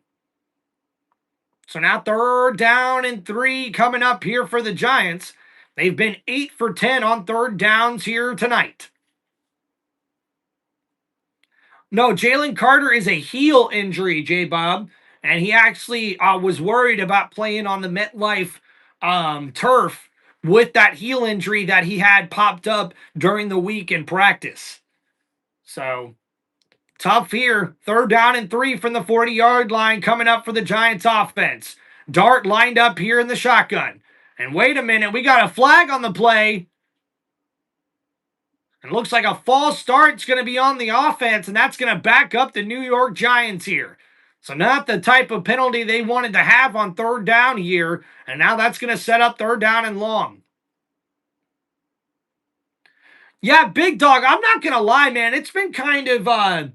So now 3rd down and 3 coming up here for the Giants. They've been 8 for 10 on 3rd downs here tonight. No, Jalen Carter is a heel injury, J-Bob, and he actually was worried about playing on the MetLife turf with that heel injury that he had popped up during the week in practice. So tough here. 3rd down and 3 from the 40-yard line coming up for the Giants offense. Dart lined up here in the shotgun. And wait a minute, we got a flag on the play. And looks like a false start's going to be on the offense, and that's going to back up the New York Giants here. So not the type of penalty they wanted to have on 3rd down here, and now that's going to set up 3rd down and long. Yeah, Big Dog, I'm not going to lie, man. It's been kind of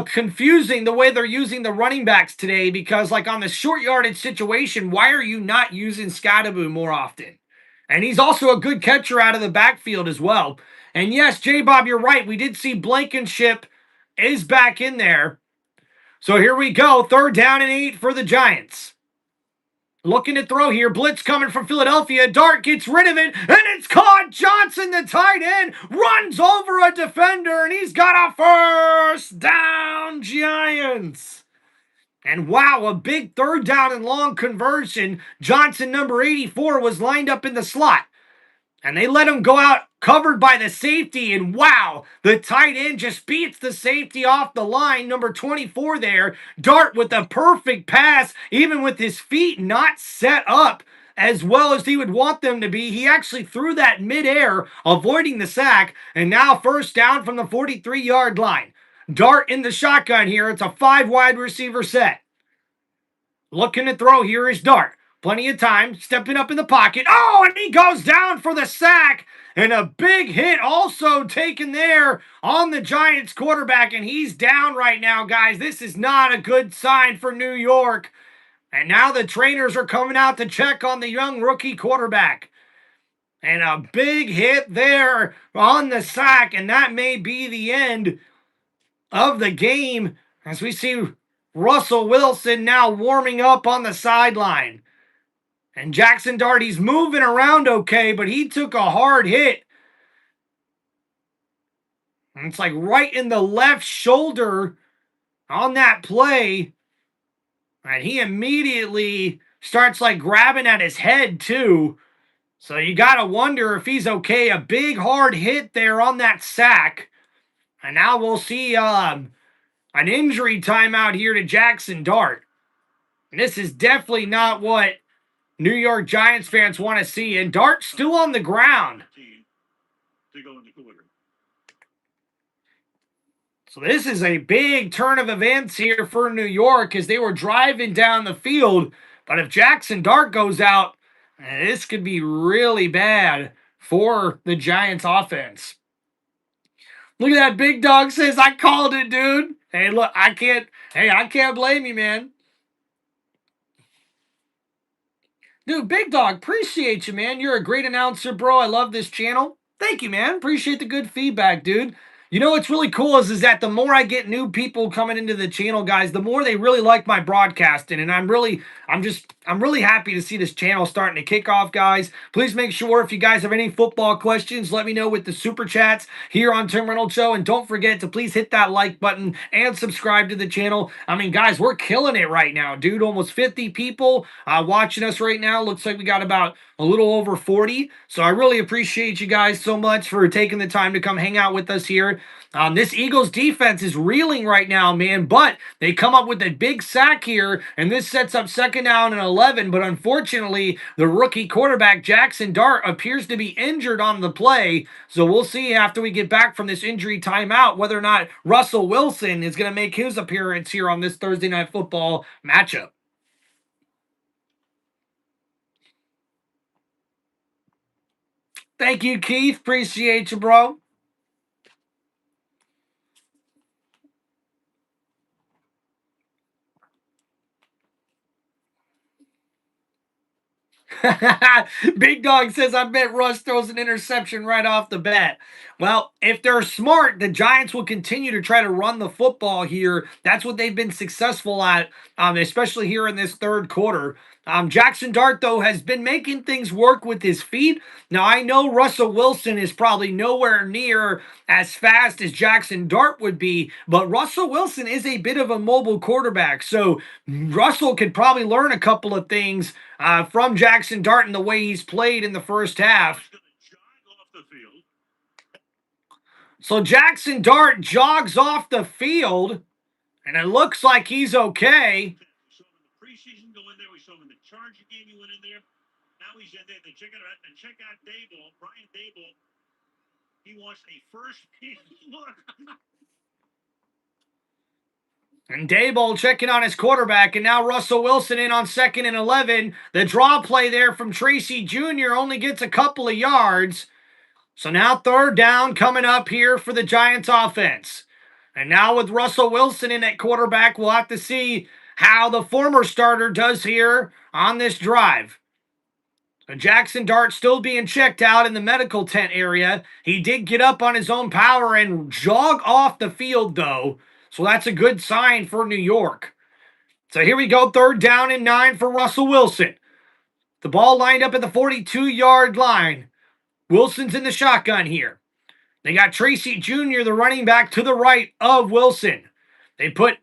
confusing the way they're using the running backs today because, like, on the short yardage situation, why are you not using Scottaboo more often? And he's also a good catcher out of the backfield as well. And yes, J Bob, you're right. We did see Blankenship is back in there. So here we go. 3rd down and 8 for the Giants. Looking to throw here. Blitz coming from Philadelphia. Dart gets rid of it, and it's caught. Johnson, the tight end, runs over a defender, and he's got a first down, Giants. And wow, a big 3rd down and long conversion. Johnson, number 84, was lined up in the slot. And they let him go out covered by the safety. And wow, the tight end just beats the safety off the line. Number 24 there. Dart with a perfect pass, even with his feet not set up as well as he would want them to be. He actually threw that midair, avoiding the sack. And now 1st down from the 43-yard line. Dart in the shotgun here. It's a 5 wide receiver set. Looking to throw here is Dart. Plenty of time, stepping up in the pocket. Oh, and he goes down for the sack. And a big hit also taken there on the Giants quarterback. And he's down right now, guys. This is not a good sign for New York. And now the trainers are coming out to check on the young rookie quarterback. And a big hit there on the sack. And that may be the end of the game as we see Russell Wilson now warming up on the sideline. And Jackson Dart, he's moving around okay, but he took a hard hit. And it's like right in the left shoulder on that play. And he immediately starts like grabbing at his head too. So you got to wonder if he's okay. A big hard hit there on that sack. And now we'll see an injury timeout here to Jackson Dart. And this is definitely not what New York Giants fans want to see. And Dart's still on the ground. So this is a big turn of events here for New York as they were driving down the field. But if Jackson Dart goes out, this could be really bad for the Giants offense. Look at that, Big Dog says, I called it, dude. Hey, look, I can't blame you, man. Dude, Big Dog, appreciate you, man. You're a great announcer, bro. I love this channel. Thank you, man. Appreciate the good feedback, dude. You know what's really cool is that the more I get new people coming into the channel, guys, the more they really like my broadcasting. And I'm really happy to see this channel starting to kick off, guys. Please make sure if you guys have any football questions, let me know with the super chats here on Tim Reynolds Show. And don't forget to please hit that like button and subscribe to the channel. I mean, guys, we're killing it right now, dude. Almost 50 people watching us right now. Looks like we got about a little over 40. So I really appreciate you guys so much for taking the time to come hang out with us here. This Eagles defense is reeling right now, man, but they come up with a big sack here, and this sets up 2nd down and 11, but unfortunately, the rookie quarterback, Jackson Dart, appears to be injured on the play, so we'll see after we get back from this injury timeout whether or not Russell Wilson is going to make his appearance here on this Thursday Night Football matchup. Thank you, Keith. Appreciate you, bro. Big Dog says, I bet Russ throws an interception right off the bat. Well, if they're smart, the Giants will continue to try to run the football here. That's what they've been successful at, especially here in this 3rd quarter. Jackson Dart, though, has been making things work with his feet. Now, I know Russell Wilson is probably nowhere near as fast as Jackson Dart would be, but Russell Wilson is a bit of a mobile quarterback. So Russell could probably learn a couple of things from Jackson Dart and the way he's played in the first half. So Jackson Dart jogs off the field, and it looks like he's okay. Preseason go in there, we saw him in the Charger game. He went in there. Now he's in there. They check out Dable, Brian Dable. He wants a first pitch look. And Daboll checking on his quarterback, and now Russell Wilson in on 2nd and 11. The draw play there from Tracy Jr. only gets a couple of yards. So now third down coming up here for the Giants offense. And now with Russell Wilson in at quarterback, we'll have to see how the former starter does here on this drive. Jackson Dart still being checked out in the medical tent area. He did get up on his own power and jog off the field, though. So that's a good sign for New York. So here we go, third down and 9 for Russell Wilson. The ball lined up at the 42-yard line. Wilson's in the shotgun here. They got Tracy Jr., the running back, to the right of Wilson. They put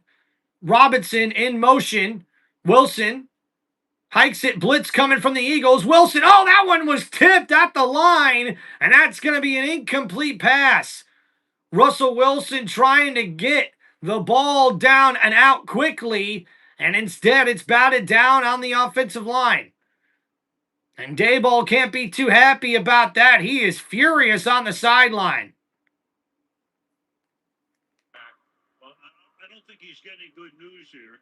Robinson in motion. Wilson hikes it, blitz coming from the Eagles. Wilson, oh, that one was tipped at the line, and that's going to be an incomplete pass. Russell Wilson trying to get the ball down and out quickly, and instead it's batted down on the offensive line. And Dayball can't be too happy about that. He is furious on the sideline. Well, I don't think he's getting good news here.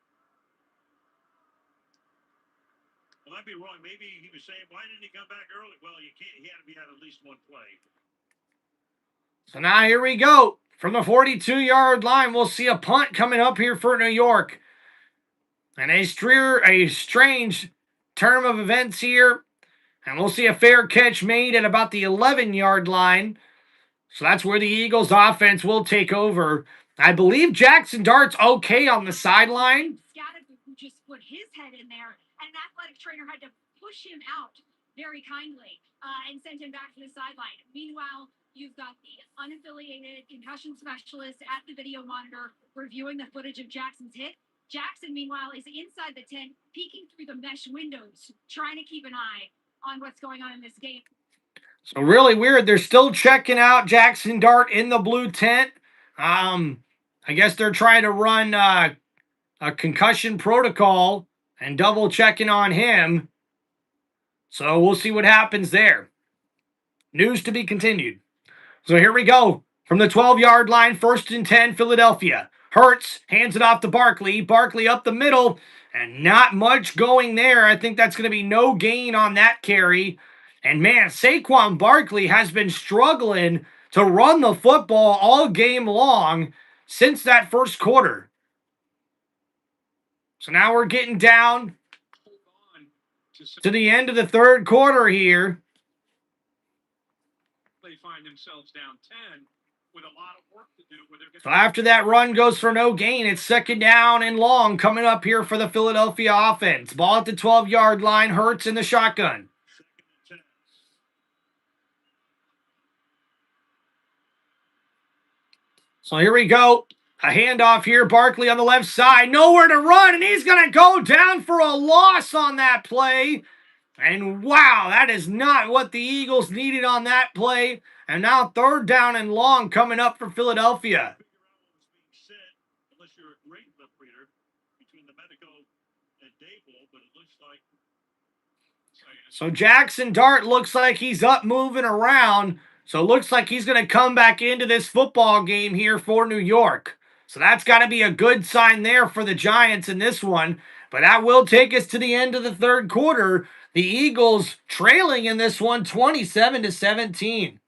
Well, I'd be wrong. Maybe he was saying, why didn't he come back early? Well, you can't. He had to be at least one play. So now here we go. From the 42-yard line, we'll see a punt coming up here for New York. And a strange turn of events here. And we'll see a fair catch made at about the 11-yard line. So that's where the Eagles offense will take over. I believe Jackson Dart's okay on the sideline. Who just put his head in there, and an athletic trainer had to push him out very kindly and sent him back to the sideline. Meanwhile, you've got the unaffiliated concussion specialist at the video monitor reviewing the footage of Jackson's hit. Jackson, meanwhile, is inside the tent, peeking through the mesh windows, trying to keep an eye on what's going on in this game. So really weird. They're still checking out Jackson Dart in the blue tent. I guess they're trying to run a concussion protocol and double checking on him. So we'll see what happens there. News to be continued. So here we go. From the 12-yard line, 1st and 10, Philadelphia. Hurts hands it off to Barkley. Barkley up the middle, and not much going there. I think that's going to be no gain on that carry. And man, Saquon Barkley has been struggling to run the football all game long since that first quarter. So now we're getting down to the end of the third quarter here. They find themselves down 10 with a lot of work to do. So after that run goes for no gain, it's 2nd down and long coming up here for the Philadelphia offense. Ball at the 12-yard line, Hurts in the shotgun. So here we go. A handoff here. Barkley on the left side. Nowhere to run, and he's going to go down for a loss on that play. And wow, that is not what the Eagles needed on that play. And now 3rd down and long coming up for Philadelphia. Unless you're a great lip reader between the medical and Dayball, but it looks like. So Jackson Dart looks like he's up moving around. So it looks like he's going to come back into this football game here for New York. So that's got to be a good sign there for the Giants in this one. But that will take us to the end of the third quarter. The Eagles trailing in this one 27-17.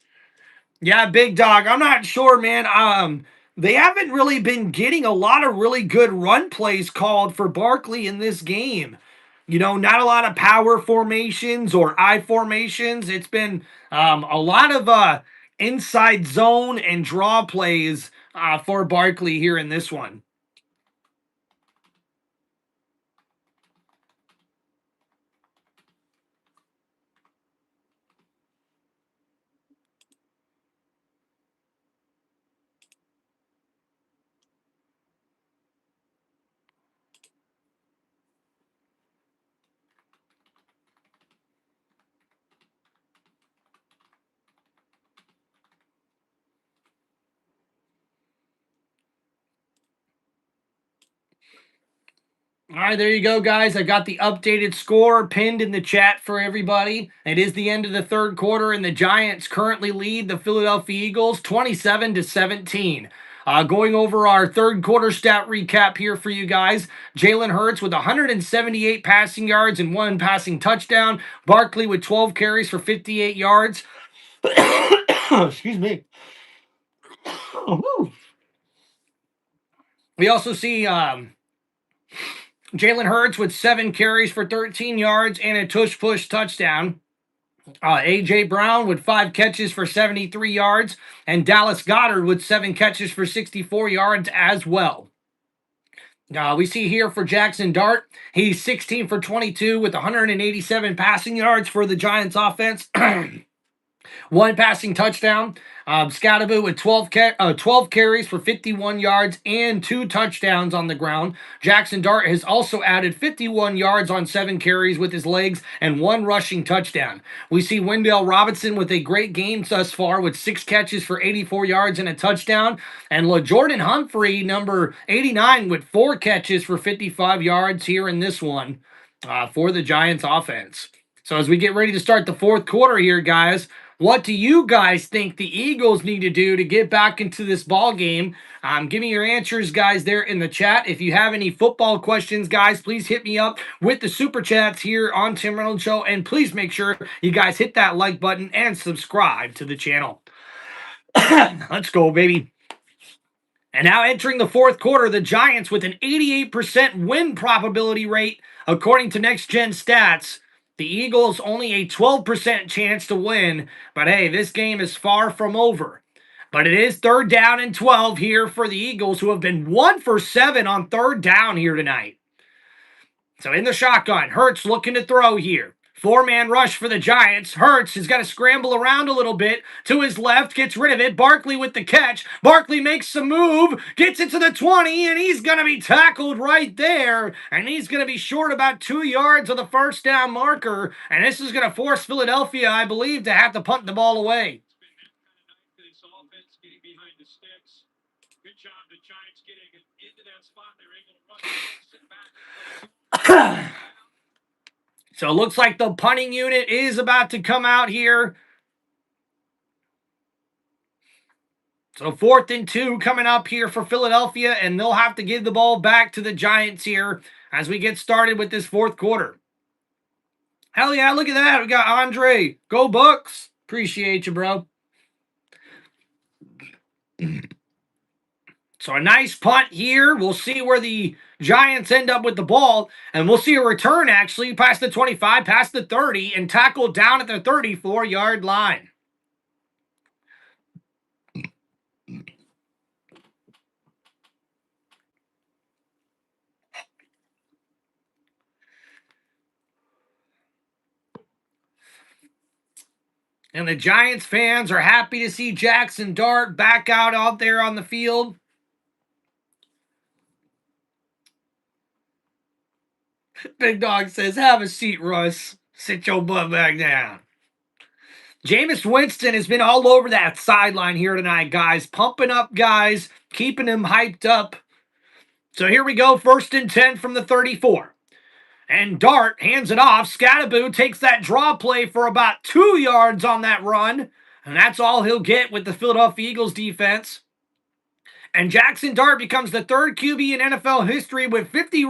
Yeah, Big Dog. I'm not sure, man. They haven't really been getting a lot of really good run plays called for Barkley in this game. You know, not a lot of power formations or I formations. It's been a lot of inside zone and draw plays for Barkley here in this one. All right, there you go, guys. I got the updated score pinned in the chat for everybody. It is the end of the third quarter, and the Giants currently lead the Philadelphia Eagles 27-17. Going over our third quarter stat recap here for you guys. Jalen Hurts with 178 passing yards and 1 passing touchdown. Barkley with 12 carries for 58 yards. Excuse me. We also see Jalen Hurts with 7 carries for 13 yards and a tush-push touchdown. A.J. Brown with 5 catches for 73 yards, and Dallas Goedert with 7 catches for 64 yards as well. We see here for Jackson Dart, he's 16 for 22 with 187 passing yards for the Giants offense. 1 passing touchdown. Scatterbo with 12 carries for 51 yards and 2 touchdowns on the ground. Jackson Dart has also added 51 yards on 7 carries with his legs and 1 rushing touchdown. We see Wendell Robinson with a great game thus far with 6 catches for 84 yards and a touchdown. And LaJordan Humphrey, number 89, with 4 catches for 55 yards here in this one for the Giants offense. So as we get ready to start the fourth quarter here, guys, what do you guys think the Eagles need to do to get back into this ball game? Give me your answers, guys, there in the chat. If you have any football questions, guys, please hit me up with the super chats here on Tim Reynolds Show. And please make sure you guys hit that like button and subscribe to the channel. Let's go, baby. And now entering the fourth quarter, the Giants with an 88% win probability rate, according to Next Gen Stats. The Eagles only a 12% chance to win, but hey, this game is far from over. But it is 3rd down and 12 here for the Eagles, who have been 1 for 7 on 3rd down here tonight. So in the shotgun, Hurts looking to throw here. 4-man rush for the Giants. Hurts has got to scramble around a little bit. To his left, gets rid of it. Barkley with the catch. Barkley makes the move, gets it to the 20, and he's going to be tackled right there. And he's going to be short about 2 yards of the first down marker. And this is going to force Philadelphia, I believe, to have to punt the ball away. This offense getting behind the sticks. Good job, the Giants getting into that spot. They're able to rush it, sit back. So it looks like the punting unit is about to come out here. So 4th and 2 coming up here for Philadelphia, and they'll have to give the ball back to the Giants here as we get started with this fourth quarter. Hell yeah, look at that. We got Andre. Go Bucks. Appreciate you, bro. So a nice punt here. We'll see where the Giants end up with the ball. And we'll see a return, actually, past the 25, past the 30, and tackled down at the 34-yard line. And the Giants fans are happy to see Jackson Dart back out there on the field. Big Dog says, have a seat, Russ. Sit your butt back down. Jameis Winston has been all over that sideline here tonight, guys. Pumping up guys, keeping them hyped up. So here we go, 1st and 10 from the 34. And Dart hands it off. Scatterbo takes that draw play for about 2 yards on that run. And that's all he'll get with the Philadelphia Eagles defense. And Jackson Dart becomes the 3rd QB in NFL history with 50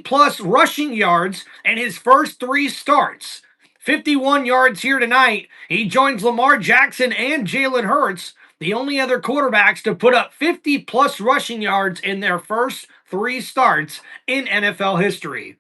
plus rushing yards in his first 3 starts. 51 yards here tonight. He joins Lamar Jackson and Jalen Hurts, the only other quarterbacks to put up 50 plus rushing yards in their first 3 starts in NFL history.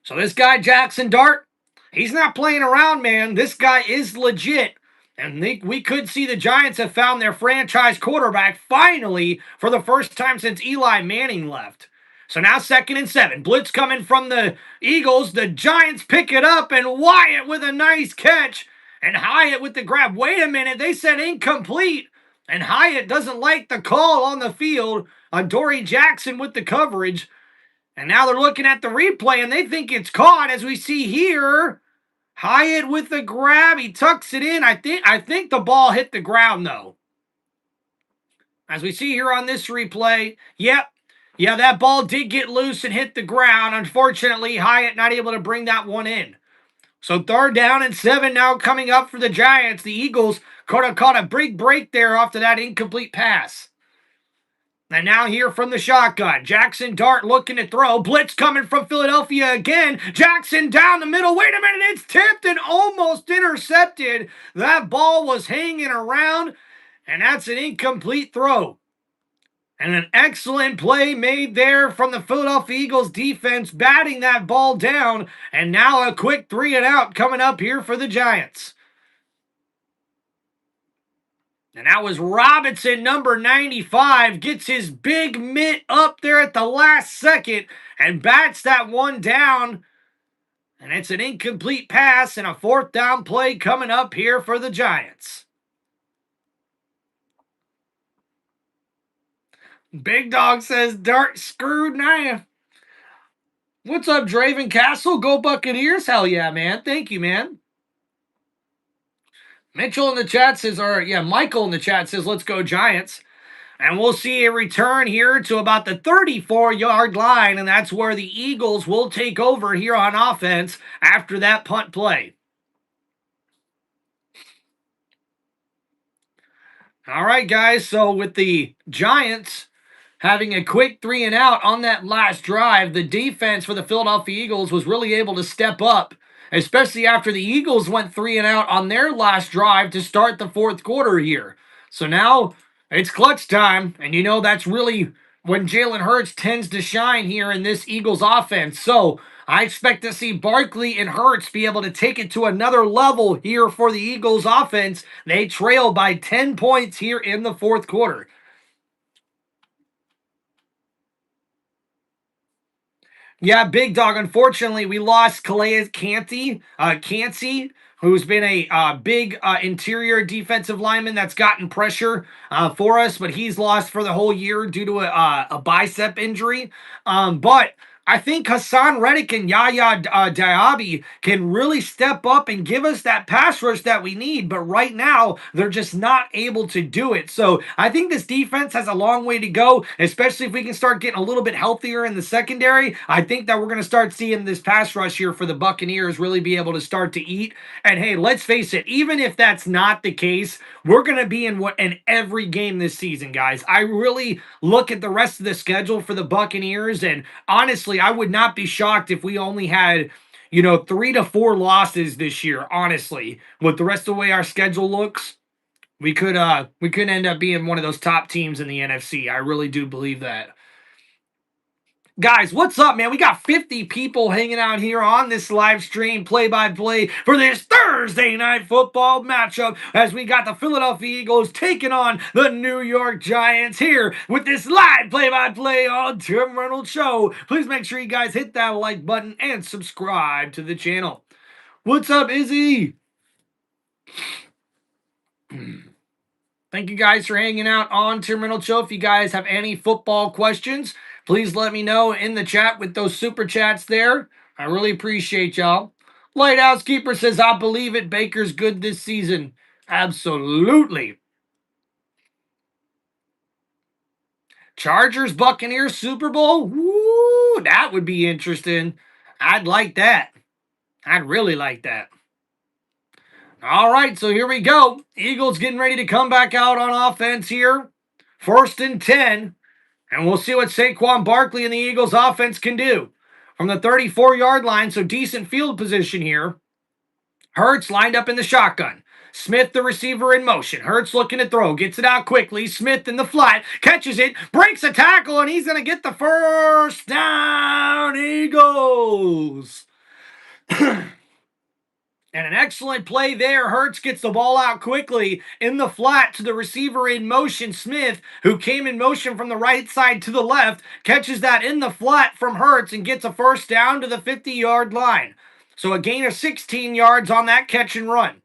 So this guy, Jackson Dart, he's not playing around, man. This guy is legit. And we could see the Giants have found their franchise quarterback finally for the first time since Eli Manning left. So now 2nd and 7. Blitz coming from the Eagles. The Giants pick it up, and Wyatt with a nice catch. And Hyatt with the grab. Wait a minute, they said incomplete. And Hyatt doesn't like the call on the field. Adoree Jackson with the coverage. And now they're looking at the replay, and they think it's caught, as we see here. Hyatt with the grab. He tucks it in. I think the ball hit the ground, though. As we see here on this replay, yep. Yeah, that ball did get loose and hit the ground. Unfortunately, Hyatt not able to bring that one in. So 3rd down and 7 now coming up for the Giants. The Eagles could have caught a big break there after that incomplete pass. And now here from the shotgun, Jackson Dart looking to throw. Blitz coming from Philadelphia again. Jackson down the middle. Wait a minute, it's tipped and almost intercepted. That ball was hanging around, and that's an incomplete throw. And an excellent play made there from the Philadelphia Eagles defense, batting that ball down. And now a quick 3 and out coming up here for the Giants. And that was Robinson, number 95, gets his big mitt up there at the last second and bats that one down. And it's an incomplete pass and a 4th down play coming up here for the Giants. Big Dog says, Dart screwed now. What's up, Draven Castle? Go Buccaneers. Hell yeah, man. Thank you, man. Mitchell in the chat says, Michael in the chat says, let's go Giants. And we'll see a return here to about the 34-yard line, and that's where the Eagles will take over here on offense after that punt play. All right, guys, so with the Giants having a quick 3 and out on that last drive, the defense for the Philadelphia Eagles was really able to step up, especially after the Eagles went 3 and out on their last drive to start the 4th quarter here. So now it's clutch time, and you know that's really when Jalen Hurts tends to shine here in this Eagles offense. So I expect to see Barkley and Hurts be able to take it to another level here for the Eagles offense. They trail by 10 points here in the 4th quarter. Yeah, Big Dog. Unfortunately, we lost Calais Cansey, who's been a big interior defensive lineman that's gotten pressure for us, but he's lost for the whole year due to a bicep injury. But I think Hassan Reddick and Yahya Diaby can really step up and give us that pass rush that we need. But right now, they're just not able to do it. So I think this defense has a long way to go, especially if we can start getting a little bit healthier in the secondary. I think that we're going to start seeing this pass rush here for the Buccaneers really be able to start to eat. And hey, let's face it, even if that's not the case, we're going to be in every game this season, guys. I really look at the rest of the schedule for the Buccaneers, and honestly, I would not be shocked if we only had, 3 to 4 losses this year. Honestly, with the rest of the way our schedule looks, we could end up being one of those top teams in the NFC. I really do believe that. Guys, what's up, man? We got 50 people hanging out here on this live stream play-by-play for this Thursday night football matchup as we got the Philadelphia Eagles taking on the New York Giants here with this live play-by-play on Tim Reynolds Show. Please make sure you guys hit that like button and subscribe to the channel. What's up, Izzy? Thank you guys for hanging out on Tim Reynolds Show. If you guys have any football questions, please let me know in the chat with those super chats there. I really appreciate y'all. Lighthouse Keeper says, I believe it. Baker's good this season. Absolutely. Chargers, Buccaneers, Super Bowl? Woo, that would be interesting. I'd like that. I'd really like that. All right, so here we go. Eagles getting ready to come back out on offense here. 1st and 10. And we'll see what Saquon Barkley and the Eagles offense can do. From the 34-yard line, so decent field position here. Hurts lined up in the shotgun. Smith, the receiver, in motion. Hurts looking to throw. Gets it out quickly. Smith in the flat. Catches it. Breaks a tackle, and he's going to get the 1st down. Eagles. And an excellent play there. Hurts gets the ball out quickly in the flat to the receiver in motion, Smith, who came in motion from the right side to the left, catches that in the flat from Hurts and gets a 1st down to the 50-yard line. So a gain of 16 yards on that catch and run.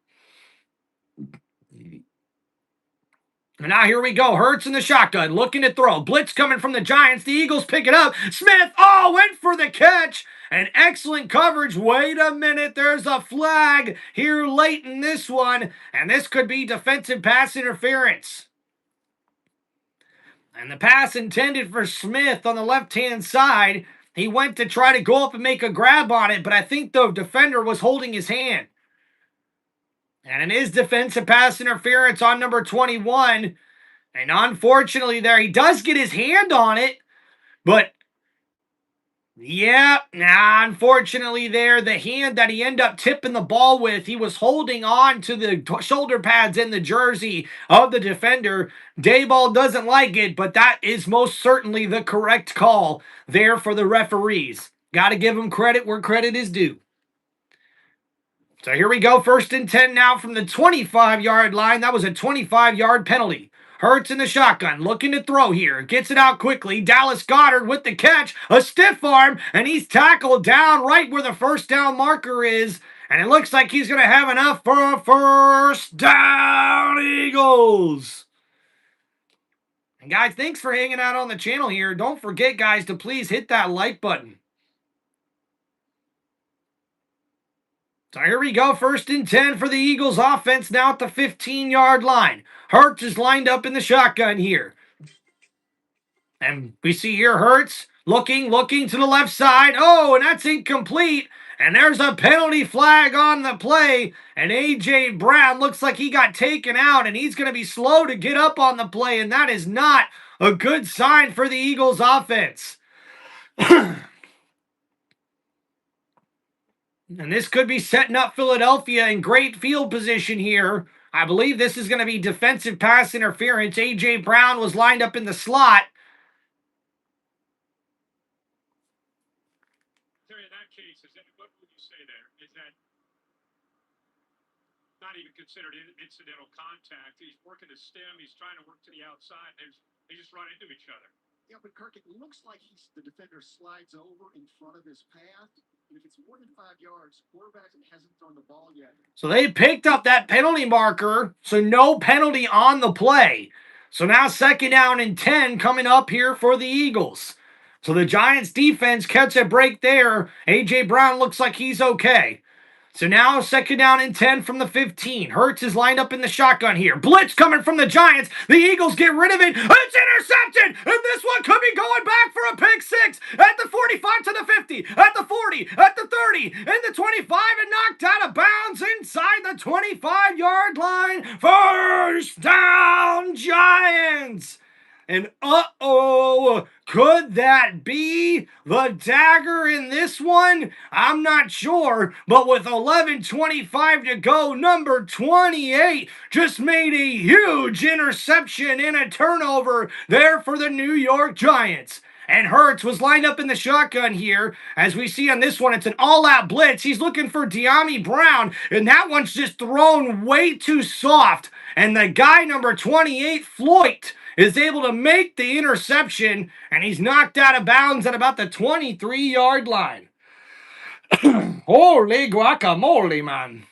And now here we go. Hurts in the shotgun, looking to throw. Blitz coming from the Giants. The Eagles pick it up. Smith, went for the catch. An excellent coverage. Wait a minute. There's a flag here late in this one. And this could be defensive pass interference. And the pass intended for Smith on the left-hand side. He went to try to go up and make a grab on it, but I think the defender was holding his hand. And it is defensive pass interference on number 21. And unfortunately there, he does get his hand on it, but yeah, unfortunately there, the hand that he ended up tipping the ball with, he was holding on to the shoulder pads in the jersey of the defender. Dayball doesn't like it, but that is most certainly the correct call there for the referees. Got to give them credit where credit is due. So here we go, 1st and 10 now from the 25-yard line. That was a 25-yard penalty. Hurts in the shotgun, looking to throw here. Gets it out quickly. Dallas Goedert with the catch. A stiff arm, and he's tackled down right where the first down marker is. And it looks like he's going to have enough for a first down, Eagles. And guys, thanks for hanging out on the channel here. Don't forget, guys, to please hit that like button. So here we go, 1st and 10 for the Eagles offense now at the 15-yard line. Hurts is lined up in the shotgun here. And we see here Hurts looking to the left side. Oh, and that's incomplete. And there's a penalty flag on the play. And A.J. Brown looks like he got taken out, and he's going to be slow to get up on the play, and that is not a good sign for the Eagles offense. And this could be setting up Philadelphia in great field position here. I believe this is going to be defensive pass interference. A.J. Brown was lined up in the slot. Terry, in that case, what would you say there? Is that not even considered incidental contact? He's working the stem. He's trying to work to the outside. They just run into each other. Yeah, but Kirk, it looks like the defender slides over in front of his path. And if it's more than 5 yards, quarterback hasn't thrown the ball yet. So they picked up that penalty marker, so no penalty on the play. So now 2nd down and 10 coming up here for the Eagles. So the Giants defense catch a break there. A.J. Brown looks like he's okay. So now 2nd down and 10 from the 15. Hurts is lined up in the shotgun here. Blitz coming from the Giants. The Eagles get rid of it. It's intercepted. And this one could be going back for a pick six at the 45 to the 50, at the 40, at the 30, and the 25, and knocked out of bounds inside the 25-yard line. First down, Giants. And could that be the dagger in this one? I'm not sure, but with 11:25 to go, number 28 just made a huge interception and a turnover there for the New York Giants. And Hurts was lined up in the shotgun here. As we see on this one, it's an all-out blitz. He's looking for De'Ami Brown, and that one's just thrown way too soft. And the guy, number 28, Floyd, is able to make the interception, and he's knocked out of bounds at about the 23-yard line. Holy guacamole, man.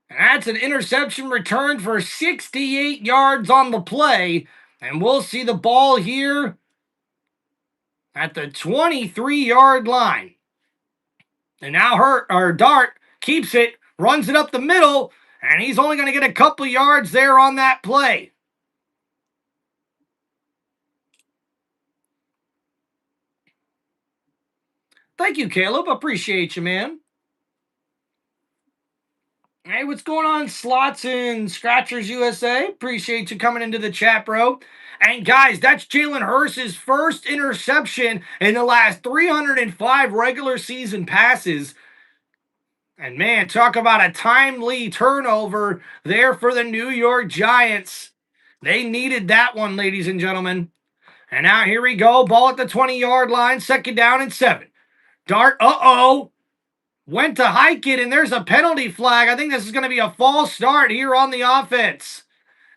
And that's an interception return for 68 yards on the play, and we'll see the ball here at the 23-yard line. And now Dart keeps it, runs it up the middle, and he's only going to get a couple yards there on that play. Thank you, Caleb. Appreciate you, man. Hey, what's going on, Slots and Scratchers USA? Appreciate you coming into the chat, bro. And guys, that's Jalen Hurts' first interception in the last 305 regular season passes. And man, talk about a timely turnover there for the New York Giants. They needed that one, ladies and gentlemen. And now here we go. Ball at the 20-yard line. 2nd down and 7. Dart, went to hike it, and there's a penalty flag. I think this is going to be a false start here on the offense.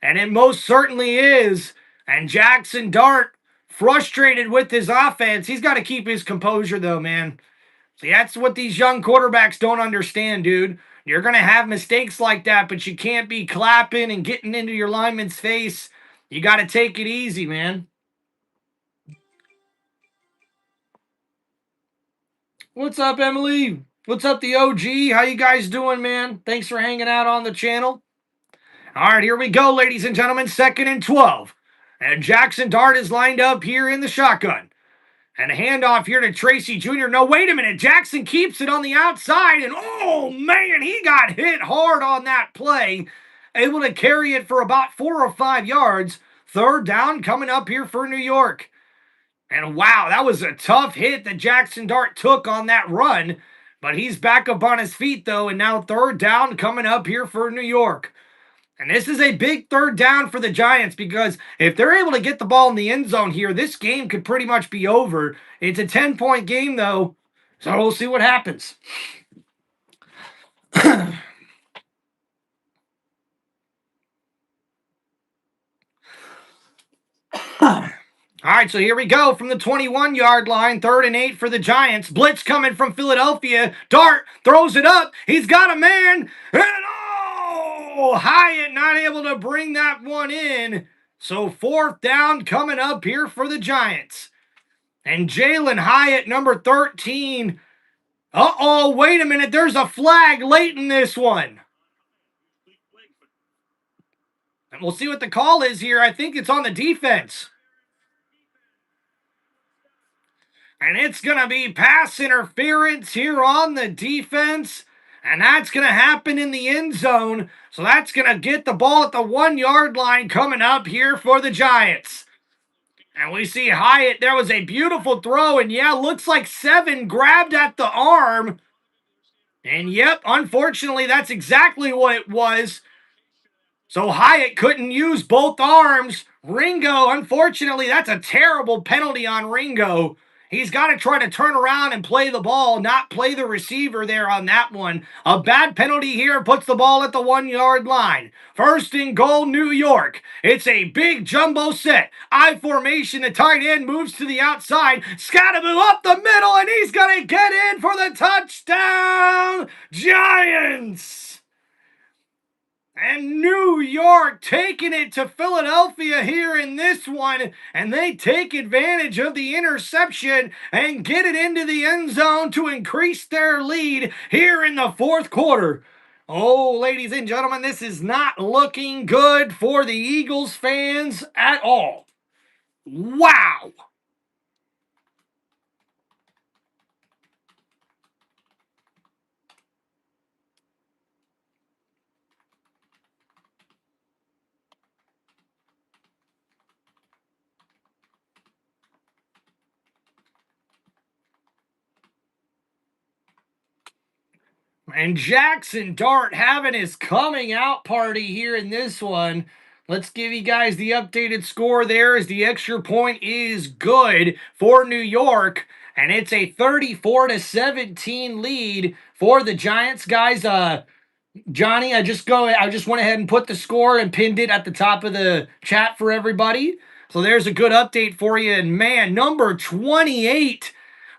And it most certainly is. And Jackson Dart, frustrated with his offense. He's got to keep his composure, though, man. See, that's what these young quarterbacks don't understand, dude. You're going to have mistakes like that, but you can't be clapping and getting into your lineman's face. You got to take it easy, man. What's up, Emily? What's up, the OG? How you guys doing, man? Thanks for hanging out on the channel. All right, here we go, ladies and gentlemen. 2nd and 12. And Jackson Dart is lined up here in the shotgun. And a handoff here to Tracy Jr. No, wait a minute. Jackson keeps it on the outside. And, oh, man, he got hit hard on that play. able to carry it for about 4 or 5 yards. Third down coming up here for New York. And wow, that was a tough hit that Jackson Dart took on that run. But he's back up on his feet, though, and now third down coming up here for New York. And this is a big third down for the Giants because if they're able to get the ball in the end zone here, this game could pretty much be over. It's a 10-point game, though, so we'll see what happens. All right, so here we go from the 21-yard line, 3rd and 8 for the Giants. Blitz coming from Philadelphia. Dart throws it up. He's got a man. And oh, Hyatt not able to bring that one in. So 4th down coming up here for the Giants. And Jalen Hyatt, number 13. Uh-oh, wait a minute. There's a flag late in this one. And we'll see what the call is here. I think it's on the defense. And it's going to be pass interference here on the defense. And that's going to happen in the end zone. So that's going to get the ball at the 1-yard line coming up here for the Giants. And we see Hyatt. There was a beautiful throw. And yeah, looks like 7 grabbed at the arm. And yep, unfortunately, that's exactly what it was. So Hyatt couldn't use both arms. Ringo, unfortunately, that's a terrible penalty on Ringo. He's got to try to turn around and play the ball, not play the receiver there on that one. A bad penalty here puts the ball at the 1-yard line. 1st and goal, New York. It's a big jumbo set. I formation, the tight end moves to the outside. Scattaboo up the middle, and he's going to get in for the touchdown. Giants! And New York taking it to Philadelphia here in this one. And they take advantage of the interception and get it into the end zone to increase their lead here in the 4th quarter. Oh, ladies and gentlemen, this is not looking good for the Eagles fans at all. Wow. And Jackson Dart having his coming out party here in this one. Let's give you guys the updated score there as the extra point is good for New York. And it's a 34-17 lead for the Giants. Guys, Johnny, I just went ahead and put the score and pinned it at the top of the chat for everybody. So there's a good update for you. And man, number 28,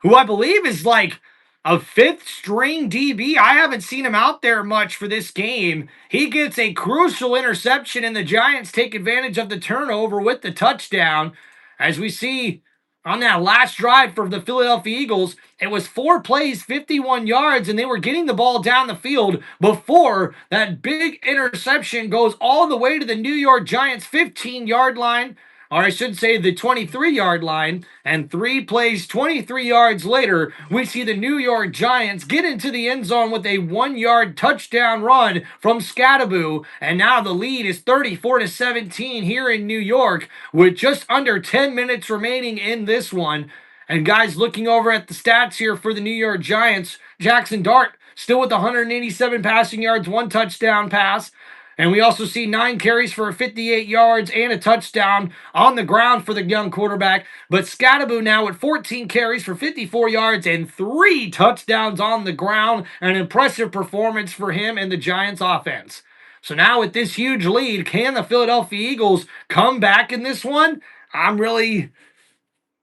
who I believe is like a 5th string DB. I haven't seen him out there much for this game. He gets a crucial interception, and the Giants take advantage of the turnover with the touchdown. As we see on that last drive for the Philadelphia Eagles, it was 4 plays, 51 yards, and they were getting the ball down the field before that big interception goes all the way to the New York Giants 15-yard line. Or I should say the 23-yard line, and 3 plays 23 yards later, we see the New York Giants get into the end zone with a 1-yard touchdown run from Scattaboo, and now the lead is 34-17 here in New York with just under 10 minutes remaining in this one. And guys, looking over at the stats here for the New York Giants, Jackson Dart still with 187 passing yards, 1 touchdown pass. And we also see 9 carries for 58 yards and a touchdown on the ground for the young quarterback. But Scattaboo now with 14 carries for 54 yards and 3 touchdowns on the ground. An impressive performance for him and the Giants offense. So now with this huge lead, can the Philadelphia Eagles come back in this one? I'm really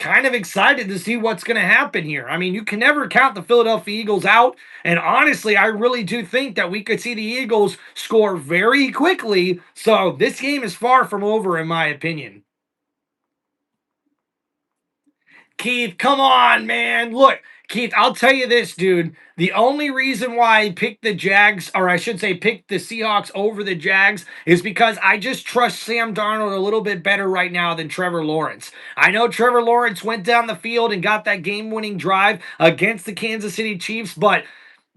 kind of excited to see what's going to happen here. I mean, you can never count the Philadelphia Eagles out. And honestly, I really do think that we could see the Eagles score very quickly. So this game is far from over, in my opinion. Keith, come on, man. Look, Keith, I'll tell you this, dude. The only reason why I picked the Jags, or I should say picked the Seahawks over the Jags, is because I just trust Sam Darnold a little bit better right now than Trevor Lawrence. I know Trevor Lawrence went down the field and got that game-winning drive against the Kansas City Chiefs, but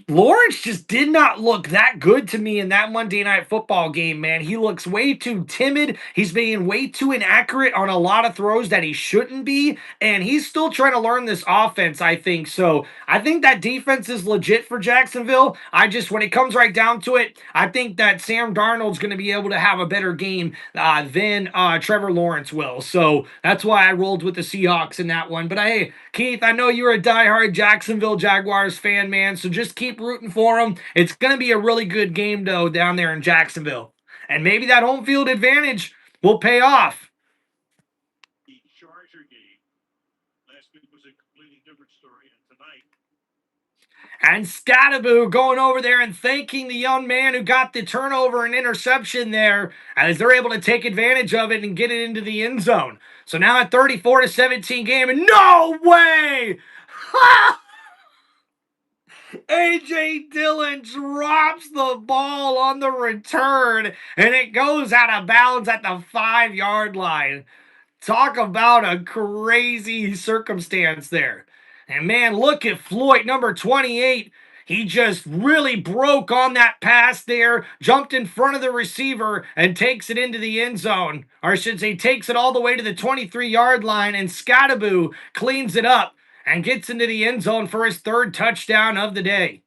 Lawrence just did not look that good to me in that Monday Night Football game, man. He looks way too timid. He's being way too inaccurate on a lot of throws that he shouldn't be. And he's still trying to learn this offense, I think. So I think that defense is legit for Jacksonville. When it comes right down to it, I think that Sam Darnold's going to be able to have a better game than Trevor Lawrence will. So that's why I rolled with the Seahawks in that one. But hey, Keith, I know you're a diehard Jacksonville Jaguars fan, man. So just keep rooting for them. It's going to be a really good game, though, down there in Jacksonville. And maybe that home field advantage will pay off. The Charger game last week was a completely different story, and tonight. And Scattaboo going over there and thanking the young man who got the turnover and interception there as they're able to take advantage of it and get it into the end zone. So now at 34-17 game, and no way! A.J. Dillon drops the ball on the return, and it goes out of bounds at the 5-yard line. Talk about a crazy circumstance there. And man, look at Floyd, number 28. He just really broke on that pass there, jumped in front of the receiver, and takes it into the end zone. Or I should say, takes it all the way to the 23-yard line, and Scattaboo cleans it up and gets into the end zone for his third touchdown of the day.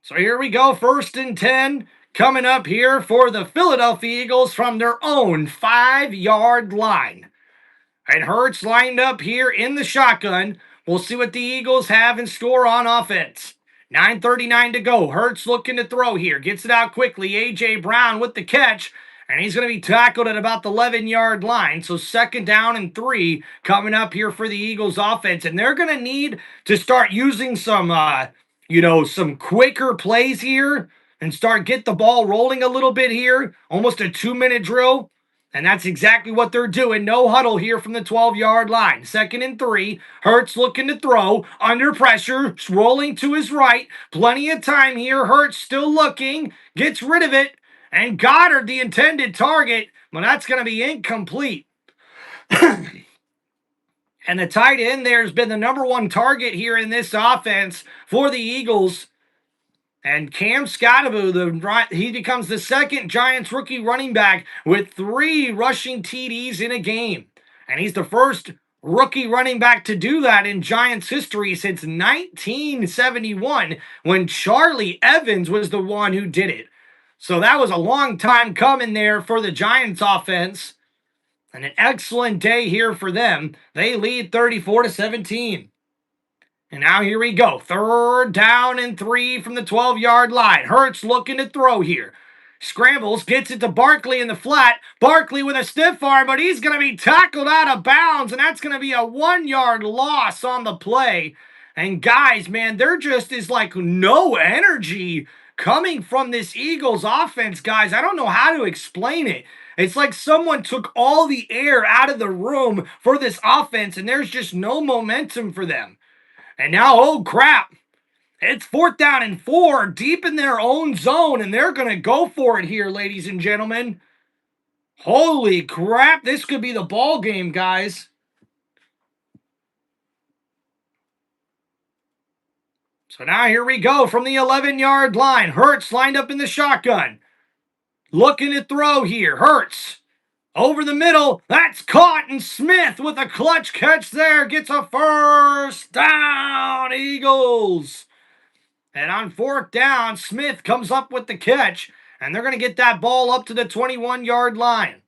So here we go, 1st and 10 coming up here for the Philadelphia Eagles from their own 5-yard line. And Hurts lined up here in the shotgun. We'll see what the Eagles have in store on offense. 9:39 to go. Hurts looking to throw here. Gets it out quickly. A.J. Brown with the catch. And he's going to be tackled at about the 11-yard line. So 2nd down and 3 coming up here for the Eagles offense. And they're going to need to start using some quicker plays here and get the ball rolling a little bit here. Almost a 2-minute drill. And that's exactly what they're doing. No huddle here from the 12-yard line. 2nd and 3. Hurts looking to throw. Under pressure. Rolling to his right. Plenty of time here. Hurts still looking. Gets rid of it. And Goddard, the intended target. Well, that's going to be incomplete. And the tight end there has been the number one target here in this offense for the Eagles. And Cam Scattaboo, he becomes the 2nd Giants rookie running back with 3 rushing TDs in a game. And he's the first rookie running back to do that in Giants history since 1971 when Charlie Evans was the one who did it. So that was a long time coming there for the Giants offense. And an excellent day here for them. They lead 34-17. And now here we go. 3rd down and 3 from the 12-yard line. Hurts looking to throw here. Scrambles, gets it to Barkley in the flat. Barkley with a stiff arm, but he's going to be tackled out of bounds, and that's going to be a 1-yard loss on the play. And guys, man, there just is like no energy coming from this Eagles offense, guys. I don't know how to explain it. It's like someone took all the air out of the room for this offense, and there's just no momentum for them. And now, oh crap, it's 4th down and 4 deep in their own zone, and they're going to go for it here, ladies and gentlemen. Holy crap, this could be the ball game, guys. So now here we go from the 11-yard line. Hurts lined up in the shotgun. Looking to throw here. Hurts. Over the middle, that's caught, and Smith with a clutch catch there gets a 1st down, Eagles. And on 4th down, Smith comes up with the catch, and they're going to get that ball up to the 21-yard line.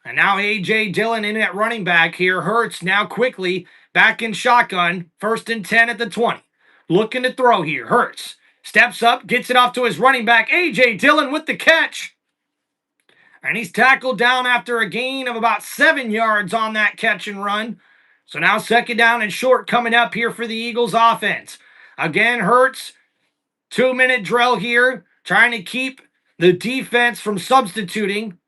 And now A.J. Dillon in at running back here. Hurts now quickly back in shotgun. 1st and 10 at the 20. Looking to throw here. Hurts steps up, gets it off to his running back. A.J. Dillon with the catch. And he's tackled down after a gain of about 7 yards on that catch and run. So now 2nd down and short coming up here for the Eagles offense. Again, Hurts, 2-minute drill here, trying to keep the defense from substituting.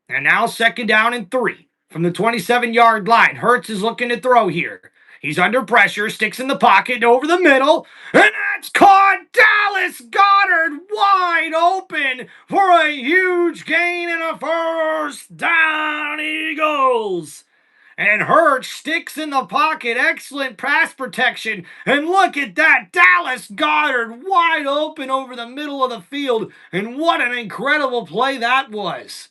And now 2nd down and 3 from the 27-yard line. Hurts is looking to throw here. He's under pressure, sticks in the pocket, over the middle, and that's caught. Dallas Goedert wide open for a huge gain and a 1st down, Eagles. And Hurts sticks in the pocket. Excellent pass protection. And look at that. Dallas Goedert wide open over the middle of the field. And what an incredible play that was.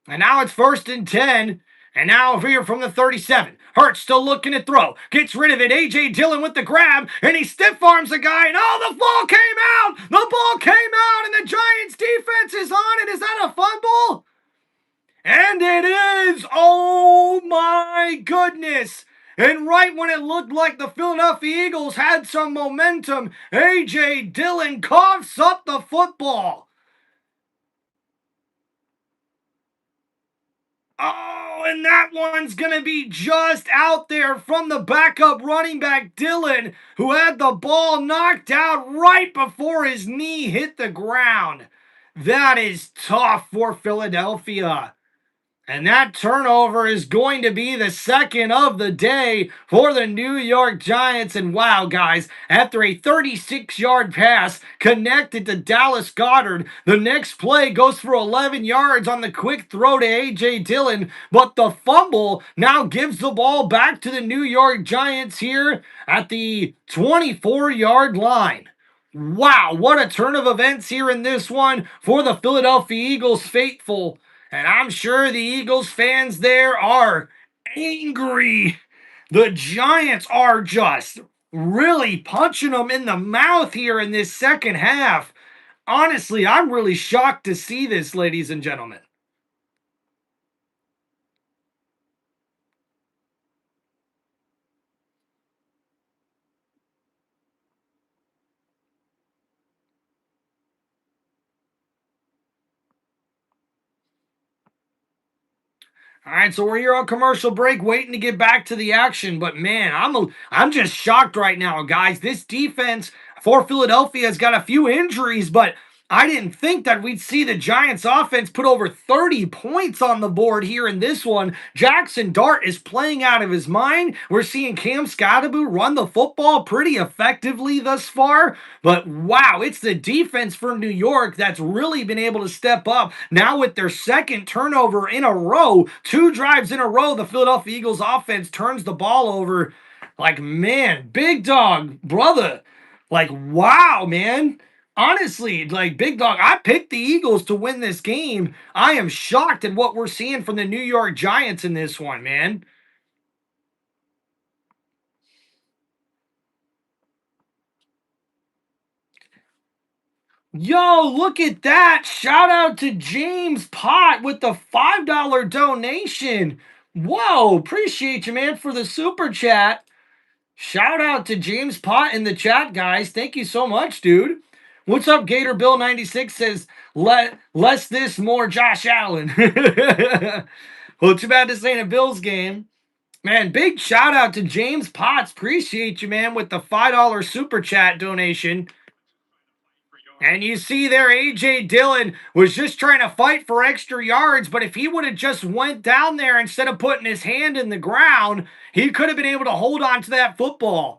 And now it's 1st and 10. And now here from the 37. Hurts still looking to throw. Gets rid of it. A.J. Dillon with the grab. And he stiff arms the guy. And oh, the ball came out. The ball came out. And the Giants defense is on it. Is that a fumble? And it is! Oh my goodness! And right when it looked like the Philadelphia Eagles had some momentum, A.J. Dillon coughs up the football. Oh, and that one's going to be just out there from the backup running back Dillon, who had the ball knocked out right before his knee hit the ground. That is tough for Philadelphia. And that turnover is going to be the second of the day for the New York Giants. And wow, guys, after a 36-yard pass connected to Dallas Goedert, the next play goes for 11 yards on the quick throw to A.J. Dillon. But the fumble now gives the ball back to the New York Giants here at the 24-yard line. Wow, what a turn of events here in this one for the Philadelphia Eagles faithful. And I'm sure the Eagles fans there are angry. The Giants are just really punching them in the mouth here in this second half. Honestly, I'm really shocked to see this, ladies and gentlemen. All right, so we're here on commercial break, waiting to get back to the action. But man, I'm just shocked right now, guys. This defense for Philadelphia has got a few injuries, but I didn't think that we'd see the Giants offense put over 30 points on the board here in this one. Jackson Dart is playing out of his mind. We're seeing Cam Scottaboo run the football pretty effectively thus far. But wow, it's the defense for New York that's really been able to step up. Now with their second turnover in a row, 2 drives in a row, the Philadelphia Eagles offense turns the ball over. Like, man, big dog, brother. Like, wow, man. Honestly, like Big Dog, I picked the Eagles to win this game. I am shocked at what we're seeing from the New York Giants in this one, man. Yo, look at that. Shout out to James Pott with the $5 donation. Whoa, appreciate you, man, for the super chat. Shout out to James Pott in the chat, guys. Thank you so much, dude. What's up, Gator Bill 96 says, less this, more Josh Allen. Well, too bad this ain't a Bills game. Man, big shout out to James Potts. Appreciate you, man, with the $5 super chat donation. And you see there, A.J. Dillon was just trying to fight for extra yards, but if he would have just went down there instead of putting his hand in the ground, he could have been able to hold on to that football.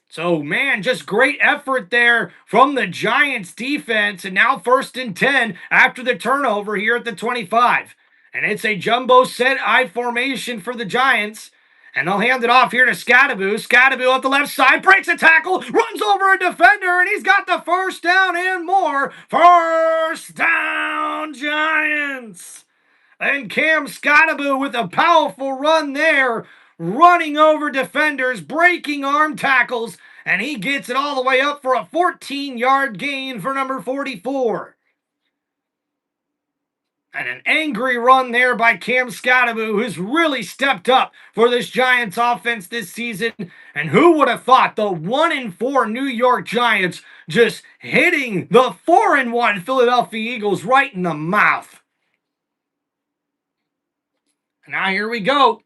So, man, just great effort there from the Giants defense. And now 1st and 10 after the turnover here at the 25. And it's a jumbo set I formation for the Giants. And they'll hand it off here to Scottaboo. Scottaboo at the left side, breaks a tackle, runs over a defender, and he's got the first down and more. First down, Giants. And Cam Scottaboo with a powerful run there, running over defenders, breaking arm tackles, and he gets it all the way up for a 14-yard gain for number 44. And an angry run there by Cam Scottaboo, who's really stepped up for this Giants offense this season. And who would have thought the 1-4 New York Giants just hitting the 4-1 Philadelphia Eagles right in the mouth. Now here we go.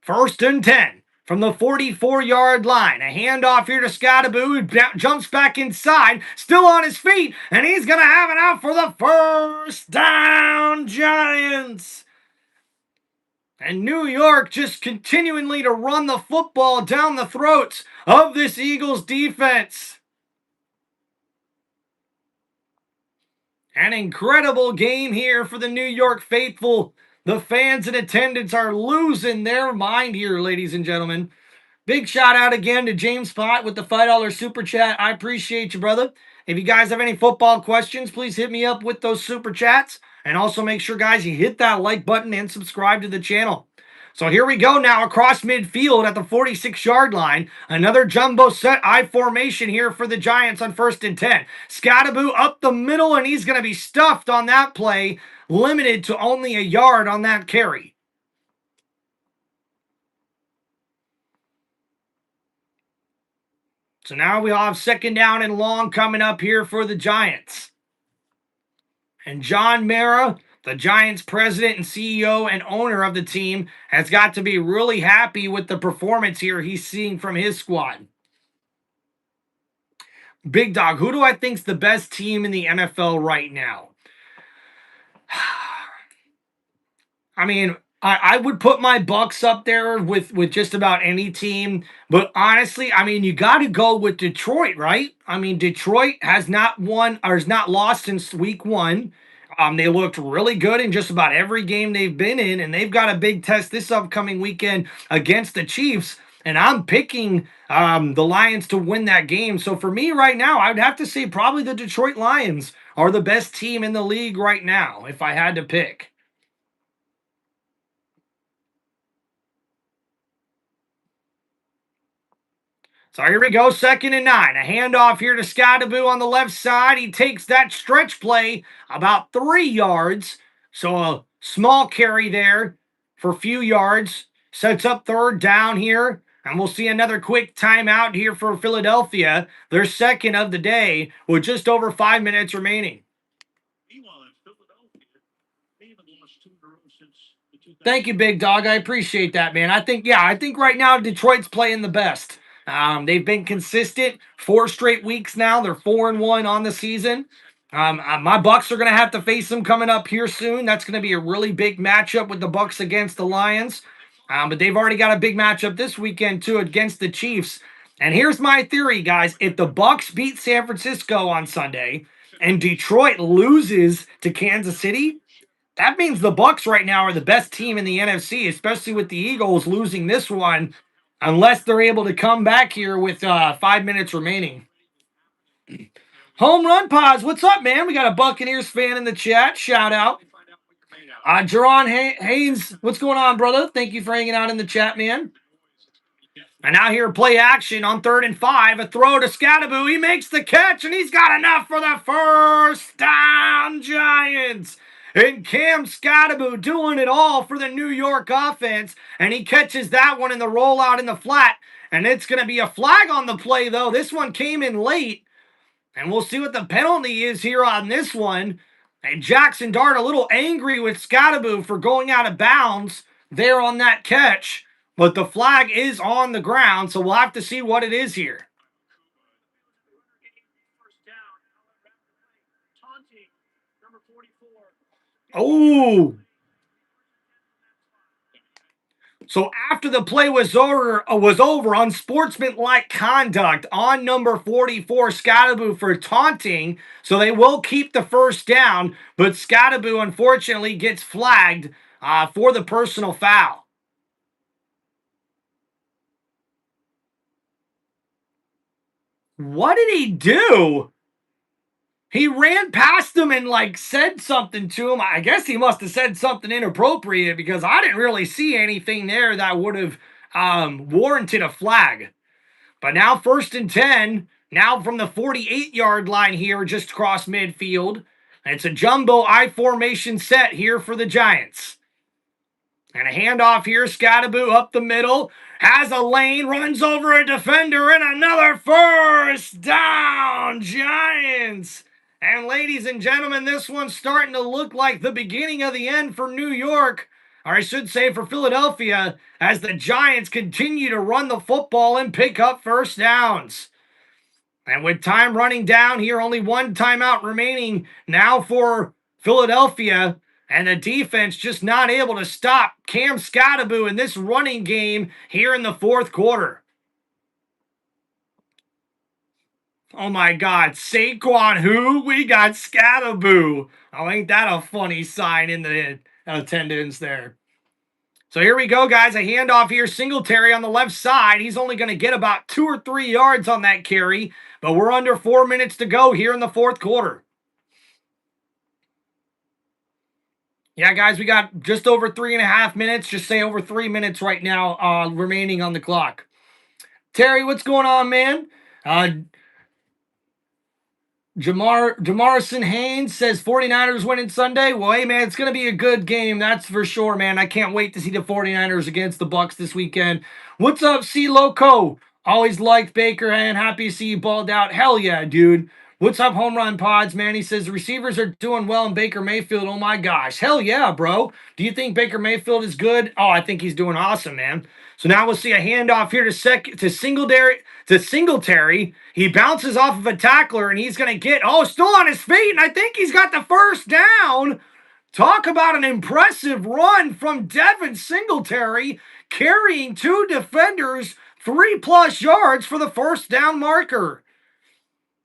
1st and 10 from the 44-yard line. A handoff here to Scottaboo, who jumps back inside, still on his feet, and he's going to have it out for the first down, Giants. And New York just continually to run the football down the throats of this Eagles defense. An incredible game here for the New York faithful. The fans in attendance are losing their mind here, ladies and gentlemen. Big shout out again to James Pott with the $5 super chat. I appreciate you, brother. If you guys have any football questions, please hit me up with those super chats. And also make sure, guys, you hit that like button and subscribe to the channel. So here we go now across midfield at the 46-yard line. Another jumbo set I formation here for the Giants on 1st and 10. Scattaboo up the middle, and he's going to be stuffed on that play, limited to only a yard on that carry. So now we have 2nd down and long coming up here for the Giants. And John Mara, the Giants president and CEO and owner of the team, has got to be really happy with the performance here he's seeing from his squad. Big Dog, who do I think's the best team in the NFL right now? I mean, I would put my Bucks up there with just about any team, but honestly, I mean, you got to go with Detroit, right? I mean, Detroit has not won or has not lost since week 1. They looked really good in just about every game they've been in, and they've got a big test this upcoming weekend against the Chiefs. And I'm picking the Lions to win that game. So for me right now, I would have to say probably the Detroit Lions are the best team in the league right now, if I had to pick. So here we go, 2nd and 9. A handoff here to Scattaboo on the left side. He takes that stretch play about 3 yards. So a small carry there for a few yards. Sets up 3rd down here. And we'll see another quick timeout here for Philadelphia. Their 2nd of the day with just over 5 minutes remaining. Meanwhile, in Philadelphia, they haven't lost 2 in a row since the 2000. Thank you, Big Dog. I appreciate that, man. I think right now Detroit's playing the best. They've been consistent 4 straight weeks now. They're 4-1 on the season. My Bucks are going to have to face them coming up here soon. That's going to be a really big matchup with the Bucks against the Lions. But they've already got a big matchup this weekend too against the Chiefs. And here's my theory, guys. If the Bucks beat San Francisco on Sunday and Detroit loses to Kansas City, that means the Bucks right now are the best team in the NFC, especially with the Eagles losing this one, unless they're able to come back here with 5 minutes remaining. Home Run Pods, what's up, man? We got a Buccaneers fan in the chat. Shout out. Jerron Haynes, what's going on, brother? Thank you for hanging out in the chat, man. And now here, play action on 3rd and 5. A throw to Scattaboo. He makes the catch, and he's got enough for the 1st down, Giants. And Cam Scattaboo doing it all for the New York offense. And he catches that one in the rollout in the flat. And it's going to be a flag on the play, though. This one came in late. And we'll see what the penalty is here on this one. And Jackson Dart a little angry with Scattaboo for going out of bounds there on that catch. But the flag is on the ground, so we'll have to see what it is here. Oh. So after the play was over, unsportsmanlike conduct on number 44, Scattaboo, for taunting. So they will keep the 1st down, but Scattaboo unfortunately gets flagged for the personal foul. What did he do? He ran past him and said something to him. I guess he must have said something inappropriate because I didn't really see anything there that would have warranted a flag. But now 1st and 10, now from the 48-yard line here just across midfield. It's a jumbo I formation set here for the Giants. And a handoff here, Scattaboo up the middle, has a lane, runs over a defender, and another 1st down, Giants. And ladies and gentlemen, this one's starting to look like the beginning of the end for New York, or I should say for Philadelphia, as the Giants continue to run the football and pick up 1st downs. And with time running down here, only 1 timeout remaining now for Philadelphia, and the defense just not able to stop Cam Scattaboo in this running game here in the 4th quarter. Oh my God, Saquon who? We got Scattaboo. Oh, ain't that a funny sign in the attendance there. So here we go, guys. A handoff here. Singletary on the left side. He's only going to get about 2 or 3 yards on that carry, but we're under 4 minutes to go here in the fourth quarter. Yeah, guys, we got just over 3.5 minutes. Just say over 3 minutes right now remaining on the clock. Terry, what's going on, man? Jamarson Haynes says 49ers winning Sunday. Well, hey, man, it's going to be a good game. That's for sure, man. I can't wait to see the 49ers against the Bucs this weekend. What's up, C Loco? Always liked Baker, and happy to see you balled out. Hell yeah, dude. What's up, Home Run Pods, man? He says the receivers are doing well in Baker Mayfield. Oh, my gosh. Hell yeah, bro. Do you think Baker Mayfield is good? Oh, I think he's doing awesome, man. So now we'll see a handoff here to Singletary. He bounces off of a tackler, and he's going to get, still on his feet, and I think he's got the first down. Talk about an impressive run from Devin Singletary, carrying 2 defenders 3+ yards for the first down marker.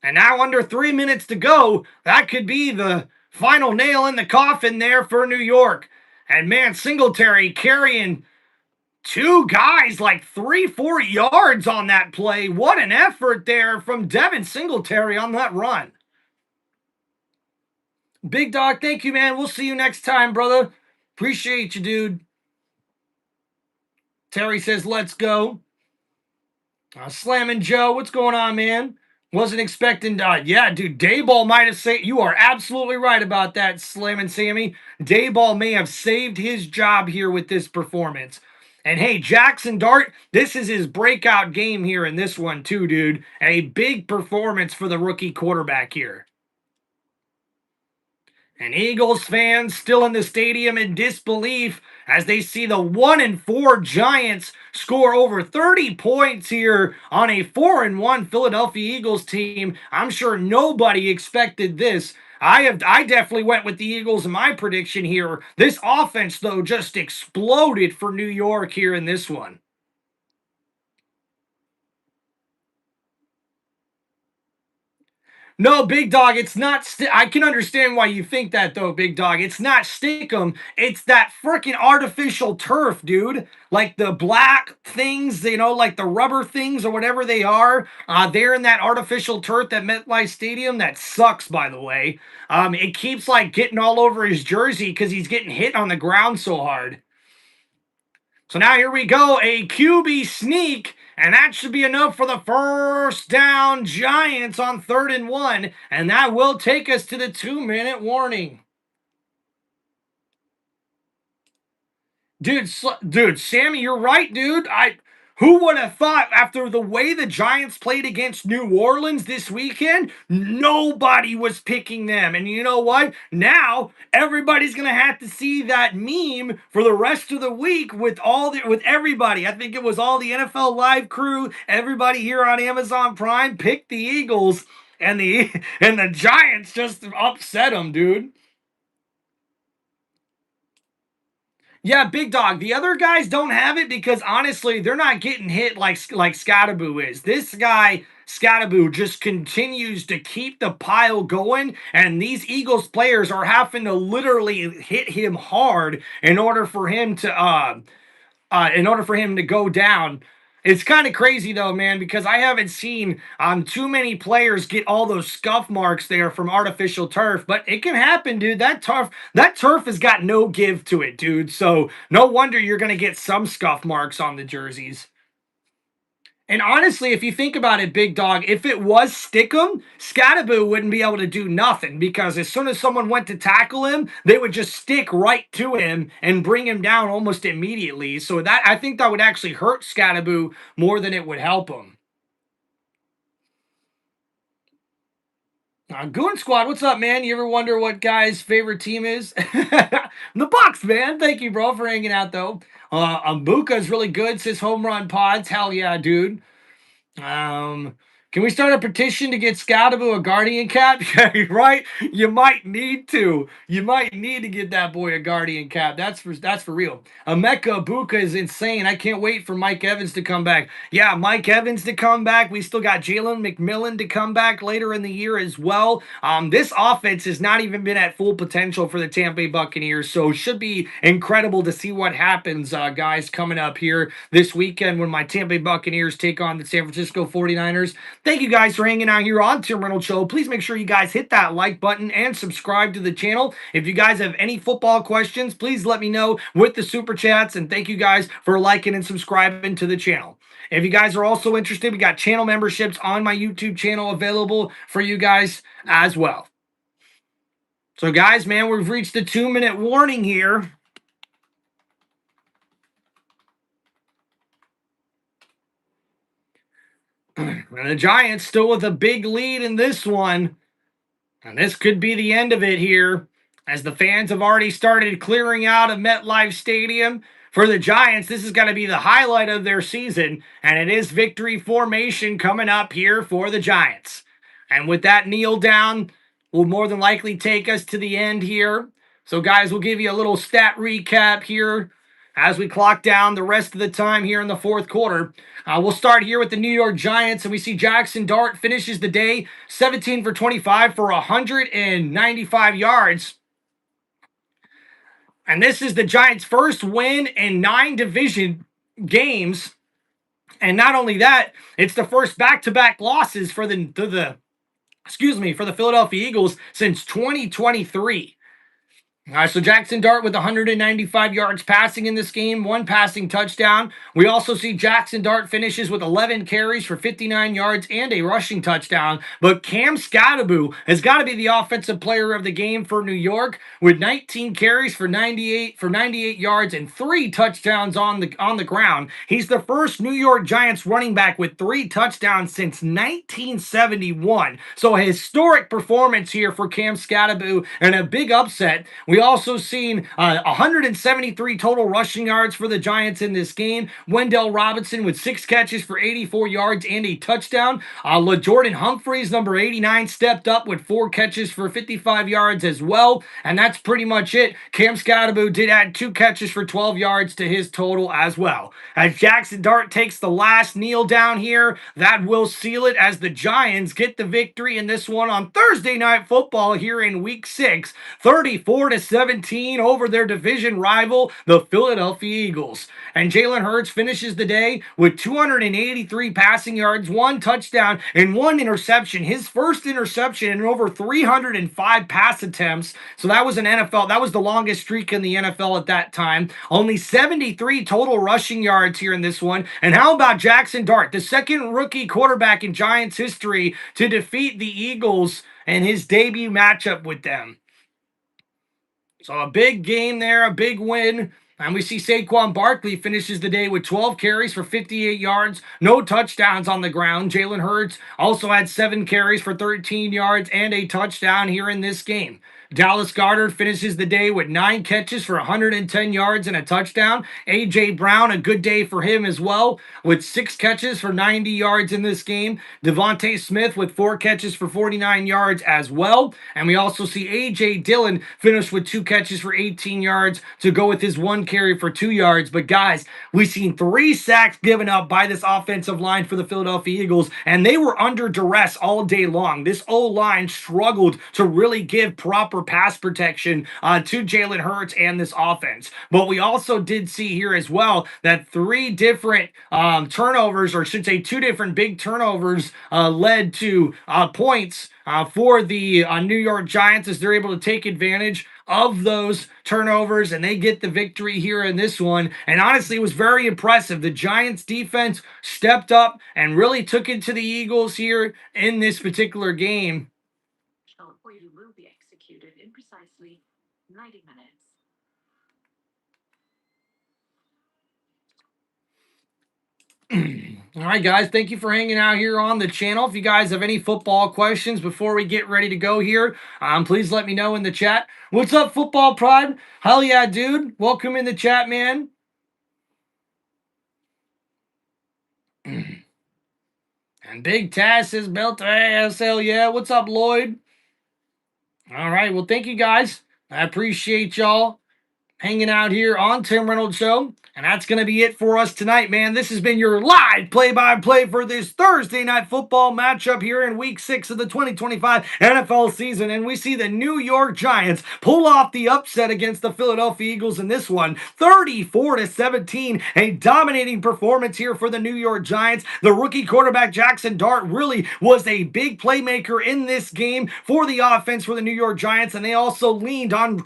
And now under 3 minutes to go, that could be the final nail in the coffin there for New York. And man, Singletary carrying 2 guys like 3-4 yards on that play. What an effort there from Devin Singletary on that run. Big Dog, thank you, man. We'll see you next time, brother. Appreciate you, dude. Terry says, let's go. Slamming Joe, what's going on, man? Wasn't expecting, yeah, dude, Dayball might have saved, you are absolutely right about that, Slamming Sammy. Dayball may have saved his job here with this performance. And hey, Jackson Dart, this is his breakout game here in this one too, dude. A big performance for the rookie quarterback here. And Eagles fans still in the stadium in disbelief as they see the 1-4 Giants score over 30 points here on a 4-1 Philadelphia Eagles team. I'm sure nobody expected this. I definitely went with the Eagles in my prediction here. This offense, though, just exploded for New York here in this one. No, Big Dog, it's not. I can understand why you think that, though, Big Dog. It's not Stickum. It's that freaking artificial turf, dude. Like the black things, like the rubber things or whatever they are. They're in that artificial turf at MetLife Stadium. That sucks, by the way. It keeps like getting all over his jersey because he's getting hit on the ground so hard. So now here we go, a QB sneak, and that should be enough for the first down Giants on 3rd and 1, and that will take us to the 2-minute warning. Dude, Sammy, you're right, dude. Who would have thought after the way the Giants played against New Orleans this weekend, nobody was picking them. And you know what? Now everybody's gonna have to see that meme for the rest of the week with everybody. I think it was all the NFL Live crew, everybody here on Amazon Prime picked the Eagles, and the Giants just upset them, dude. Yeah, Big Dog. The other guys don't have it because honestly, they're not getting hit like Scatterboo is. This guy, Scatterboo, just continues to keep the pile going, and these Eagles players are having to literally hit him hard in order for him to go down. It's kind of crazy though, man, because I haven't seen too many players get all those scuff marks there from artificial turf, but it can happen, dude. That turf has got no give to it, dude. So no wonder you're gonna get some scuff marks on the jerseys. And honestly, if you think about it, Big Dog, if it was Stickum, Scatterboo wouldn't be able to do nothing because as soon as someone went to tackle him, they would just stick right to him and bring him down almost immediately. So I think that would actually hurt Scatterboo more than it would help him. Goon Squad, what's up, man? You ever wonder what guy's favorite team is? The Bucs, man. Thank you, bro, for hanging out, though. Mbuka's really good, says Home Run Pods. Hell yeah, dude. Can we start a petition to get Scalaboo a Guardian cap? Right? You might need to. You might need to get that boy a Guardian cap. That's for real. Emeka Ibuka is insane. I can't wait for Mike Evans to come back. Yeah, Mike Evans to come back. We still got Jalen McMillan to come back later in the year as well. This offense has not even been at full potential for the Tampa Bay Buccaneers, so it should be incredible to see what happens, guys, coming up here this weekend when my Tampa Bay Buccaneers take on the San Francisco 49ers. Thank you guys for hanging out here on Tim Reynolds Show. Please make sure you guys hit that like button and subscribe to the channel. If you guys have any football questions, please let me know with the super chats. And thank you guys for liking and subscribing to the channel. If you guys are also interested, we got channel memberships on my YouTube channel available for you guys as well. So guys, man, we've reached the 2-minute warning here. And the Giants still with a big lead in this one. And this could be the end of it here, as the fans have already started clearing out of MetLife Stadium. For the Giants, this is going to be the highlight of their season, and it is victory formation coming up here for the Giants. And with that kneel down, will more than likely take us to the end here. So guys, we'll give you a little stat recap here as we clock down the rest of the time here in the fourth quarter. We'll start here with the New York Giants, and we see Jackson Dart finishes the day 17 for 25 for 195 yards. And this is the Giants' first win in 9 division games. And not only that, it's the first back-to-back losses for the Philadelphia Eagles since 2023. So Jackson Dart with 195 yards passing in this game, 1 passing touchdown. We also see Jackson Dart finishes with 11 carries for 59 yards and a rushing touchdown. But Cam Scalaboo has got to be the offensive player of the game for New York with 19 carries for 98 yards and 3 touchdowns on the ground. He's the first New York Giants running back with 3 touchdowns since 1971. So a historic performance here for Cam Scalaboo and a big upset. We also seen 173 total rushing yards for the Giants in this game. Wendell Robinson with 6 catches for 84 yards and a touchdown. LaJordan Humphreys, number 89, stepped up with 4 catches for 55 yards as well. And that's pretty much it. Cam Scalaboo did add 2 catches for 12 yards to his total as well. As Jackson Dart takes the last kneel down here, that will seal it as the Giants get the victory in this one on Thursday Night Football here in Week 6, 34-17 over their division rival, the Philadelphia Eagles. And Jalen Hurts finishes the day with 283 passing yards, 1 touchdown, and 1 interception. His first interception in over 305 pass attempts. So that was the longest streak in the NFL at that time. Only 73 total rushing yards here in this one. And how about Jackson Dart, the second rookie quarterback in Giants history to defeat the Eagles in his debut matchup with them? So a big game there, a big win. And we see Saquon Barkley finishes the day with 12 carries for 58 yards, no touchdowns on the ground. Jalen Hurts also had 7 carries for 13 yards and a touchdown here in this game. Dallas Goedert finishes the day with 9 catches for 110 yards and a touchdown. A.J. Brown, a good day for him as well, with 6 catches for 90 yards in this game. Devontae Smith with 4 catches for 49 yards as well. And we also see A.J. Dillon finish with 2 catches for 18 yards to go with his 1 carry for 2 yards. But guys, we've seen 3 sacks given up by this offensive line for the Philadelphia Eagles, and they were under duress all day long. This O-line struggled to really give proper pass protection to Jalen Hurts and this offense. But we also did see here as well that 3 different turnovers, or I should say 2 different big turnovers, led to points for the New York Giants, as they're able to take advantage of those turnovers, and they get the victory here in this one. And honestly, it was very impressive. The Giants defense stepped up and really took it to the Eagles here in this particular game. For you will be executed in precisely 90 minutes. All right, guys, thank you for hanging out here on the channel. If you guys have any football questions before we get ready to go here, please let me know in the chat. What's up, Football Pride? Hell yeah, dude. Welcome in the chat, man. And And Big Taz is built to ASL. Yeah, what's up, Lloyd? All right, well, thank you guys. I appreciate y'all hanging out here on Tim Reynolds Show. And that's going to be it for us tonight, man. This has been your live play-by-play for this Thursday night football matchup here in Week 6 of the 2025 NFL season. And we see the New York Giants pull off the upset against the Philadelphia Eagles in this one, 34-17. A dominating performance here for the New York Giants. The rookie quarterback Jackson Dart really was a big playmaker in this game for the offense for the New York Giants. And they also leaned on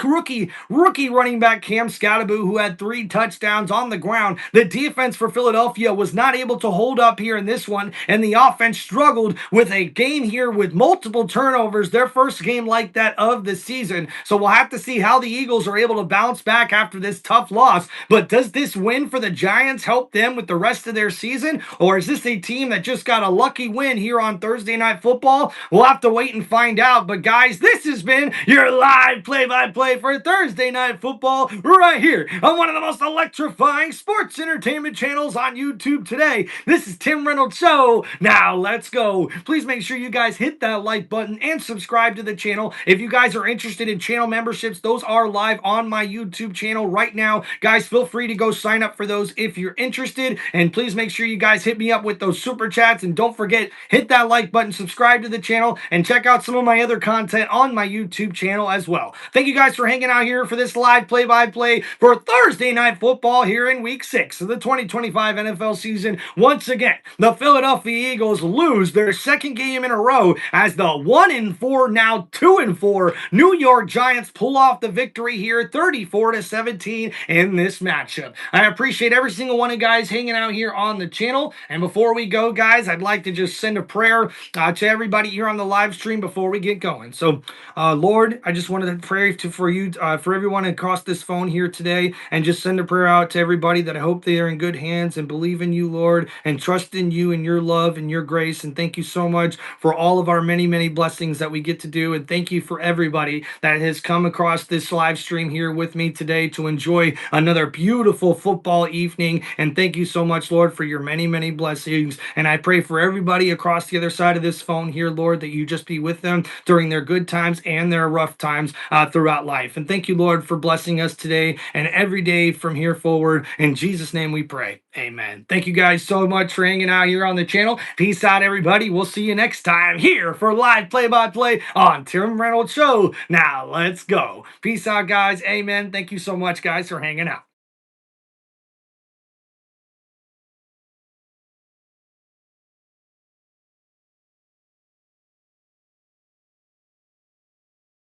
rookie running back Cam Scattaboo, who had 3 touchdowns on the ground. The defense for Philadelphia was not able to hold up here in this one, and the offense struggled with a game here with multiple turnovers, their first game like that of the season. So we'll have to see how the Eagles are able to bounce back after this tough loss. But does this win for the Giants help them with the rest of their season, or is this a team that just got a lucky win here on Thursday Night Football? We'll have to wait and find out. But guys, this has been your live play-by-play for Thursday Night Football right here on one of the most electrifying sports entertainment channels on YouTube today. This is Tim Reynolds Show. Now let's go. Please make sure you guys hit that like button and subscribe to the channel. If you guys are interested in channel memberships, those are live on my YouTube channel right now. Guys, feel free to go sign up for those if you're interested. And please make sure you guys hit me up with those super chats. And don't forget, hit that like button, subscribe to the channel, and check out some of my other content on my YouTube channel as well. Thank you guys for hanging out here for this live play-by-play for Thursday Night Football here in Week 6 of the 2025 NFL season. Once again, the Philadelphia Eagles lose their second game in a row as the 1-4, now 2-4 New York Giants pull off the victory here, 34-17 in this matchup. I appreciate every single one of you guys hanging out here on the channel. And before we go, guys, I'd like to just send a prayer to everybody here on the live stream before we get going. So, Lord, I just wanted to pray for you, for everyone across this phone here today, and just send a prayer out to everybody that I hope they are in good hands and believe in you, Lord, and trust in you and your love and your grace. And thank you so much for all of our many, many blessings that we get to do. And thank you for everybody that has come across this live stream here with me today to enjoy another beautiful football evening. And thank you so much, Lord, for your many, many blessings. And I pray for everybody across the other side of this phone here, Lord, that you just be with them during their good times and their rough times throughout life. And thank you, Lord, for blessing us today and every day from here forward. In Jesus' name we pray. Amen. Thank you guys so much for hanging out here on the channel. Peace out, everybody. We'll see you next time here for live play-by-play on Tim Reynolds Show. Now let's go. Peace out, guys. Amen. Thank you so much, guys, for hanging out.